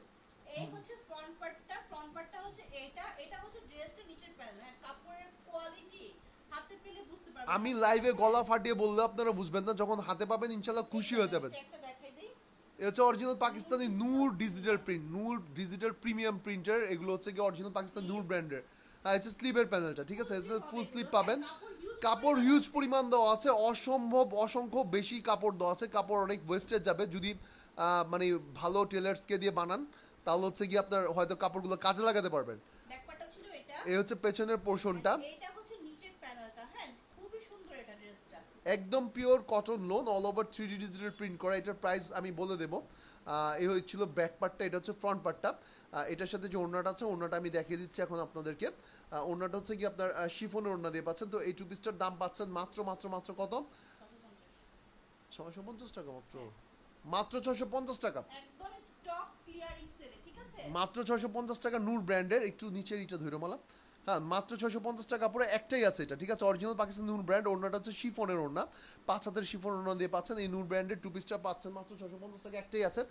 এই হচ্ছে ফ্রন্ট পার্টটা, ফ্রন্ট পার্টটা হচ্ছে এটা, এটা হচ্ছে ড্রেসটা নিচের প্যানেল, হ্যাঁ কাপড়ের কোয়ালিটি হাতে পেলে বুঝতে পারবেন। আমি লাইভে গলা ফাটিয়ে বললে আপনারা বুঝবেন না, যখন হাতে পাবেন ইনশাআল্লাহ খুশি হয়ে যাবেন। একটা দেখাই দেই, এটা হচ্ছে অরিজিনাল পাকিস্তানি নূর ডিজিটাল প্রিন্ট, নূর ডিজিটাল প্রিমিয়াম প্রিন্টার, এগুলো হচ্ছে কি অরিজিনাল পাকিস্তানি নূর ব্র্যান্ডের। হ্যাঁ এটা স্লিভের প্যানেলটা, ঠিক আছে, ফুল স্লিভ পাবেন, কাপড় হিউজ পরিমাণ দেওয়া আছে, অসম্ভব অসংখ্য বেশি কাপড় দেওয়া আছে, কাপড় অনেক ওয়েস্টেজ যাবে যদি মানে ভালো টেলার্সকে দিয়ে বানান, তাহলে হচ্ছে কি আপনার হয়তো কাপড়গুলো কাজে লাগাতে পারবেন। ব্যাকপার্টটা ছিল এটা, এই হচ্ছে পেছনের পোরশনটা, এটা হচ্ছে নিচের প্যানেলটা, হ্যাঁ খুবই সুন্দর এটা ড্রেসটা, একদম pure cotton loan, all over 3D digital print করা। এটার প্রাইস আমি বলে দেব। এই হচ্ছিল ব্যাক পার্টটা, এটা হচ্ছে ফ্রন্ট পার্টটা। এটার সাথে যে ওড়নাটা আছে ওড়নাটা আমি দেখিয়ে দিচ্ছি এখন আপনাদেরকে। ওড়নাটা হচ্ছে কি আপনার শিফনের ওড়না দিয়ে পাচ্ছেন। তো এই টু পিসটার দাম পাচ্ছেন মাত্র মাত্র মাত্র কত, 650 টাকা মাত্র, মাত্র 650 টাকা, একদম স্টক ক্লিয়ারিং সেলে, ঠিক আছে মাত্র 650 টাকা নূর ব্র্যান্ডের, একটু নিচের ইটা ধরে মালা, হ্যাঁ মাত্র 650 টাকা পরে একটাই আছে এটা, ঠিক আছে, অরিজিনাল পাকিস্তান নূর ব্র্যান্ড। ওড়নাটা হচ্ছে শিফনের ওড়না, 5 হাতের শিফন ওড়না দিয়ে পাচ্ছেন, এই নূর ব্র্যান্ডের টু পিসটা পাচ্ছেন মাত্র 650 টাকা, একটাই আছে।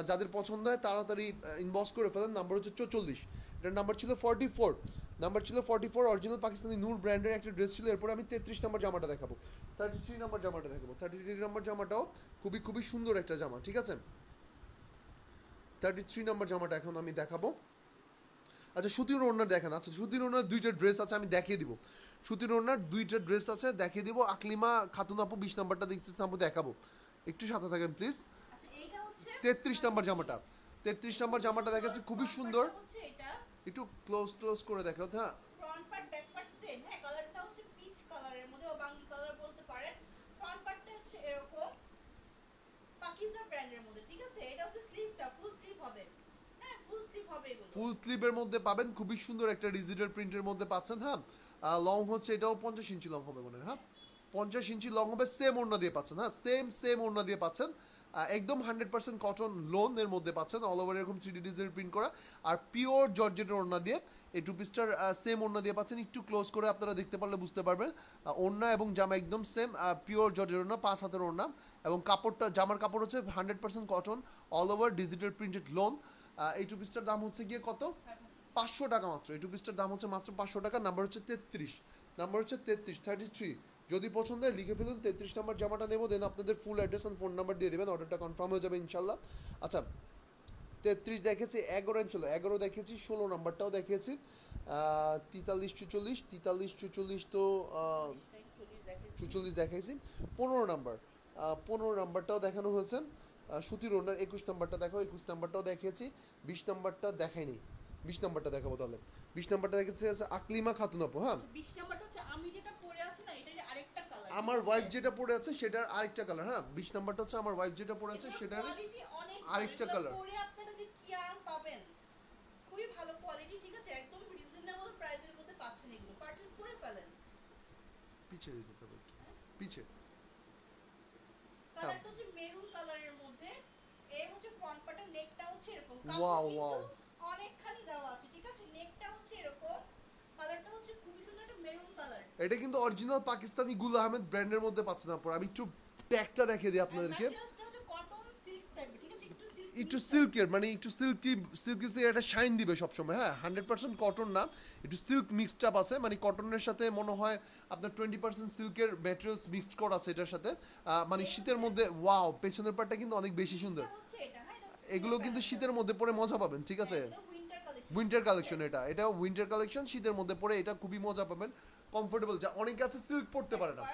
যাদের পছন্দ হয় তাড়াতাড়ি ইনবক্স করে ফেলেন, নাম্বার হচ্ছে 44, এটার নাম্বার ছিল 44, নাম্বার ছিল 44, অরিজিনাল পাকিস্তানি নূর ব্র্যান্ডের একটা ড্রেস ছিল। এরপর আমি 33 নাম্বার জামাটা দেখাবো, 33 নাম্বার জামাটা দেখাবো। 33 নাম্বার জামাটাও খুবই খুবই সুন্দর একটা জামা, ঠিক আছে। 33 নাম্বার জামাটা এখন আমি দেখাবো। আচ্ছা সুতির ওড়না দেখেন, আচ্ছা সুতির ওড়নার দুইটা ড্রেস আছে আমি দেখিয়ে দিব, সুতির ওড়নার দুইটা ড্রেস আছে দেখিয়ে দিব। আকলিমা খাতুন আপু 20 নাম্বারটা দেখতেছেন আপু দেখাবো, একটু সাথে থাকেন প্লিজ। আচ্ছা এইটা হচ্ছে 33 নাম্বার জামাটা, 33 নাম্বার জামাটা দেখাচ্ছি খুবই সুন্দর, হচ্ছে এটা একটু ক্লোজ করে দেখাও। হ্যাঁ front part back part same, হ্যাঁ কালারটা হচ্ছে পিচ কালারের মধ্যে ও বাঙ্গি কালার বলতে পারেন। ফ্রন্ট পার্টটা হচ্ছে এরকম পাকিস্তান ব্র্যান্ডের মধ্যে, ঠিক আছে। এটা হচ্ছে স্লিভটা, ফুল স্লিভ হবে, হ্যাঁ ফুল স্লিভ হবে এগুলো, ফুল স্লিভের মধ্যে পাবেন, খুবই সুন্দর একটা ডিজিটাল প্রিন্টের মধ্যে পাচ্ছেন। হ্যাঁ লং হচ্ছে এটাও 50 ইঞ্চি লং হবে মনে হয়, হ্যাঁ 50 ইঞ্চি লং হবে, সেম ওড়না দিয়ে পাচ্ছেন, হ্যাঁ সেম ওড়না দিয়ে পাচ্ছেন, একদম 100% কটন লোন এর মধ্যে পাচ্ছেন, অল ওভার এরকম 3D ডিজিটাল প্রিন্ট করা আর পিওর জর্জেটের ওড়না দিয়ে এই টু পিসটার সেম ওড়না দিয়ে পাচ্ছেন। একটু ক্লোজ করে আপনারা দেখতে পারলে বুঝতে পারবেন, ওড়না এবং জামা একদম সেম, পিওর জর্জেটের ওড়না, 5 হাতের ওড়না, এবং কাপড়টা জামার কাপড় হচ্ছে 100% cotton, all over digital printed loan. এই টু পিসটার দাম হচ্ছে গিয়ে কত, 500 টাকা মাত্র। এই টু পিসটার দাম হচ্ছে মাত্র 500 টাকা। নাম্বার হচ্ছে 33, নাম্বার হচ্ছে 33। যদি পছন্দ হয় লিখে ফেলুন 33 নাম্বার জামাটা নেবো, দেন আপনাদের full address and phone number দিয়ে দিবেন, অর্ডারটা কনফার্ম হয়ে যাবে ইনশাআল্লাহ। আচ্ছা 33 দেখেছি, 11 ছিল, 11 দেখেছি, 16 নাম্বারটাও দেখেছি, 43 44 তো 44 দেখাইছি, 15 নাম্বার, 15 নাম্বারটাও দেখানো হয়েছে, সুতির ওড়নার 21 নাম্বারটা দেখো, 21 নাম্বারটাও দেখিয়েছি, 20 নাম্বারটা দেখাইনি, 20 নাম্বারটা দেখাবো তাহলে। 20 নাম্বারটা দেখেছি আকলিমা খাতুন আপু। হ্যাঁ 20 নাম্বারটা হচ্ছে আমি যেটা পরে আছি না, এটার আরেকটা কালার, আমার ওয়াইফ যেটা পরে আছে সেটার আরেকটা কালার। হ্যাঁ 20 নাম্বারটা হচ্ছে আমার ওয়াইফ যেটা পরে আছে সেটার কোয়ালিটি অনেক আরেকটা ভালো, কালার। পরে আপনারা যে কি আরাম পাবেন, খুবই ভালো কোয়ালিটি, ঠিক আছে, একদম রিজনেবল প্রাইসের মধ্যে পাচ্ছেন, এগুলো পারচেজ করে ফেলেন। পিছে দিতে হবে একটু, পিছে। কালারটা হচ্ছে মেরুন কালারের মধ্যে, এই হচ্ছে ফ্রন্ট পার্টের, নেকটা হচ্ছে এরকম, ওয়াও কাপড় ওয়াও, কিন্তু অনেকখানি দেওয়া আছে, ঠিক আছে, নেকটা হচ্ছে এরকম, কালারটা হচ্ছে খুবই সুন্দর একটা মেরুন কালার। এটা কিন্তু অরিজিনাল পাকিস্তানি গুল আহমেদ ব্র্যান্ডের মধ্যে পাচ্ছেন আপনারা। আমি একটু ট্যাগটা দেখিয়ে দিই আপনাদেরকে। ম্যাটেরিয়ালসটা হচ্ছে কটন সিল্ক টাইপের, ঠিক আছে, একটু একটু সিল্ক সিল্কের, মানে একটু সিল্কি, সিল্কি একটা শাইন দিবে সবসময়। হ্যাঁ 100% কটন না, একটু সিল্ক মিক্সড আপ আছে, মানে কটনের সাথে মনে হয় আপনার 20% সিল্কের ম্যাটেরিয়ালস মিক্সড করা আছে এটার সাথে, মানে শীতের মধ্যে। ওয়াও, পেছনের পার্টটা কিন্তু অনেক বেশি সুন্দর। হচ্ছে এটা, হ্যাঁ এগুলো কিন্তু শীতের মধ্যে পরে মজা পাবেন, ঠিক আছে। উইন্টার কালেকশন, উইন্টার কালেকশন, এটা উইন্টার কালেকশন, শীতের মধ্যে পরে এটা খুবই মজা পাবেন, কমফোর্টেবল। যা অনেকে আছে সিল্ক পরতে পারে না,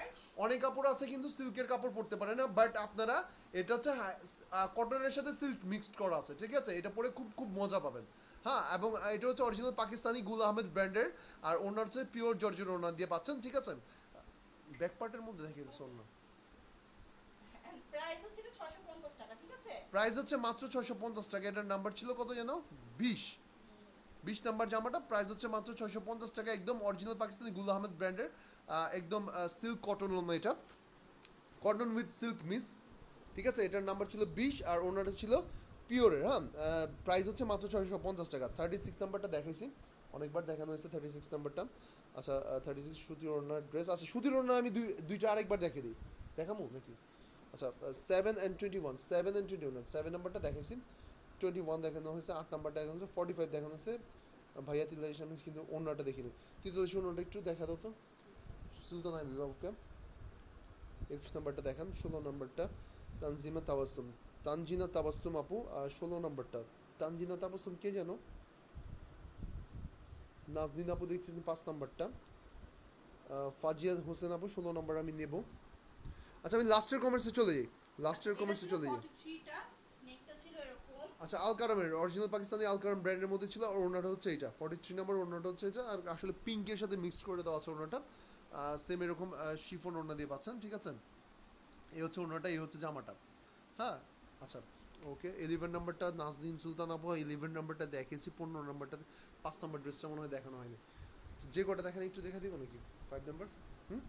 অনেক কাপড় আছে কিন্তু সিল্কের কাপড় পরতে পারে না, বাট আপনারা এটা হচ্ছে কটনের সাথে সিল্ক মিক্সড করা আছে, ঠিক আছে, এটা পরে খুব খুব মজা পাবেন। হ্যাঁ এবং এটা হচ্ছে অরিজিনাল পাকিস্তানি গুল আহমেদ ব্র্যান্ডের, আর ওনার হচ্ছে পিওর জর্জের ওনার দিয়ে পাচ্ছেন, ঠিক আছে। ব্যাক পার্টের মধ্যে দেখিয়ে দিচ্ছি ওনা, প্রাইস হচ্ছে 650 টাকা, ঠিক আছে, প্রাইস হচ্ছে মাত্র 650 টাকা। এটার নাম্বার ছিল কত জানো, 20 নাম্বার জামাটা, প্রাইস হচ্ছে মাত্র 650 টাকা, একদম অরিজিনাল পাকিস্তানি গুল আহমেদ ব্র্যান্ডের, একদম সিল্ক কটন লোন, এটা কটন উইথ সিল্ক মিক্স, ঠিক আছে। এটার নাম্বার ছিল 20 আর ওনারটা ছিল পিওরের। হ্যাঁ প্রাইস হচ্ছে মাত্র 650 টাকা। 36 নাম্বারটা দেখাইছি, অনেকবার দেখানো হয়েছে 36 নাম্বারটা। আচ্ছা 36 সুতির ওড়নার ড্রেস আছে, সুতির ওড়না আমি দুইটা আরেকবার দেখিয়ে দিই, দেখামু নাকি? আচ্ছা 7 and 21, 7 and 21, 7 নাম্বারটা দেখাইছি, 21 দেখানো হয়েছে, 8 নাম্বারটা দেখানো হয়েছে, 45 দেখানো হয়েছে। ভাইয়া তিলাইশ আমি কিন্তু ওড়নাটা দেখিনি, তিলাইশ ওড়নাটা একটু দেখা দাও তো সুলতান হাবিব বাবুকে। 21 নাম্বারটা দেখান, 16 নাম্বারটা তানজিমা তাবাসসুম, তানজিনা তাবাসসুম আপু, 16 নাম্বারটা তানজিনা তাবাসসুম কে জানো, নাজনীন আপু দেখছি 5 নাম্বারটা, ফাজিয়া হোসেন আপু 16 নাম্বার আমি নেব। আচ্ছা আমি লাস্টের কমেন্টসে চলে যাই, লাস্টের কমেন্টসে চলে যাই। 43টা, নেকটা ছিল এরকম, আচ্ছা আলকারামের অরিজিনাল পাকিস্তানি আলকারাম ব্র্যান্ডের মধ্যে ছিল, আর ওনাটা হচ্ছে এটা 43 নাম্বার, ওনাটা হচ্ছে এটা, আর আসলে পিঙ্কের সাথে মিক্সড করে দেওয়া আছে ওনাটা, সেম এরকম শিফন ওড়না দিয়ে পাচ্ছেন, ঠিক আছে। এই হচ্ছে ওড়নাটা, এই হচ্ছে জামাটা। হ্যাঁ আচ্ছা ওকে। 11 নাম্বারটা নাজনীন সুলতান আপু, 11 নাম্বারটা দেখেছি, 15 নাম্বারটা, 5 নাম্বার ড্রেসটা মনে হয় দেখানো হয়নি, যে কটা দেখেন একটু দেখা দিব নাকি। 5 নাম্বার, হুম,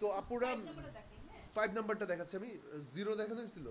তো আপুরা 5 নাম্বারটা দেখেন, হ্যাঁ 5 নাম্বারটা দেখাচ্ছি আমি, 0 দেখানো হয়েছিল।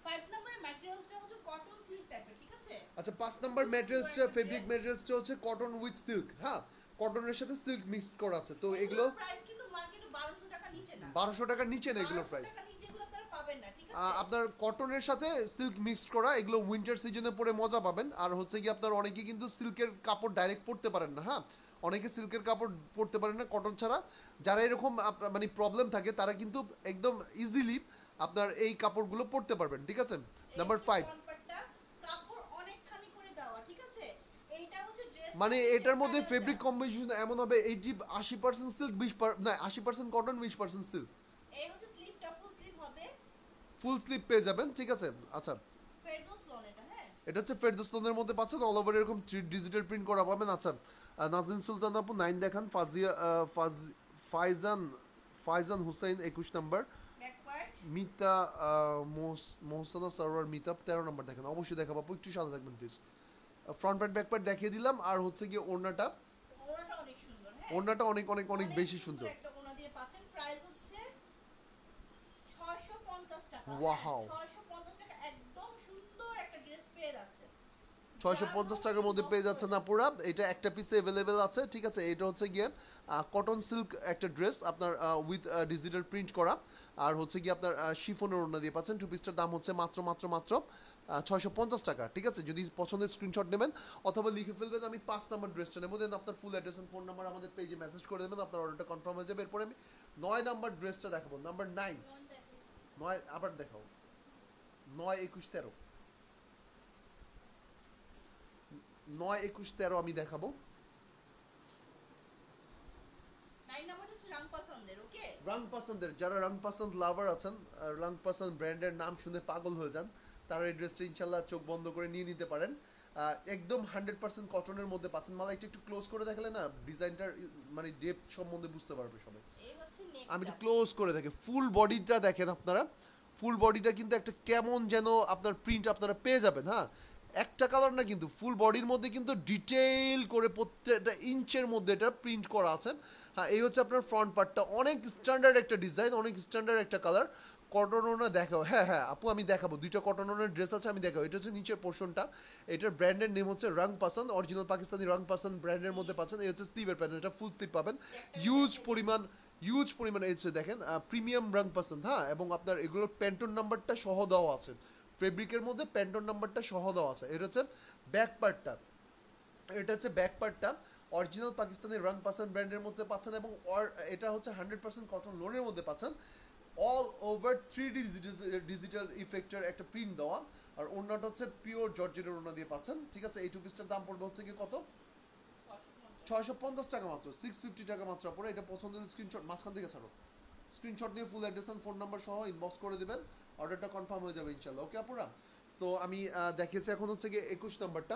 5 নাম্বারের ম্যাটেরিয়ালসটা হচ্ছে কটন সিল্ক টাইপের, ঠিক আছে, আচ্ছা 5 নাম্বার ম্যাটেরিয়ালসটা, ফেব্রিক ম্যাটেরিয়ালসটা হচ্ছে কটন উইথ সিল্ক। হ্যাঁ কটনের সাথে সিল্ক মিক্সড করা আছে, তো এগুলো প্রাইস কিন্তু মার্কেটে 1200 টাকা নিচে না, 1200 টাকার নিচে না এগুলো প্রাইস। 1200 টাকা নিচে এগুলো আপনারা পাবেন না, ঠিক আছে। আপনার কটনের সাথে সিল্ক মিক্সড করা, এগুলো উইন্টার সিজনে পরে মজা পাবেন। আর হচ্ছে কি আপনার অনেকে কিন্তু সিল্কের কাপড় ডাইরেক্ট পরতে পারেন না। হ্যাঁ অনেকে সিল্কের কাপড় পরতে পারেন না কটন ছাড়া, যারা এরকম মানে প্রবলেম থাকে তারা কিন্তু একদম ইজিলি আপনার এই কাপড়গুলো পরতে পারবেন, ঠিক আছে। নাম্বার 5, কাপড় অনেকখানি করে দেওয়া, ঠিক আছে, এইটা হচ্ছে ড্রেস, মানে এটার মধ্যে ফেব্রিক কম্বিনেশন এমন হবে 80% সিল্ক, 20 না 80% কটন, 20% সিল্ক। এই হচ্ছে স্লিভটা, ফুল স্লিভ হবে, ফুল স্লিভ পেয়ে যাবেন, ঠিক আছে। আচ্ছা ফেরদৌস লন এটা, হ্যাঁ এটা হচ্ছে ফেরদৌস লোনের মধ্যে পাচ্ছেন, অল ওভার এরকম ডিজিটাল প্রিন্ট করা পাবেন। আচ্ছা নাজরিন সুলতান আপু 9 দেখান, Fazia Faizan Faizan Hussain 21 number, back part, Mita Mohsana Sarwar Mita 13 number দেখেন, অবশ্যই দেখাবো আপু, একটু সাথে থাকবেন please. Front part back part দেখিয়ে দিলাম, আর হচ্ছে গিয়ে ওড়নাটা, ওনাটা অনেক সুন্দর, হ্যাঁ ওড়নাটা অনেক অনেক অনেক বেশি সুন্দর। একটা ওনা দিয়ে পাচ্ছেন, প্রাইস হচ্ছে 650 টাকা, ওয়াও 650 টাকা, একদম সুন্দর একটা ড্রেস পেয়ে যাচ্ছে, 650 টাকার মধ্যে পেয়ে যাচ্ছেন আপুরা, এটা একটা পিসে अवेलेबल আছে, ঠিক আছে। এটা হচ্ছে গিয়ে কটন সিল্ক একটা ড্রেস আপনার উইথ ডিজিটাল প্রিন্ট করা, আর হচ্ছে গিয়ে আপনার শিফনের ওড়না দিয়ে পাচ্ছেন। টু পিসটার দাম হচ্ছে মাত্র মাত্র মাত্র 650 টাকা, ঠিক আছে? যদি পছন্দের স্ক্রিনশট নেবেন অথবা লিখে ফেলবেন আমি 5 নাম্বার ড্রেসটা নেবো, দেন আপনার full address and phone number আমাদের পেজে মেসেজ করে দেবেন, আপনার অর্ডারটা কনফার্ম হয়ে যাবে। এরপরে আমি 9 নাম্বার ড্রেসটা দেখাবো, নাম্বার 9। 9 আবার দেখাও, 9, 21, 13, 9, 21, 13 আমি দেখাবো। 9 নাম্বারটা হচ্ছে রং পছন্দের, ওকে? রং পছন্দের, যারা রং পছন্দ লাভার আছেন, রং পছন্দ ব্র্যান্ডের নাম শুনে পাগল হয়ে যান, তারা এই ড্রেসটা ইনশাল্লাহ চোখ বন্ধ করে নিয়ে নিতে পারেন। একদম 100% কটনের মধ্যে পাচ্ছেন। মালা একটু ক্লোজ করে দেখালে না ডিজাইনটার মানে ডেপথ সম্বন্ধে বুঝতে পারবে সবাই। এই হচ্ছে আমি একটু নেকটা। ক্লোজ করে দেখে ফুল বডিটা দেখেন আপনারা, ফুল বডিটা কিন্তু একটা কেমন যেন আপনার প্রিন্ট আপনারা পেয়ে যাবেন। হ্যাঁ, একটা কালার না কিন্তু, ফুল বডির মধ্যে কিন্তু ডিটেইল করে প্রত্যেকটা ইঞ্চের মধ্যে এটা প্রিন্ট করা আছে। হ্যাঁ, এই হচ্ছে আপনার ফ্রন্ট পার্টটা, অনেক স্ট্যান্ডার্ড একটা ডিজাইন, অনেক স্ট্যান্ডার্ড একটা কালার। কটন ওনা দেখাও, হ্যাঁ হ্যাঁ আপু আমি দেখাবো, দুইটা কটন ওনার ড্রেস আছে আমি দেখাবো। এটা হচ্ছে নিচের পোর্শনটা, এটার ব্র্যান্ডের নেম হচ্ছে রং পাসান, অরিজিনাল পাকিস্তানি রং পাসান ব্র্যান্ডের মধ্যে পাচ্ছেন। এই হচ্ছে স্লিভের প্যাটার্ন, এটা ফুল স্লিভ পাবেন, হিউজ পরিমাণ এই হচ্ছে দেখেন প্রিমিয়াম রং পাসান। হ্যাঁ, এবং আপনার এগুলোর প্যান্টন নাম্বারটা সহ দেওয়া আছে, ফেব্রিকের মধ্যে প্যান্টন নাম্বারটা সহ দেওয়া আছে। এটা হচ্ছে ব্যাক পার্টটা, এটা হচ্ছে ব্যাক পার্টটা অরিজিনাল পাকিস্তানি রং পাসান ব্র্যান্ডের মধ্যে পাচ্ছেন, এবং এটা হচ্ছে 100% কটন লোনের মধ্যে পাচ্ছেন। অল ওভার 3D ডিজিটাল ইফেক্টের একটা প্রিন্ট দেওয়া, আর ওড়নাটা হচ্ছে পিওর জর্জেটের ওড়না দিয়ে পাচ্ছেন, ঠিক আছে? এই টু পিসটার দাম পড়বে হচ্ছে কি কত? 650 টাকা মাত্র, 650 টাকা মাত্র। পরে এটা পছন্দের স্ক্রিনশট মাঝখান থেকে ছাড়ো, স্ক্রিনশট দিয়ে full address and phone number সহ ইনবক্স করে দিবেন, অর্ডারটা কনফার্ম হয়ে যাবে ইনশাআল্লাহ। ওকে আপুরা, তো আমি দেখিয়েছি এখন হচ্ছে কি 21 নাম্বারটা।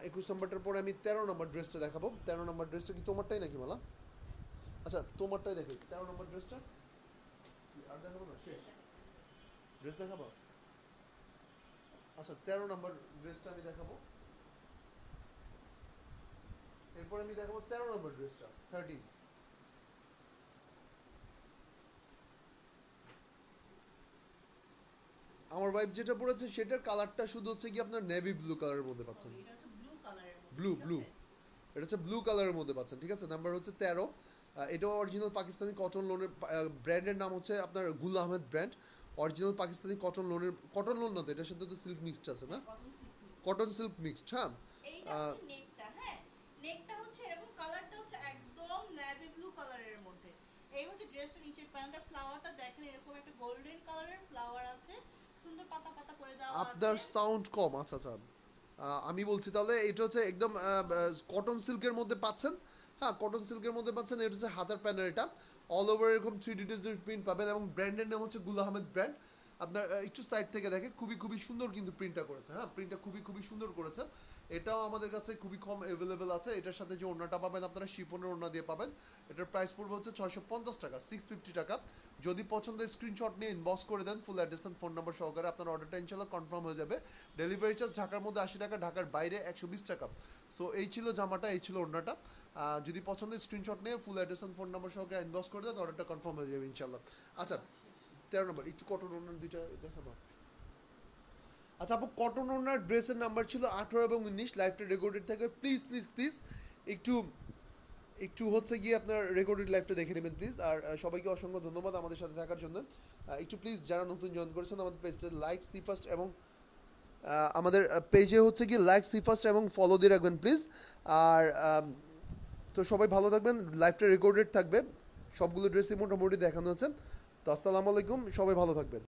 21 নাম্বারটার পরে আমি 13 নাম্বার ড্রেসটা দেখাবো। 13 নাম্বার ড্রেসটা কি তোমারটাই নাকি মালা? আচ্ছা তোমারটাই দেখো, 13 নাম্বার ড্রেসটা আর দেখাবো না, শেষ ড্রেস দেখাবো। আচ্ছা 13 নাম্বার ড্রেসটা আমি দেখাবো, এরপর আমি দেখাবো 13 নাম্বার ড্রেসটা 13। আমার ওয়াইফ যেটা পরেছে সেটার কালারটা শুধু হচ্ছে কি আপনার নেভি ব্লু কালারের মধ্যে পাচ্ছেন, এটা হচ্ছে ব্লু কালারের মধ্যে, ব্লু ঠিক ব্লু, আছে? এটা হচ্ছে ব্লু কালারের মধ্যে পাচ্ছেন, ঠিক আছে? নাম্বার হচ্ছে 13। এটাও অরিজিনাল পাকিস্তানি কটন লোনের, ব্র্যান্ডের নাম হচ্ছে আপনার গুল Ahmed brand, original Pakistani cotton লোনের, কটন লোন না তো, এটার সাথে তো সিল্ক মিক্সড আছে না, cotton silk mix. Cotton silk mixed. হ্যাঁ, এইটা হচ্ছে নেকটা, হ্যাঁ? নেকটা হচ্ছে এরকম, কালারটা হচ্ছে একদম নেভি ব্লু কালারের মধ্যে। এই হচ্ছে ড্রেসটা, নিচের প্যান্টটা, ফ্লাওয়ারটা দেখেন এরকম একটা গোল্ডেন কালারের ফ্লাওয়ার আছে, সুন্দর পাতা পাতা করে দেওয়া আপনার আছে। সাউন্ড কম, আচ্ছা আচ্ছা আমি বলছি তাহলে, এটা হচ্ছে একদম কটন সিল্কের মধ্যে পাচ্ছেন। হ্যাঁ, কটন সিল্কের মধ্যে পাচ্ছেন। এটা হচ্ছে হাতার প্যানেলটা, অল ওভার এরকম 3D ডিজিটাল প্রিন্ট পাবেন, এবং ব্র্যান্ডের নাম হচ্ছে গুল আহমেদ ব্র্যান্ড। আপনার একটু সাইড থেকে দেখে খুবই খুবই সুন্দর কিন্তু প্রিন্টটা করেছে। হ্যাঁ, প্রিন্টটা খুবই খুবই সুন্দর করেছে। এটাও আমাদের কাছে খুবই কম অ্যাভেলেবেল আছে। এটার সাথে যে ওড়নাটা পাবেন আপনারা শিফনের ওড়না দিয়ে পাবেন। এটার প্রাইস পড়বে হচ্ছে 650 টাকা, 650 টাকা। যদি পছন্দের স্ক্রিনশট নিয়ে ইনবক্স করে দেন full address and phone number সহকারে, আপনার অর্ডারটা ইনশাআল্লাহ কনফার্ম হয়ে যাবে। ডেলিভারি চার্জ ঢাকার মধ্যে 80 টাকা, ঢাকার বাইরে 120 টাকা। সো এই ছিল জামাটা, এই ছিল ওড়নাটা। যদি পছন্দের স্ক্রিনশট নিয়ে full address and phone number সহকারে ইনবক্স করে দেন, অর্ডারটা কনফার্ম হয়ে যাবে ইনশাআল্লাহ। আচ্ছা 13 নম্বর একটু কটন ওড়নার দুইটা দেখাবো। আচ্ছা আপু, কটন ওড়নার ড্রেসের নাম্বার ছিল 18 এবং 19, লাইভটা রেকর্ডেড থাকে, প্লিজ প্লিজ প্লিজ একটু একটু হচ্ছে গিয়ে আপনার রেকর্ডেড লাইভটা দেখে নেবেন প্লিজ। আর সবাইকে অসংখ্য ধন্যবাদ আমাদের সাথে থাকার জন্য। একটু প্লিজ যারা নতুন জয়েন করেছেন আমাদের পেজটা লাইক সি ফার্স্ট, এবং আমাদের পেজে হচ্ছে কি লাইক সি ফার্স্ট এবং ফলো দিয়ে রাখবেন প্লিজ। আর তো সবাই ভালো থাকবেন, লাইভটা রেকর্ডেড থাকবে, সবগুলো ড্রেসই মোটামুটি দেখানো হচ্ছে। তো আসসালামু আলাইকুম, সবাই ভালো থাকবেন।